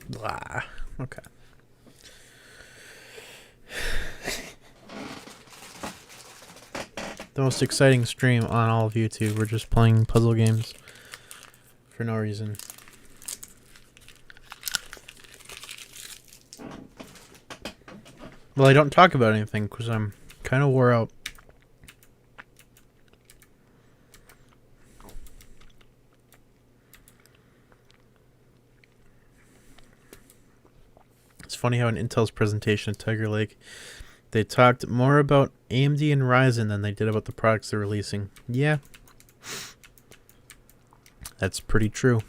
Blah. Okay. The most exciting stream on all of YouTube. We're just playing puzzle games for no reason. Well, I don't talk about anything because I'm kind of wore out. It's funny how in Intel's presentation at Tiger Lake, they talked more about AMD and Ryzen than they did about the products they're releasing. Yeah. That's pretty true.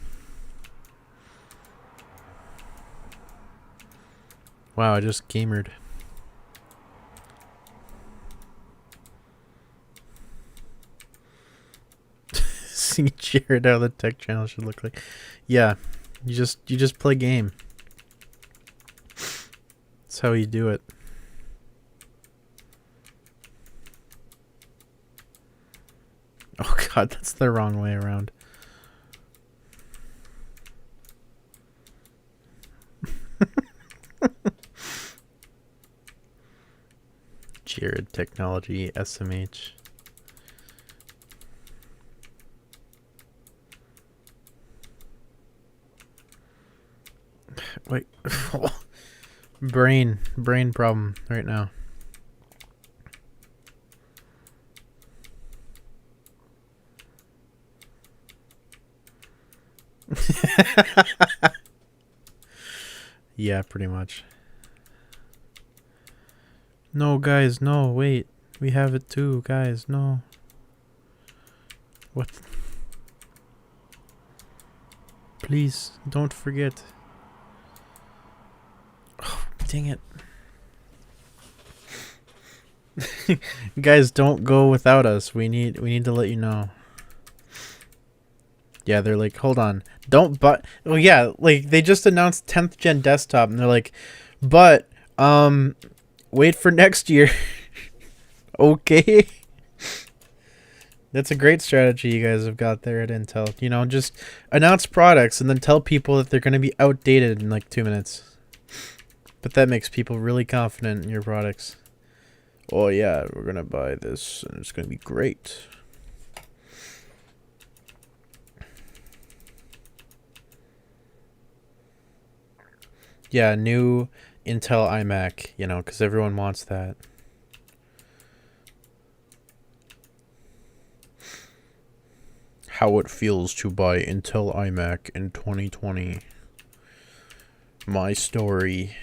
Wow, I just gamered. See Jared how the tech channel should look like. Yeah. You just play game. That's how you do it. Oh god, that's the wrong way around. Jared Technology SMH. Wait. brain problem right now. Yeah, pretty much. No, guys, no, wait. We have it too, guys, no. What? Please, don't forget. Oh, dang it. Guys, don't go without us. We need to let you know. Yeah, they're like, hold on. Don't but oh yeah, like they just announced 10th gen desktop and they're like, but wait for next year. Okay. That's a great strategy you guys have got there at Intel. You know, just announce products and then tell people that they're going to be outdated in like 2 minutes. But that makes people really confident in your products. Oh yeah, we're going to buy this and it's going to be great. Yeah, new Intel iMac, you know, because everyone wants that. How it feels to buy Intel iMac in 2020. My story.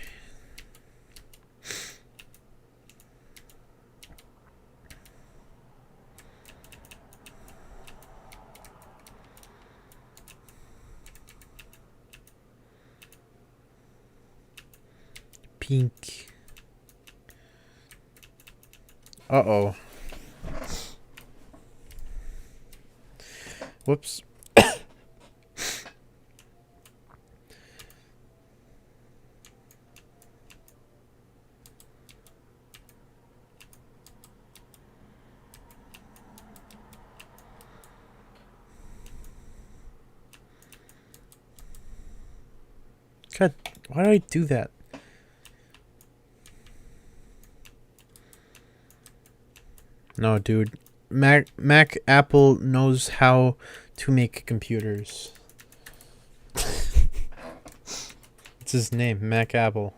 Pink. Uh-oh. Whoops. God, why do I do that? No, dude. Mac Apple knows how to make computers. It's his name, Mac Apple.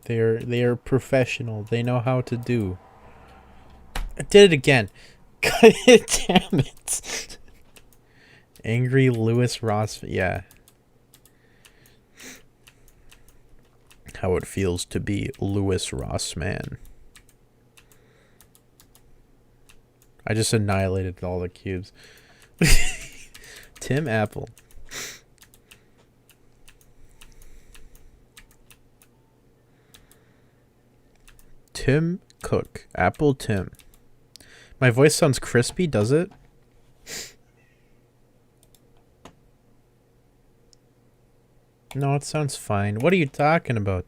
They are professional. They know how to do. I did it again. God damn it. Angry Lewis Ross. Yeah. How it feels to be Lewis Rossman. I just annihilated all the cubes. Tim Apple. Tim Cook. Apple Tim. My voice sounds crispy, does it? No, it sounds fine. What are you talking about?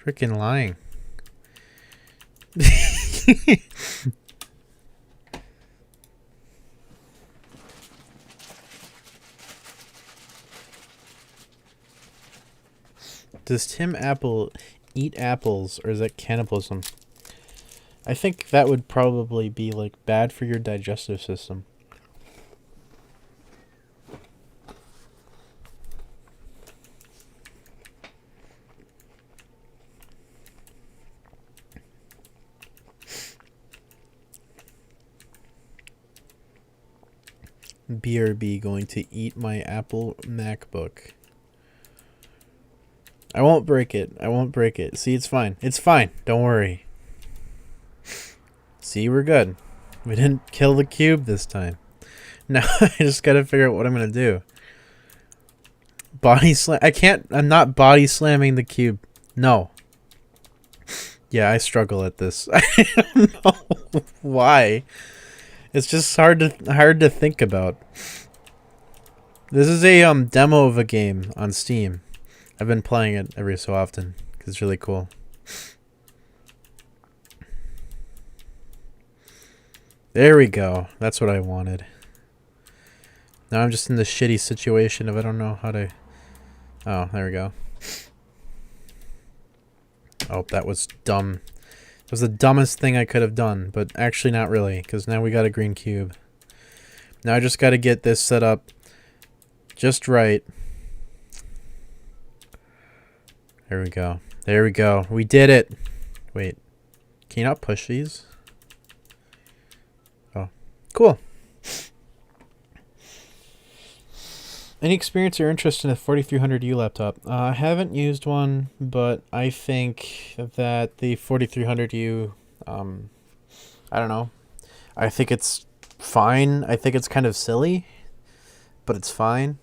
Freaking lying. Does Tim Apple eat apples, or is that cannibalism? I think that would probably be like bad for your digestive system. BRB going to eat my Apple MacBook. I won't break it. I won't break it. See, it's fine. It's fine. Don't worry. See, we're good. We didn't kill the cube this time. Now I just gotta figure out what I'm gonna do. Body slam. I can't. I'm not body slamming the cube. No. Yeah, I struggle at this. I don't know why. It's just hard to think about. This is a demo of a game on Steam. I've been playing it every so often because it's really cool. There we go. That's what I wanted. Now I'm just in this shitty situation of I don't know how to... Oh, there we go. Oh, that was dumb. It was the dumbest thing I could have done, but actually not really, because now we got a green cube. Now I just got to get this set up just right. There we go. There we go. We did it. Wait. Can you not push these? Oh. Cool. Any experience or interest in a 4300U laptop? I haven't used one, but I think that the 4300U, I don't know. I think it's fine. I think it's kind of silly, but it's fine.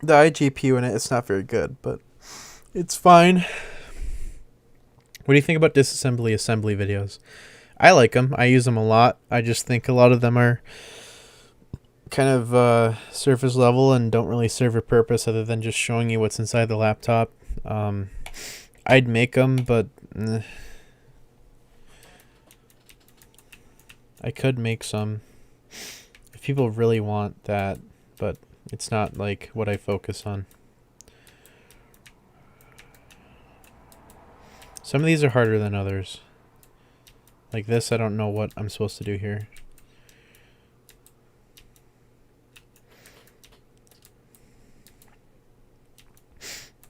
The iGPU in it, it's not very good, but it's fine. What do you think about disassembly assembly videos? I like them. I use them a lot. I just think a lot of them are kind of surface level and don't really serve a purpose other than just showing you what's inside the laptop. I'd make them, but I could make some if people really want that, but it's not like what I focus on. Some of these are harder than others. Like this, I don't know what I'm supposed to do here.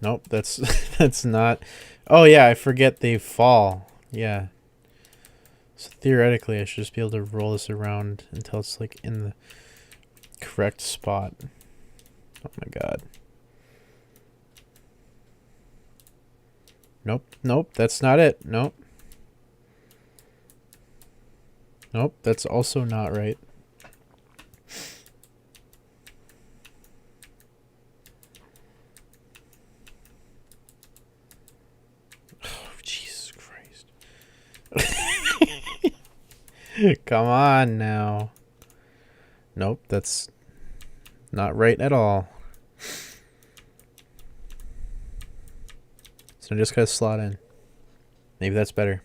Nope, that's that's not. Oh yeah, I forget they fall. Yeah. So theoretically, I should just be able to roll this around until it's like in the correct spot. Oh my god. Nope, nope, that's not it. Nope. Nope, that's also not right. Oh, Jesus Christ. Come on now. Nope, that's not right at all. So I just gotta slot in. Maybe that's better.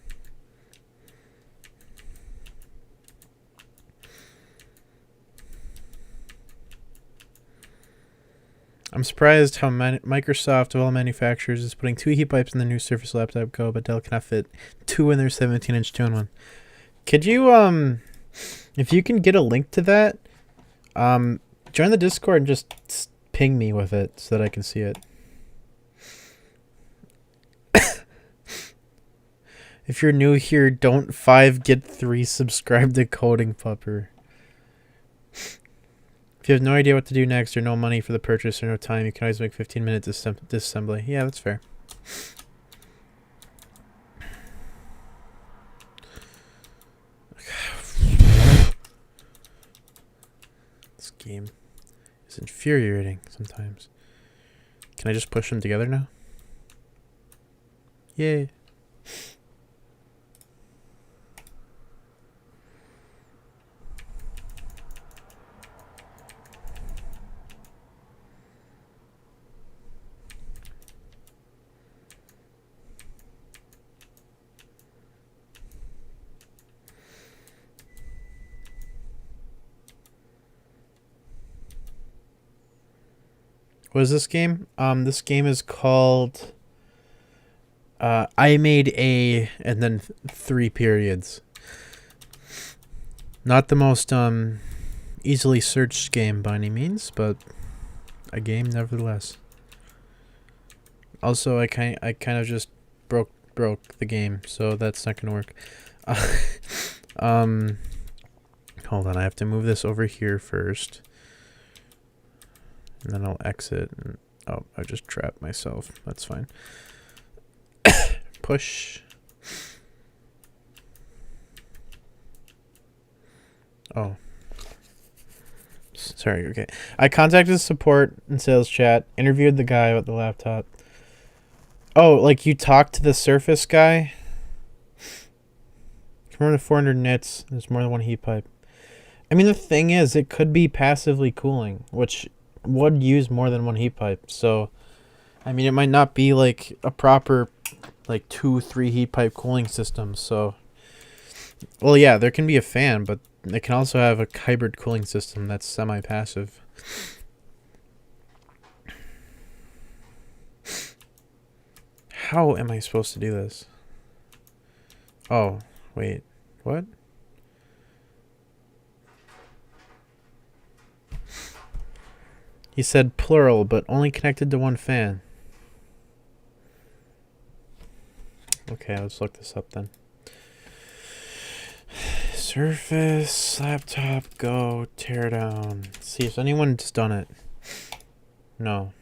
I'm surprised how Microsoft, of all manufacturers, is putting 2 heat pipes in the new Surface Laptop Go, but Dell cannot fit 2 in their 17-inch 2-in-1. Could you, if you can get a link to that, join the Discord and just ping me with it so that I can see it. If you're new here, don't 5 get 3 subscribe to Coding Pupper. If you have no idea what to do next or no money for the purchase or no time, you can always make 15-minute disassembly. Yeah, that's fair. This game is infuriating sometimes. Can I just push them together now? Yay. What is this game? This game is called I made a and then 3 periods. Not the most easily searched game by any means, but a game nevertheless. Also, I kind of just broke the game, so that's not gonna work. Hold on, I have to move this over here first. And then I'll exit. And, oh, I just trapped myself. That's fine. Push. Oh. Sorry, okay. I contacted support and sales chat, interviewed the guy with the laptop. Oh, like you talked to the Surface guy? Remember the 400 nits, there's more than 1 heat pipe. I mean, the thing is, it could be passively cooling, which would use more than 1 heat pipe. So, I mean, it might not be like a proper, like 2-3 heat pipe cooling system. So, well, yeah, there can be a fan, but it can also have a hybrid cooling system that's semi-passive. How am I supposed to do this? Oh, wait, what? He said plural, but only connected to 1 fan. Okay, let's look this up then. Surface Laptop Go teardown. See if anyone's done it. No.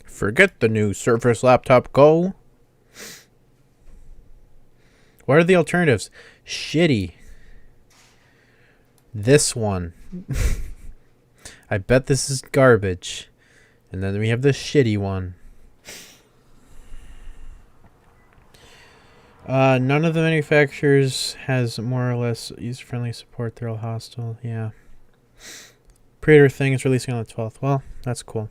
Forget the new Surface Laptop Go. What are the alternatives? Shitty. This one. I bet this is garbage. And then we have the shitty one. None of the manufacturers has more or less user-friendly support. They're all hostile. Yeah. Pre-order thing is releasing on the 12th. Well, that's cool.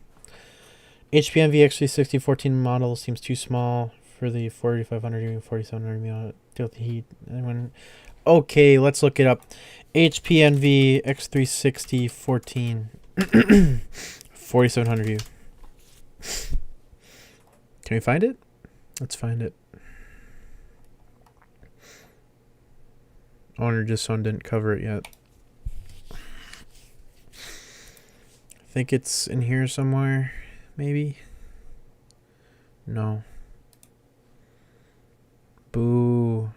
HP Envy X360 14 model seems too small for the 4500 even 4700 deal with the heat. Okay, let's look it up. HP Envy X360 14 4700 U. Can we find it? Let's find it. Owner just one didn't cover it yet. I think it's in here somewhere. Maybe? No. Boo.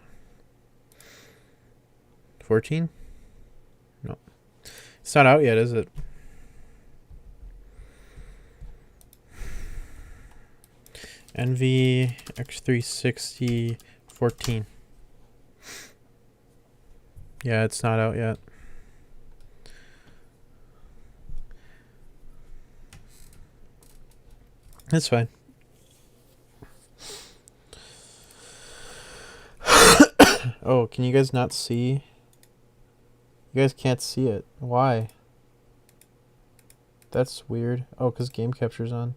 14? No. It's not out yet, is it? Envy X360 14. Yeah, it's not out yet. That's fine. Oh, can you guys not see? You guys can't see it. Why? That's weird. Oh, because game capture's on.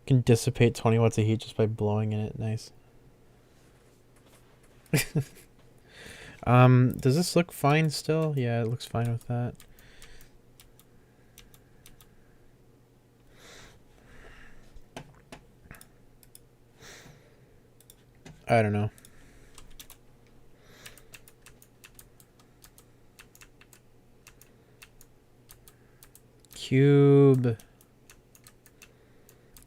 Can dissipate 20 watts of heat just by blowing in it. Nice. Does this look fine still? Yeah, it looks fine with that. I don't know. Cube.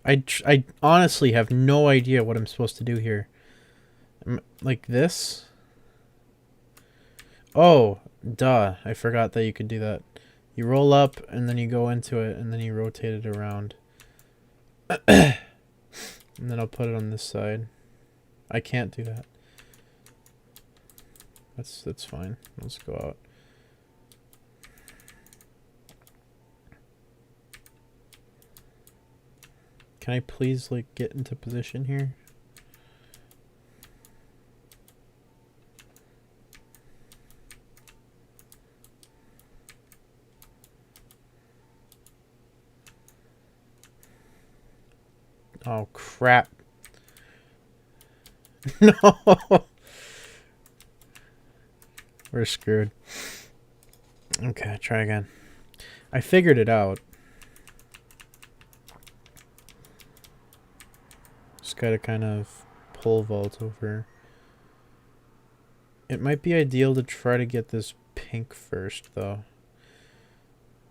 I honestly have no idea what I'm supposed to do here. Like this? Oh, duh. I forgot that you could do that. You roll up and then you go into it and then you rotate it around. And then I'll put it on this side. I can't do that. That's fine. Let's go out. Can I please like get into position here? Oh crap. No. We're screwed. Okay, try again. I figured it out. Just gotta kind of pole vault over. It might be ideal to try to get this pink first, though.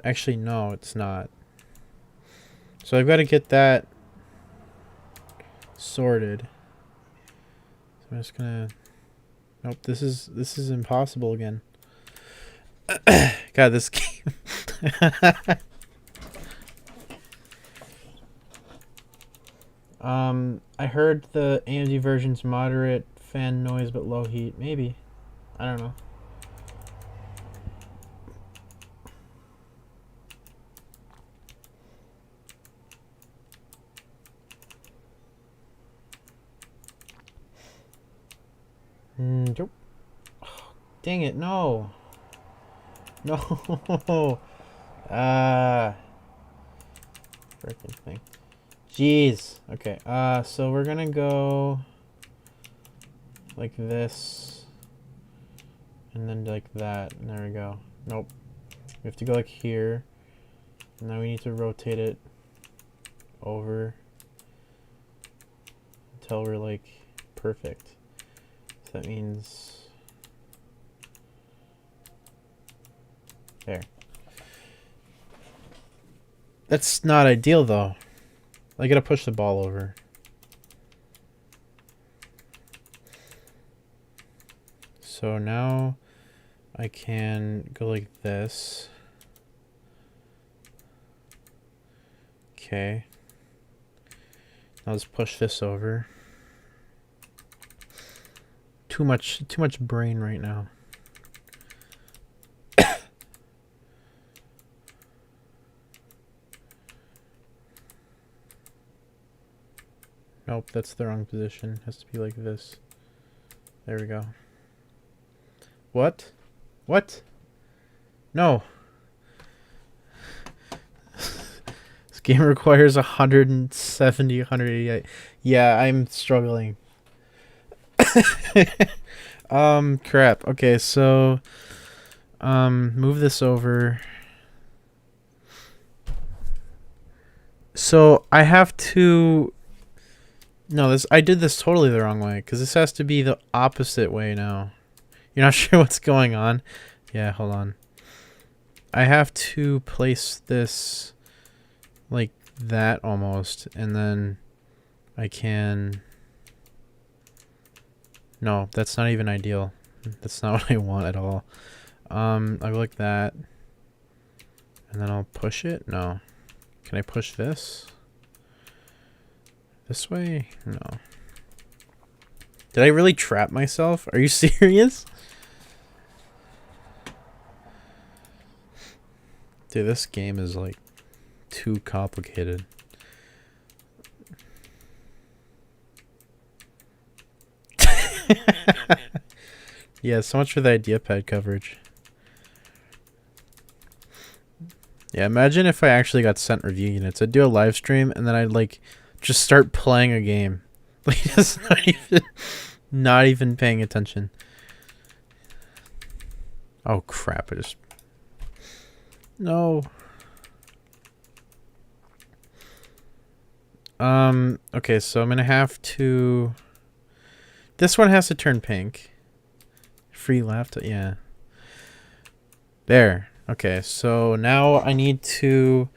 Actually, no, it's not. So I've got to get that sorted. So I'm just gonna... Nope, this is impossible again. God, this game. I heard the AMD version's moderate fan noise but low heat. Maybe. I don't know. Nope. Oh, dang it, no. No. Freaking thing. Jeez. Okay, so we're gonna go like this. And then like that. And there we go. Nope. We have to go like here. And now we need to rotate it over until we're like perfect. That means there. That's not ideal though. I gotta push the ball over. So now I can go like this. Okay. Now let's push this over. Too much brain right now. Nope, that's the wrong position. Has to be like this. There we go. What? What? No. This game requires 170, 188. Yeah, I'm struggling. Crap. Okay, so move this over. So I have to no, I did this totally the wrong way because this has to be the opposite way now. You're not sure what's going on? Yeah, hold on. I have to place this like that almost, and then I can... No, that's not even ideal. That's not what I want at all. I'll go like that. And then I'll push it? No. Can I push this? This way? No. Did I really trap myself? Are you serious? Dude, this game is like too complicated. Yeah, so much for the IdeaPad coverage. Yeah, imagine if I actually got sent review units. I'd do a live stream and then I'd like just start playing a game. Like just not even paying attention. Oh crap, I just... No. Okay, so I'm gonna have to... This one has to turn pink. Free laptop, yeah. There. Okay, so now I need to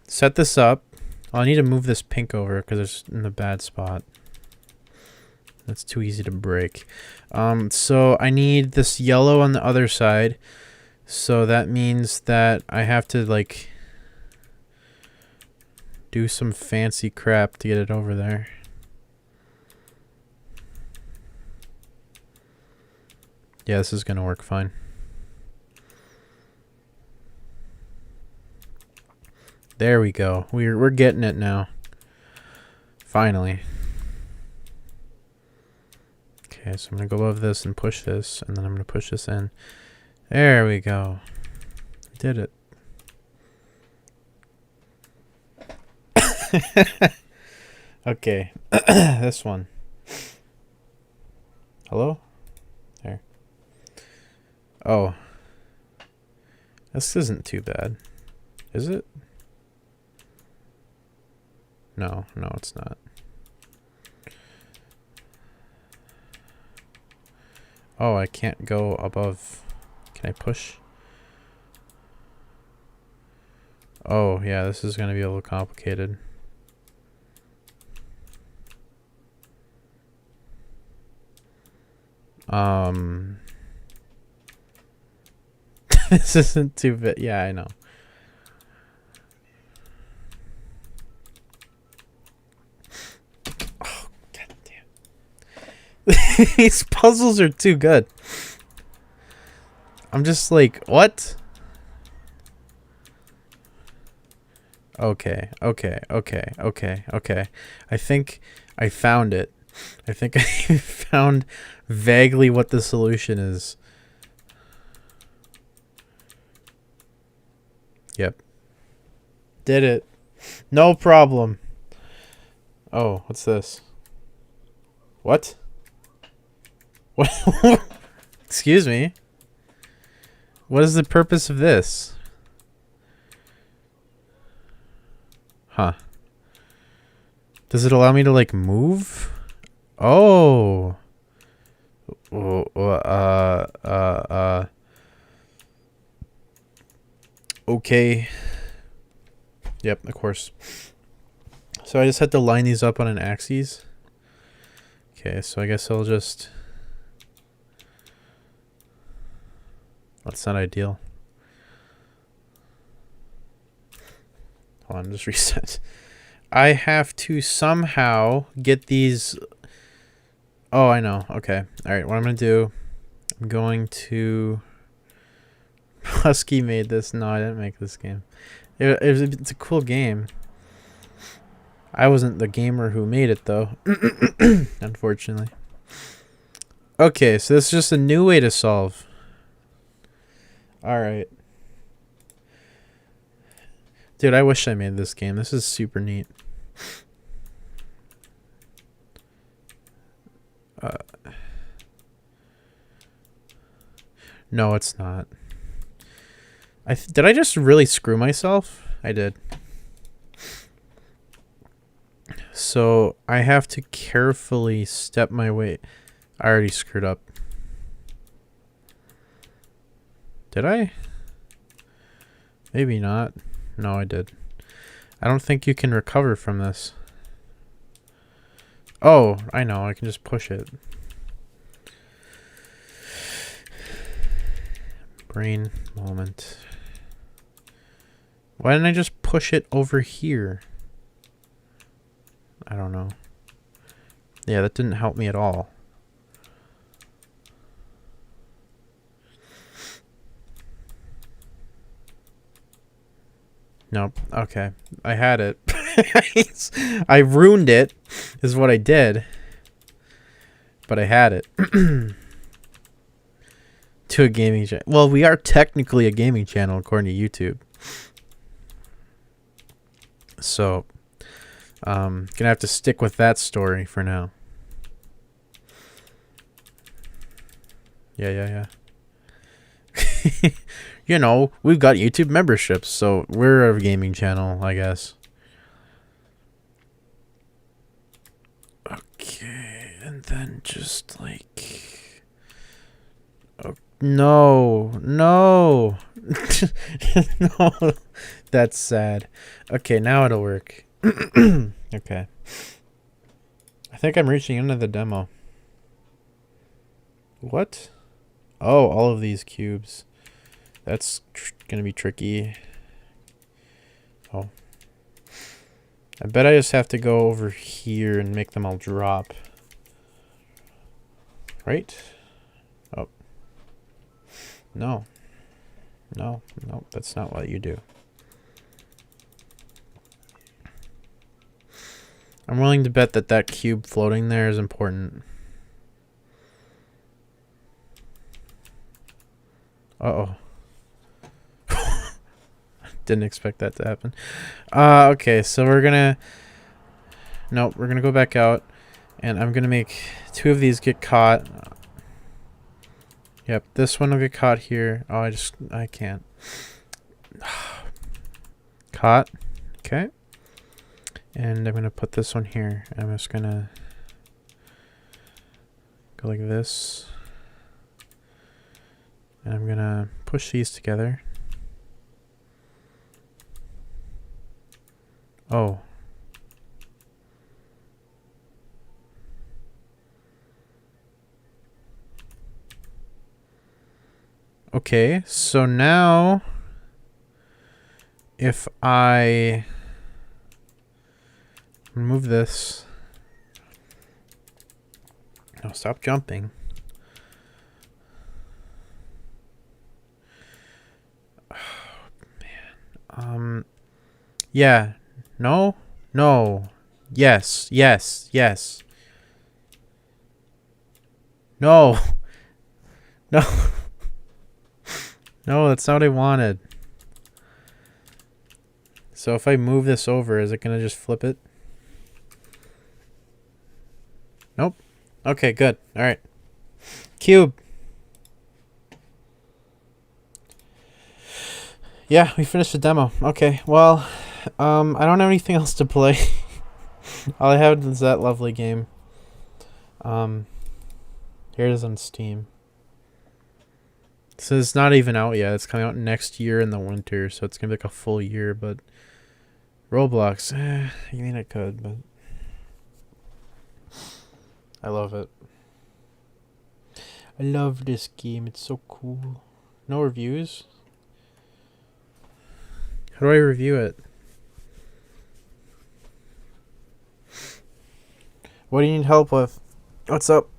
set this up. I need to move this pink over because it's in a bad spot. That's too easy to break. So I need this yellow on the other side. So that means that I have to like do some fancy crap to get it over there. Yeah, this is gonna work fine. There we go. We're getting it now. Finally. Okay, so I'm gonna go above this and push this, and then I'm gonna push this in. There we go. I did it. Okay. This one. Hello? There. Oh. This isn't too bad. Is it? No, it's not. Oh, I can't go above. Can I push? Oh, yeah, this is going to be a little complicated. This isn't too bad. Yeah, I know. Oh, god damn. These puzzles are too good. I'm just like, what? Okay. I think I found it. I think I found vaguely what the solution is. Yep. Did it. No problem. Oh, what's this? What? What? Excuse me. What is the purpose of this? Huh. Does it allow me to, like, move? Oh. Okay. Yep, of course. So I just had to line these up on an axis. Okay, so I guess I'll just... That's not ideal. Hold on, just reset. I have to somehow get these... Oh, I know. Okay. Alright, what I'm going to do... I'm going to... Husky made this. No, I didn't make this game. It's a cool game. I wasn't the gamer who made it, though. Unfortunately. Okay, so this is just a new way to solve. Alright. Dude, I wish I made this game. This is super neat. No, it's not. Did I just really screw myself? I did. So I have to carefully step my way. I already screwed up. Did I? Maybe not. No, I did. I don't think you can recover from this. Oh, I know. I can just push it. Brain moment. Why didn't I just push it over here? I don't know. Yeah, that didn't help me at all. Nope. Okay. I had it. I ruined it, is what I did. But I had it. To a gaming channel. Well, we are technically a gaming channel according to YouTube. So, gonna have to stick with that story for now. Yeah. You know, we've got YouTube memberships, so we're a gaming channel, I guess. Okay, and then just like... Oh, no. No, that's sad. Okay, now it'll work. Okay. I think I'm reaching into the demo. What? Oh, all of these cubes. That's gonna be tricky. Oh. I bet I just have to go over here and make them all drop. Right? Oh. No. No, that's not what you do. I'm willing to bet that that cube floating there is important. Uh-oh. Didn't expect that to happen. Okay, so we're gonna... Nope, we're gonna go back out. And I'm gonna make 2 of these get caught. Yep, this one will get caught here. Oh, I can't. Caught. Okay. And I'm gonna put this one here. I'm just gonna go like this. And I'm gonna push these together. Oh. Okay, so now if I remove this. No, stop jumping. Oh, man. Yeah. No. No. Yes. Yes. Yes. No. No. No, that's not what I wanted. So if I move this over, is it going to just flip it? Nope. Okay, good. All right. Cube. Yeah, we finished the demo. Okay, well, I don't have anything else to play. All I have is that lovely game. Here it is on Steam. So it's not even out yet. It's coming out next year in the winter, so it's gonna be like a full year. But Roblox, you mean I could, but I love it. I love this game. It's so cool. No reviews? How do I review it? What do you need help with? What's up?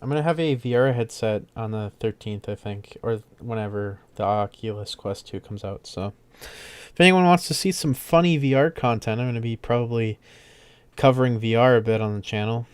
I'm going to have a VR headset on the 13th, I think, or whenever the Oculus Quest 2 comes out. So if anyone wants to see some funny VR content, I'm going to be probably covering VR a bit on the channel.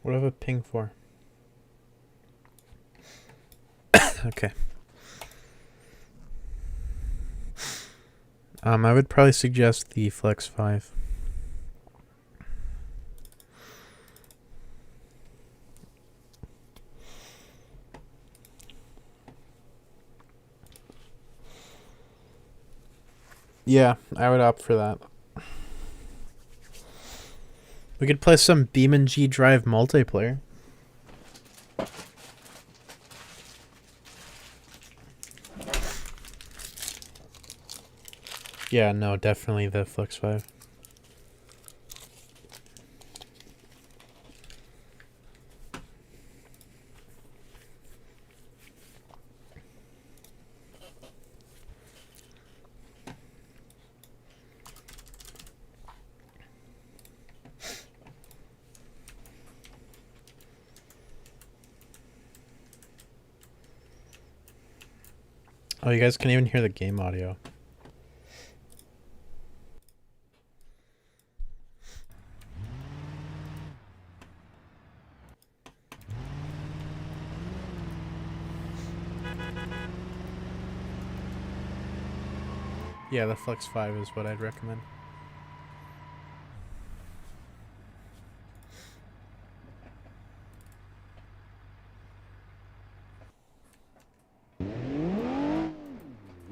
What do I have a ping for? Okay. I would probably suggest the Flex 5. Yeah, I would opt for that. We could play some BeamNG Drive multiplayer. Yeah, no, definitely the Flex 5. Oh, you guys can even hear the game audio. Yeah, the Flex 5 is what I'd recommend.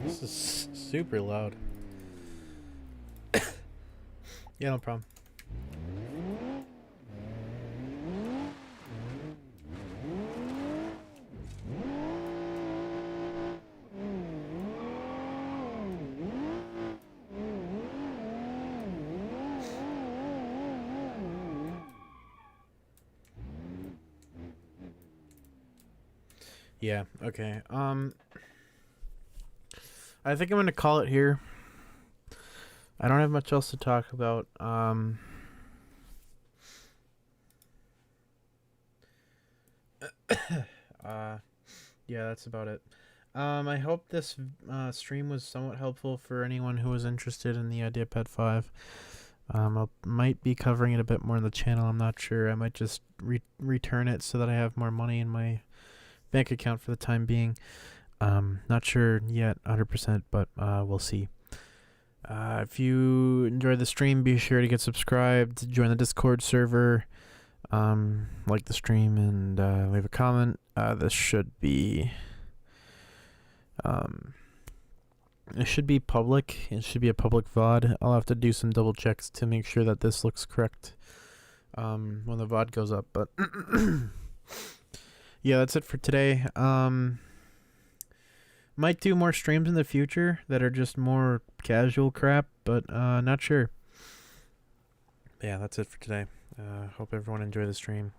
This is super loud. Yeah, no problem. Yeah, okay. I think I'm going to call it here. I don't have much else to talk about. Yeah, that's about it. I hope this stream was somewhat helpful for anyone who was interested in the IdeaPad 5. I might be covering it a bit more in the channel. I'm not sure. I might just return it so that I have more money in my bank account for the time being. Not sure yet 100%, but we'll see. If you enjoyed the stream, be sure to get subscribed, join the Discord server, like the stream, and leave a comment. This should be it should be public. It should be a public VOD. I'll have to do some double checks to make sure that this looks correct when the VOD goes up, but yeah, that's it for today. Might do more streams in the future that are just more casual crap, but not sure. Yeah, that's it for today. Hope everyone enjoyed the stream.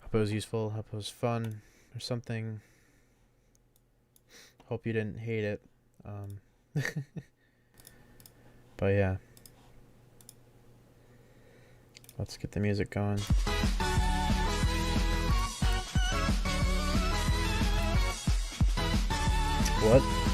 Hope it was useful. Hope it was fun or something. Hope you didn't hate it. But yeah. Let's get the music going. What?